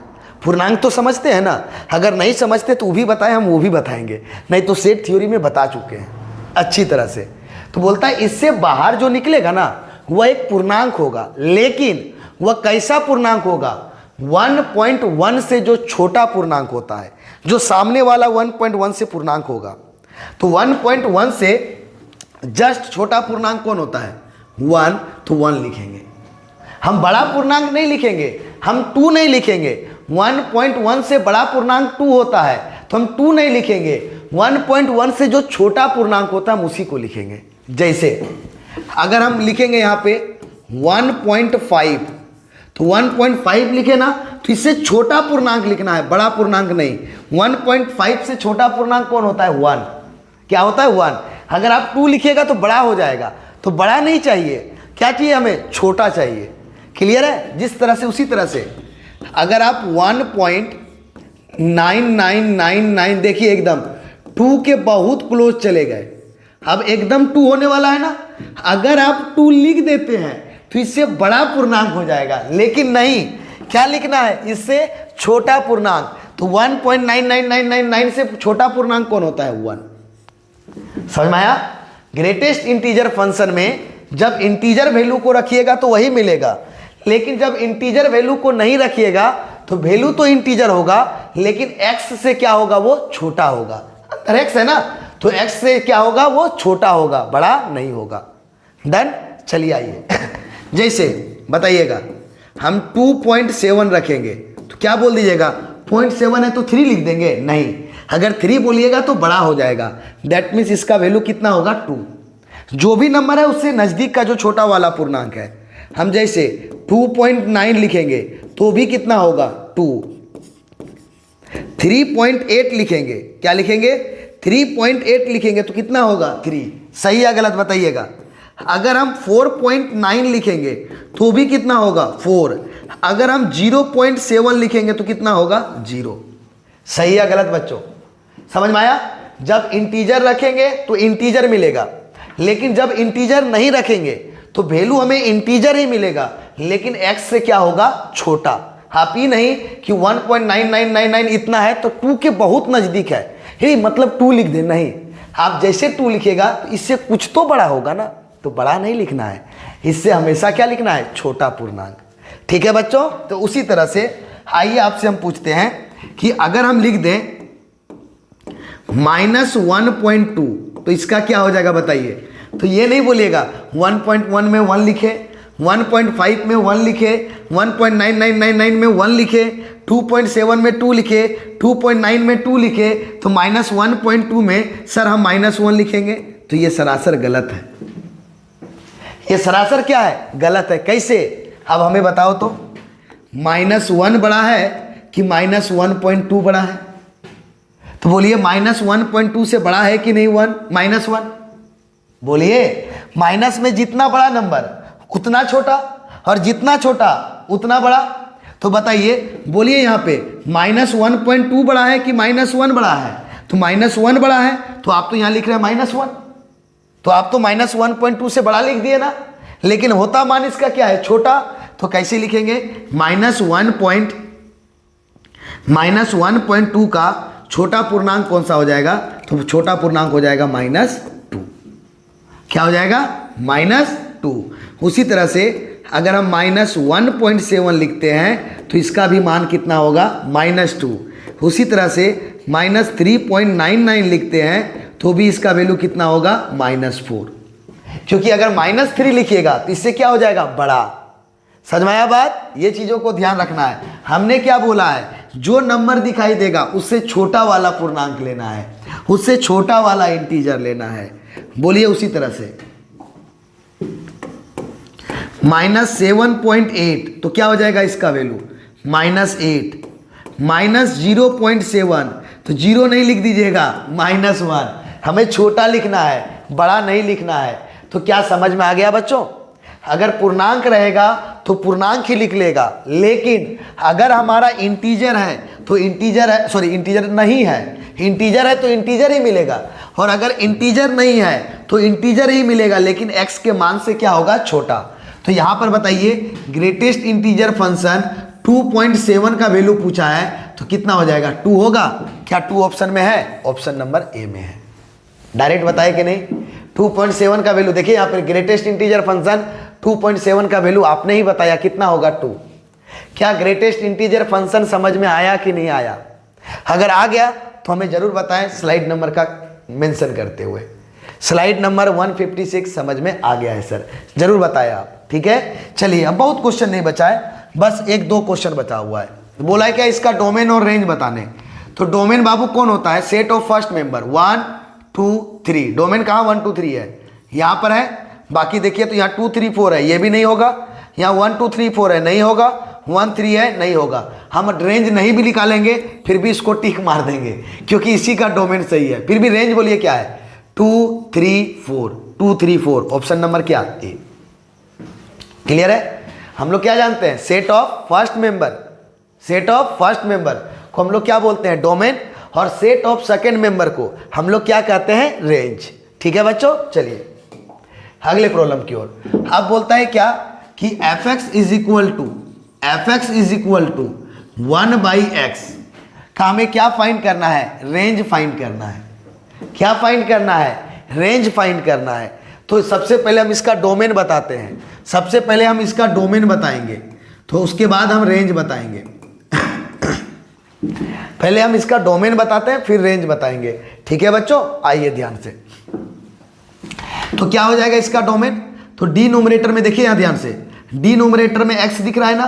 पूर्णांक तो समझते हैं ना, अगर नहीं समझते तो वो भी बताएं, हम वो भी बताएंगे, नहीं तो सेट थ्योरी में बता चुके हैं अच्छी तरह से। तो बोलता है इससे बाहर जो निकलेगा ना वह एक पूर्णांक होगा, लेकिन वह कैसा पूर्णांक होगा, 1.1 से जो छोटा पूर्णांक होता है, जो सामने वाला 1.1 से पूर्णांक होगा। तो 1.1 से जस्ट छोटा पूर्णांक कौन होता है, 1, तो 1 लिखेंगे। हम बड़ा पूर्णांक नहीं लिखेंगे, हम 2 नहीं लिखेंगे। 1.1 से बड़ा पूर्णांक 2 होता है तो हम 2 नहीं लिखेंगे। 1.1 से जो छोटा पूर्णांक होता है हम उसी को लिखेंगे। जैसे अगर हम लिखेंगे यहाँ पे 1.5, तो 1.5 लिखे ना, तो इससे छोटा पूर्णांक लिखना है, बड़ा पूर्णांक नहीं। 1.5 से छोटा पूर्णांक कौन होता है, 1। क्या होता है, 1। अगर आप 2 लिखिएगा तो बड़ा हो जाएगा, तो बड़ा नहीं चाहिए, क्या चाहिए हमें, छोटा चाहिए। क्लियर है, जिस तरह से उसी तरह से अगर आप 1.9999 देखिए एकदम 2 के बहुत क्लोज चले गए, अब एकदम 2 होने वाला है ना, अगर आप 2 लिख देते हैं तो इससे बड़ा पूर्णांक हो जाएगा, लेकिन नहीं, क्या लिखना है, इससे छोटा पूर्णांक। तो 1.99999 से छोटा पूर्णांक कौन होता है, 1। समझ में आया। ग्रेटेस्ट इंटीजर फंक्शन में जब इंटीजर वैल्यू को रखिएगा तो वही मिलेगा, लेकिन जब इंटीजर वैल्यू को नहीं रखिएगा तो वैल्यू तो इंटीजर होगा, लेकिन x से क्या होगा, वो छोटा होगा। अंदर x है ना, तो x से क्या होगा, वो छोटा होगा, बड़ा नहीं होगा। डन। चलिए आइए जैसे बताइएगा हम 2.7 रखेंगे तो क्या बोल दीजिएगा, 0.7 है तो 3 लिख देंगे, नहीं, अगर 3 बोलिएगा तो बड़ा हो जाएगा। दैट मीन्स इसका वैल्यू कितना होगा, 2। जो भी नंबर है उससे नज़दीक का जो छोटा वाला पूर्णांक है, हम जैसे 2.9 लिखेंगे तो भी कितना होगा, 2। 3.8 लिखेंगे, क्या लिखेंगे, 3.8 लिखेंगे तो कितना होगा, 3। सही या गलत बताइएगा। अगर हम 4.9 लिखेंगे तो भी कितना होगा, 4। अगर हम 0.7 लिखेंगे तो कितना होगा, 0। सही या गलत बच्चों, समझ में आया। जब इंटीजर रखेंगे तो इंटीजर मिलेगा, लेकिन जब इंटीजर नहीं रखेंगे तो वैल्यू हमें इंटीजर ही मिलेगा, लेकिन x से क्या होगा, छोटा। आप ही नहीं कि 1.9999 इतना है तो 2 के बहुत नज़दीक है, ही मतलब 2 लिख दे, नहीं, आप जैसे 2 लिखेगा तो इससे कुछ तो बड़ा होगा ना, तो बड़ा नहीं लिखना है, इससे हमेशा क्या लिखना है, छोटा पूर्णांक। ठीक है बच्चों। तो उसी तरह से आइए आपसे हम पूछते हैं कि अगर हम लिख दें -1.2 तो इसका क्या हो जाएगा बताइए। तो ये नहीं बोलिएगा 1.1 में 1 लिखे, 1.5 में 1 लिखे, 1.9999 में 1 लिखे, 2.7 में 2 लिखे, 2.9 में 2 लिखे, तो -1.2 में सर हम -1 लिखेंगे, तो ये सरासर गलत है। ये सरासर क्या है, गलत है। कैसे, अब हमें बताओ तो, -1 बड़ा है कि -1.2 बड़ा है। तो बोलिए -1.2 से बड़ा है कि नहीं, -1 बोलिए। माइनस में जितना बड़ा नंबर उतना छोटा, और जितना छोटा उतना बड़ा। तो बताइए, बोलिए यहाँ पे -1.2 बड़ा है कि -1 बड़ा है। तो -1 बड़ा है तो आप तो यहाँ लिख रहे हैं -1, तो आप तो -1.2 से बड़ा लिख दिए ना, लेकिन होता मान इसका क्या है, छोटा। तो कैसे लिखेंगे, -1.2 का छोटा पूर्णांक कौन सा हो जाएगा, तो छोटा पूर्णांक हो जाएगा -2। क्या हो जाएगा, -2। उसी तरह से अगर हम -1.7 लिखते हैं तो इसका भी मान कितना होगा, -2। उसी तरह से -3.99 लिखते हैं तो भी इसका वैल्यू कितना होगा, -4। क्योंकि अगर -3 लिखिएगा तो इससे क्या हो जाएगा, बड़ा। समझ में आया बात। ये चीज़ों को ध्यान रखना है। हमने क्या बोला है, जो नंबर दिखाई देगा उससे छोटा वाला पूर्णांक लेना है, उससे छोटा वाला इंटीजर लेना है। बोलिए उसी तरह से -7.8 तो क्या हो जाएगा इसका वैल्यू, -8। -0.7 तो 0 नहीं लिख दीजिएगा, -1। हमें छोटा लिखना है, बड़ा नहीं लिखना है। तो क्या समझ में आ गया बच्चों। अगर पूर्णांक रहेगा तो पूर्णांक ही लिख लेगा, लेकिन अगर हमारा इंटीजर है तो इंटीजर है, सॉरी इंटीजर नहीं है, इंटीजर है तो इंटीजर ही मिलेगा, और अगर इंटीजर नहीं है तो इंटीजर ही मिलेगा, लेकिन x के मान से क्या होगा, छोटा। तो यहाँ पर बताइए ग्रेटेस्ट इंटीजर फंक्शन 2.7 का वैल्यू पूछा है तो कितना हो जाएगा, 2 होगा क्या? 2 ऑप्शन में है, ऑप्शन नंबर ए में है। डायरेक्ट बताए कि नहीं? 2.7 का वैल्यू देखिए यहाँ पर ग्रेटेस्ट इंटीजर फंक्शन 2.7 का वैल्यू आपने ही बताया कितना होगा, 2। क्या ग्रेटेस्ट इंटीजर फंक्शन समझ में आया कि नहीं आया? अगर आ गया तो हमें जरूर बताएं स्लाइड नंबर का मेंशन करते हुए। स्लाइड नंबर 156 समझ में आ गया है सर, जरूर बताएं आप, ठीक है। चलिए अब बहुत क्वेश्चन नहीं बचा है, बस 1-2 क्वेश्चन बचा हुआ है। बोला है क्या इसका डोमेन और रेंज बताने। तो डोमेन बाबू कौन होता है? Set of first member 1 2 3। Domain कहाँ 1 2 3 है? यहाँ पर है। बाकी देखिए तो यहाँ 2 3 4 है, ये भी नहीं होगा। यहाँ 1 2 3 4 है, नहीं होगा। 1 3 है, नहीं होगा। हम रेंज नहीं भी निकालेंगे फिर भी इसको टिक मार देंगे क्योंकि इसी का डोमेन सही है। फिर भी रेंज बोलिए क्या है? 2 3 4 2 3 4। ऑप्शन नंबर क्या? ए। क्लियर है? हम लोग क्या जानते हैं? Set of first member, set of first member को हम लोग क्या बोलते हैं? डोमेन। और सेट ऑफ सेकेंड मेंबर को हम लोग क्या कहते हैं? रेंज। ठीक है बच्चों, चलिए अगले प्रॉब्लम की ओर। अब बोलता है क्या कि F x is equal to 1/x का हमें क्या फाइंड करना है? रेंज फाइंड करना है। क्या फाइंड करना है? रेंज फाइंड करना है। तो सबसे पहले हम इसका डोमेन बताते हैं। सबसे पहले हम इसका डोमेन बताएंगे तो उसके बाद हम रेंज बताएंगे। पहले हम इसका डोमेन बताते हैं फिर रेंज बताएंगे। ठीक है बच्चों, आइए ध्यान से। तो क्या हो जाएगा इसका डोमेन? तो डी नोमिनेटर में देखिए यहाँ ध्यान से, डी नोमिनेटर में x दिख रहा है ना,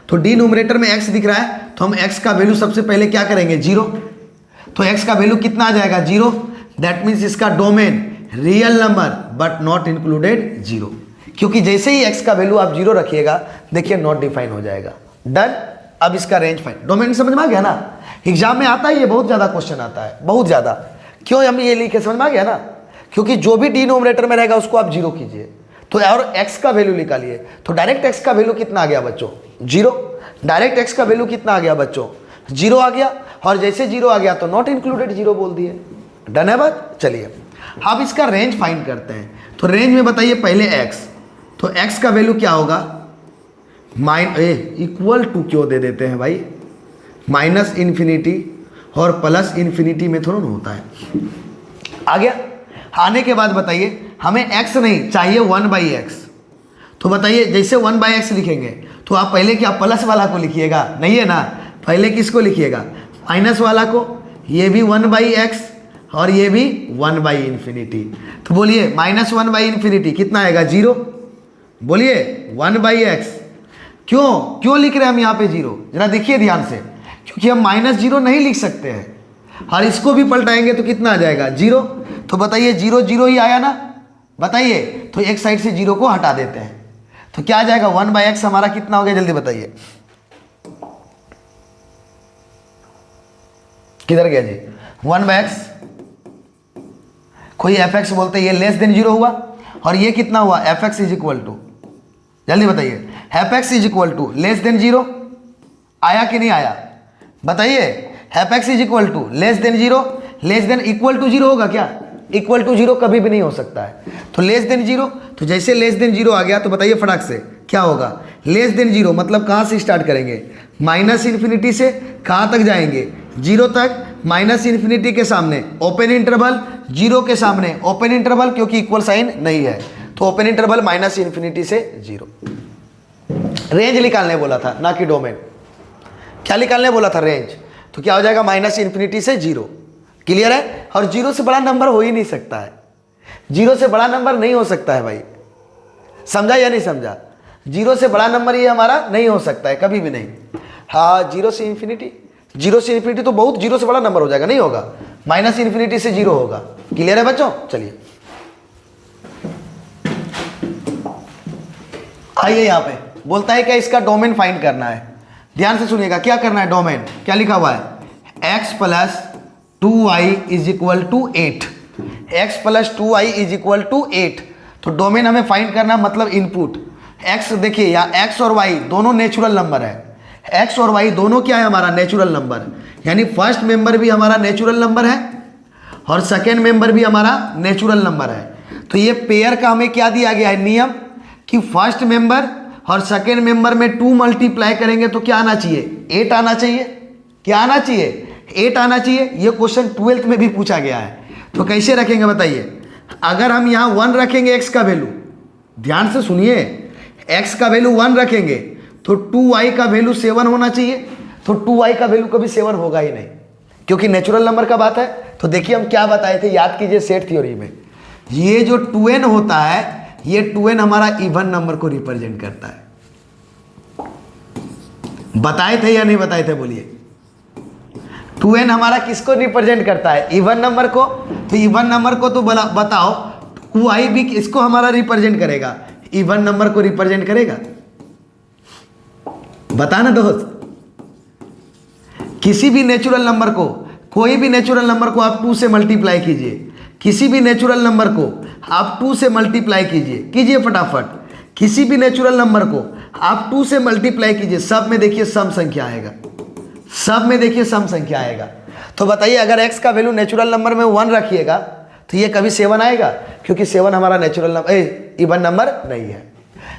तो डी नोमिनेटर में x दिख रहा है तो हम x का वैल्यू सबसे पहले क्या करेंगे? 0। तो x का वैल्यू कितना आ जाएगा? 0। दैट मीन्स इसका domain real number but not included 0, क्योंकि जैसे ही x का वैल्यू आप 0 रखिएगा देखिए नॉट डिफाइन हो जाएगा। डन। अब इसका रेंज फाइंड, डोमेन समझ में आ गया ना? एग्जाम में आता है, ये बहुत ज़्यादा क्वेश्चन आता है, बहुत ज़्यादा। क्यों हम ये लिखे? समझ में आ गया ना? क्योंकि जो भी डिनोमिनेटर में रहेगा उसको आप 0 कीजिए तो और x का वैल्यू निकालिए। तो डायरेक्ट x का वैल्यू कितना आ गया बच्चों? 0। डायरेक्ट x का वैल्यू कितना आ गया बच्चों? 0 आ गया। और जैसे 0 आ गया तो नॉट इंक्लूडेड 0 बोल दिए। डन है बात? चलिए अब इसका रेंज फाइंड करते हैं। तो रेंज में बताइए पहले x, तो x का वैल्यू क्या होगा? इक्वल टू क्यों दे देते हैं भाई? -∞ और +∞ में थोड़ा ना होता है। आ गया। आने के बाद बताइए हमें x नहीं चाहिए 1/x। तो बताइए जैसे 1/x लिखेंगे तो आप पहले क्या प्लस वाला को लिखिएगा? नहीं है ना, पहले किसको लिखिएगा? माइनस वाला को। ये भी 1/x और ये भी 1/∞। तो बोलिए -1/∞ कितना आएगा? 0। बोलिए 1/x। क्यों लिख रहे हैं हम यहाँ पे 0? जरा देखिए ध्यान से, क्योंकि हम -0 नहीं लिख सकते हैं और इसको भी पलटाएंगे तो कितना आ जाएगा? 0। तो बताइए 0 0 ही आया ना? बताइए। तो एक साइड से 0 को हटा देते हैं तो क्या आ जाएगा? 1/x हमारा कितना हो गया? जल्दी बताइए। किधर गया जी? 1/x। कोई fx बोलते ये लेस देन 0 हुआ और ये कितना हुआ? fx इज इक्वल टू, जल्दी बताइए, fx is equal to less than 0 आया कि नहीं आया? बताइए। fx is equal to less than 0, less than equal to 0 होगा क्या? इक्वल टू 0 कभी भी नहीं हो सकता है। तो लेस देन 0, तो जैसे लेस देन 0 आ गया तो बताइए फटाक से क्या होगा? लेस देन 0 मतलब कहाँ से स्टार्ट करेंगे? -∞ से कहाँ तक जाएंगे? 0 तक। -∞ के सामने ओपन इंटरवल, 0 के सामने ओपन इंटरवल, क्योंकि इक्वल साइन नहीं है तो ओपन इंटरवल -∞ से 0। रेंज निकालने बोला था ना कि डोमेन। क्या निकालने बोला था? रेंज। तो क्या हो जाएगा? -∞ से 0। क्लियर है? और 0 से बड़ा नंबर हो ही नहीं सकता है। 0 से बड़ा नंबर नहीं हो सकता है भाई, समझा या नहीं समझा? 0 से बड़ा नंबर ये हमारा नहीं हो सकता है कभी भी नहीं। हाँ 0 से ∞, 0 से ∞ तो बहुत 0 से बड़ा नंबर हो जाएगा, नहीं होगा। -∞ से 0 होगा। क्लियर है बच्चों? चलिए आइए यहाँ पे बोलता है क्या इसका डोमेन फाइंड करना है। ध्यान से सुनिएगा, क्या करना है? डोमेन क्या लिखा हुआ है? x + 2y is equal to 8। x + 2y is equal to 8। तो डोमेन हमें फाइंड करना, मतलब इनपुट। x देखिए यहाँ x और y दोनों नेचुरल नंबर है। x और y दोनों क्या है? हमारा नेचुरल नंबर, यानी फर्स्ट मेंबर भी हमारा नेचुरल नंबर है और सेकेंड मेंबर भी हमारा नेचुरल नंबर है। तो ये पेयर का हमें क्या दिया गया है? नियम कि फर्स्ट मेंबर और सेकेंड मेंबर में 2 मल्टीप्लाई करेंगे तो क्या आना चाहिए? 8 आना चाहिए। क्या आना चाहिए? 8 आना चाहिए। ये क्वेश्चन 12th में भी पूछा गया है। तो कैसे रखेंगे बताइए? अगर हम यहाँ 1 रखेंगे x का वैल्यू, ध्यान से सुनिए, x का वैल्यू 1 रखेंगे तो 2y का वैल्यू 7 होना चाहिए। तो 2y का वैल्यू कभी 7 होगा ही नहीं, क्योंकि नेचुरल नंबर का बात है। तो देखिए हम क्या बताए थे, याद कीजिए सेट थ्योरी में, ये जो 2n होता है, ये 2n हमारा इवन नंबर को रिप्रेजेंट करता है। बताए थे या नहीं बताए थे? बोलिए। 2n हमारा किसको रिप्रेजेंट करता है? इवन नंबर को। तो इवन नंबर को तो बताओ 2i भी इसको हमारा रिप्रेजेंट करेगा, इवन नंबर को रिप्रेजेंट करेगा? बताना दोस्त। किसी भी नेचुरल नंबर को, कोई भी नेचुरल नंबर को आप 2 से मल्टीप्लाई कीजिए, किसी भी नेचुरल नंबर को आप 2 से मल्टीप्लाई कीजिए फटाफट। किसी भी नेचुरल नंबर को आप 2 से मल्टीप्लाई कीजिए, सब में देखिए सम संख्या आएगा, सब में देखिए सम संख्या आएगा। तो बताइए अगर x का वैल्यू नेचुरल नंबर में 1 रखिएगा तो ये कभी 7 आएगा? क्योंकि 7 हमारा नेचुरल नंबर इवन नंबर नहीं है।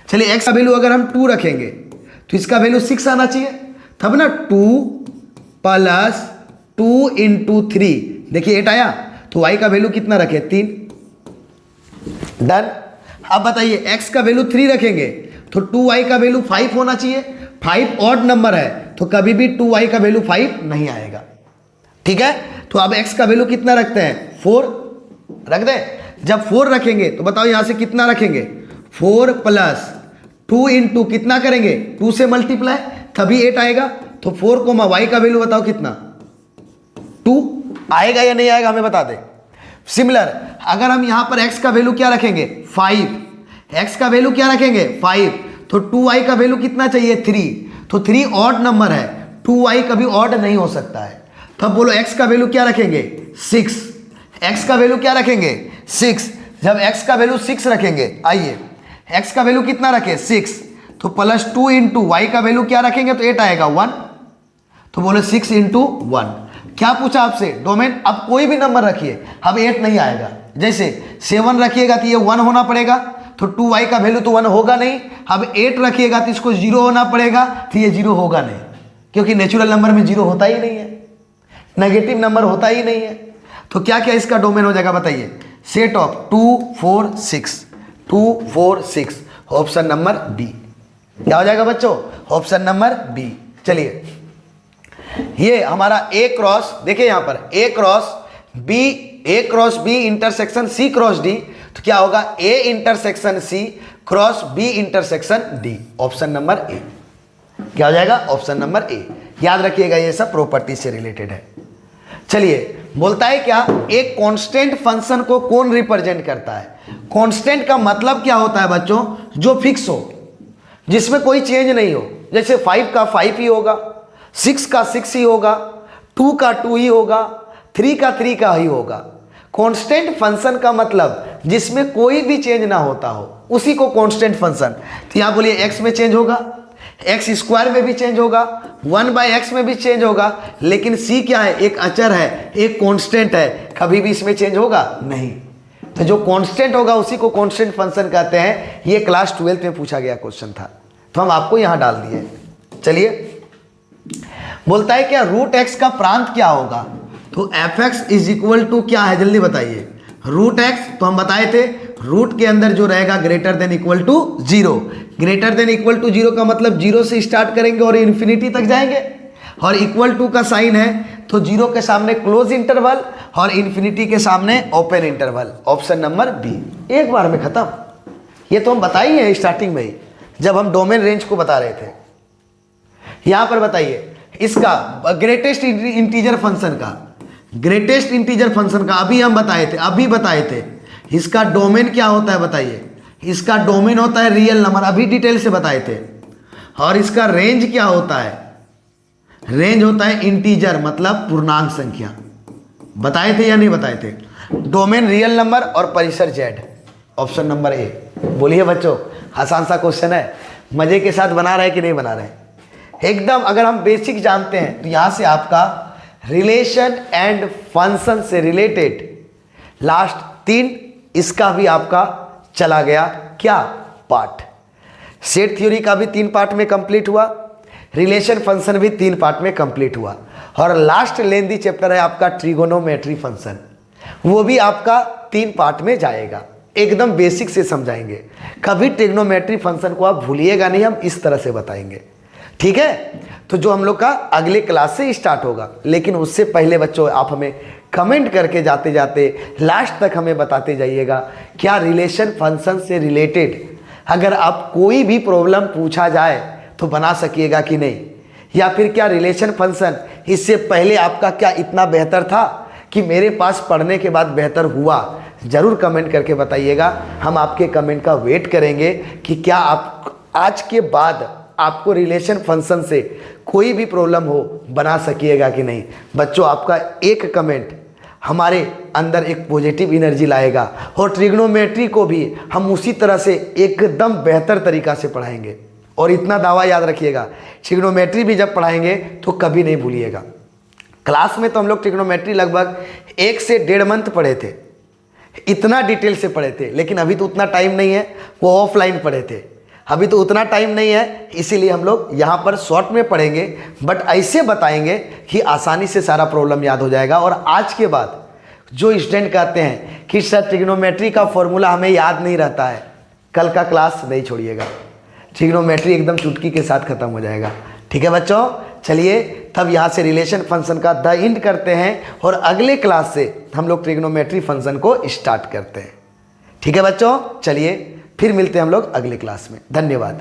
चलिए x का वैल्यू अगर हम 2 रखेंगे तो इसका वैल्यू 6 आना चाहिए, तब ना 2 + 2 × 3, देखिए 8 आया। तो y का वैल्यू कितना रखे? 3। डन। अब बताइए x का वैल्यू 3 रखेंगे तो 2y का वैल्यू 5 होना चाहिए। 5 ऑड नंबर है तो कभी भी 2y का वैल्यू 5 नहीं आएगा। ठीक है, तो अब x का वैल्यू कितना रखते हैं? 4 रख दें। जब 4 रखेंगे तो बताओ यहां से कितना रखेंगे? 4 + 2 × कितना करेंगे? 2 से मल्टीप्लाई, तभी 8 आएगा। तो 4 y का वैल्यू बताओ कितना? 2 आएगा या नहीं आएगा? हमें बता दे। सिमिलर अगर हम यहां पर x का वैल्यू क्या रखेंगे? 5। x का वैल्यू क्या रखेंगे? 5। तो 2y का वैल्यू कितना चाहिए? 3। तो 3 ऑड नंबर है, 2y कभी ऑड नहीं हो सकता है। तब बोलो x का वैल्यू क्या रखेंगे? 6। x का वैल्यू क्या रखेंगे? 6। जब x का वैल्यू 6 रखेंगे, आइए x का वैल्यू कितना रखे? 6। तो +2 × y का वैल्यू क्या रखेंगे? तो 8 आएगा, 1। तो बोलो 6 × 1। क्या पूछा आपसे? डोमेन। अब कोई भी नंबर रखिए, अब 8 नहीं आएगा। जैसे 7 रखिएगा तो ये 1 होना पड़ेगा, तो 2y का वैल्यू तो 1 होगा नहीं। अब 8 रखिएगा तो इसको 0 होना पड़ेगा, तो ये 0 होगा नहीं, क्योंकि नेचुरल नंबर में 0 होता ही नहीं है, नेगेटिव नंबर होता ही नहीं है। तो क्या क्या इसका डोमेन हो जाएगा बताइए? Set of 2, 4, 6, 2, 4, 6, option number B. क्या हो जाएगा बच्चों? Option number B. चलिए ये हमारा A क्रॉस, देखिए यहां पर A cross B intersection C cross D, तो क्या होगा? A intersection C cross B intersection D, option number A. क्या हो जाएगा? Option number A. याद रखिएगा ये सब प्रॉपर्टी से रिलेटेड है। चलिए बोलता है क्या? एक कांस्टेंट फंक्शन को कौन रिप्रेजेंट करता है? कांस्टेंट का मतलब क्या होता है बच्चों? जो फिक्स हो, जिसमें कोई चेंज नहीं हो। जैसे 5 का 5 ही होगा, 6 का 6 ही होगा, 2 का 2 ही होगा, 3 का 3 का ही होगा। कांस्टेंट फंक्शन का मतलब जिसमें कोई भी चेंज ना होता हो, उसी को कांस्टेंट फंक्शन। तो यहाँ बोलिए x में चेंज होगा, x² में भी चेंज होगा, 1/x में भी चेंज होगा, लेकिन c क्या है? एक अचर है, एक कांस्टेंट है, कभी भी इसमें चेंज होगा नहीं। तो जो कांस्टेंट होगा उसी को कांस्टेंट फंक्शन कहते हैं। ये क्लास 12th में पूछा गया क्वेश्चन था, तो हम आपको यहां डाल दिए। चलिए बोलता है क्या? √x का प्रांत क्या होगा? तो fx = क्या है? जल्दी बताइए। √x तो हम बताए थे, रूट के अंदर जो रहेगा greater than equal to 0। Greater than equal to 0 का मतलब 0 से स्टार्ट करेंगे और इन्फिनिटी तक जाएंगे, और इक्वल टू का साइन है तो 0 के सामने क्लोज इंटरवल और इन्फिनिटी के सामने open interval, option number B. एक बार में खत्म। ये तो हम बताइए हैं स्टार्टिंग में ही, जब हम डोमेन रेंज को बता रहे थे। यहां पर बताइए इसका ग्रेटेस्ट इंटीजर फंक्शन का, ग्रेटेस्ट इंटीजर फंक्शन का अभी हम बताए थे। इसका डोमेन क्या होता है बताइए? इसका डोमेन होता है रियल नंबर, अभी डिटेल से बताए थे। और इसका रेंज क्या होता है? रेंज होता है इंटीजर, मतलब पूर्णांक संख्या। बताए थे या नहीं बताए थे? डोमेन रियल नंबर और परिसर जेड, ऑप्शन नंबर ए। बोलिए बच्चों, आसान सा क्वेश्चन है, मजे के साथ बना रहे कि नहीं बना रहे? एकदम। अगर हम बेसिक जानते हैं तो यहां से आपका रिलेशन एंड फंक्शन से रिलेटेड लास्ट 3 इसका भी आपका चला गया क्या? पार्ट। सेट थ्योरी का भी 3 पार्ट में कंप्लीट हुआ, रिलेशन फंक्शन भी 3 पार्ट में कंप्लीट हुआ, और लास्ट लेंदी चैप्टर है आपका ट्रिगोनोमेट्री फंक्शन, वो भी आपका 3 पार्ट में जाएगा। एकदम बेसिक से समझाएंगे, कभी ट्रिग्नोमेट्री फंक्शन को आप भूलिएगा नहीं, हम इस तरह से बताएंगे, ठीक है। तो जो हम लोग का अगले क्लास से स्टार्ट होगा, लेकिन उससे पहले बच्चों आप हमें कमेंट करके जाते जाते लास्ट तक हमें बताते जाइएगा, क्या रिलेशन फंक्शन से रिलेटेड अगर आप कोई भी प्रॉब्लम पूछा जाए तो बना सकिएगा कि नहीं, या फिर क्या रिलेशन फंक्शन इससे पहले आपका क्या इतना बेहतर था कि मेरे पास पढ़ने के बाद बेहतर हुआ। ज़रूर कमेंट करके बताइएगा, हम आपके कमेंट का वेट करेंगे कि क्या आप आज के बाद आपको रिलेशन फंक्शन से कोई भी प्रॉब्लम हो बना सकिएगा कि नहीं। बच्चों आपका एक कमेंट हमारे अंदर एक पॉजिटिव एनर्जी लाएगा, और ट्रिग्नोमेट्री को भी हम उसी तरह से एकदम बेहतर तरीक़ा से पढ़ाएंगे। और इतना दावा याद रखिएगा, ट्रिग्नोमेट्री भी जब पढ़ाएंगे तो कभी नहीं भूलिएगा। क्लास में तो हम लोग ट्रिग्नोमेट्री लगभग 1 से 1.5 मंथ पढ़े थे, इतना डिटेल से पढ़े थे, लेकिन अभी तो उतना टाइम नहीं है, वो ऑफलाइन पढ़े थे, अभी तो उतना टाइम नहीं है, इसीलिए हम लोग यहाँ पर शॉर्ट में पढ़ेंगे, बट ऐसे बताएंगे कि आसानी से सारा प्रॉब्लम याद हो जाएगा। और आज के बाद जो स्टूडेंट कहते हैं कि सर ट्रिग्नोमेट्री का फॉर्मूला हमें याद नहीं रहता है, कल का क्लास नहीं छोड़िएगा, ट्रिग्नोमेट्री एकदम चुटकी के साथ खत्म हो जाएगा, ठीक है बच्चों। चलिए तब यहाँ से रिलेशन फंक्शन का द एंड करते हैं, और अगले क्लास से हम लोग ट्रिग्नोमेट्री फंक्शन को स्टार्ट करते हैं, ठीक है बच्चों। चलिए फिर मिलते हैं हम लोग अगले क्लास में, धन्यवाद।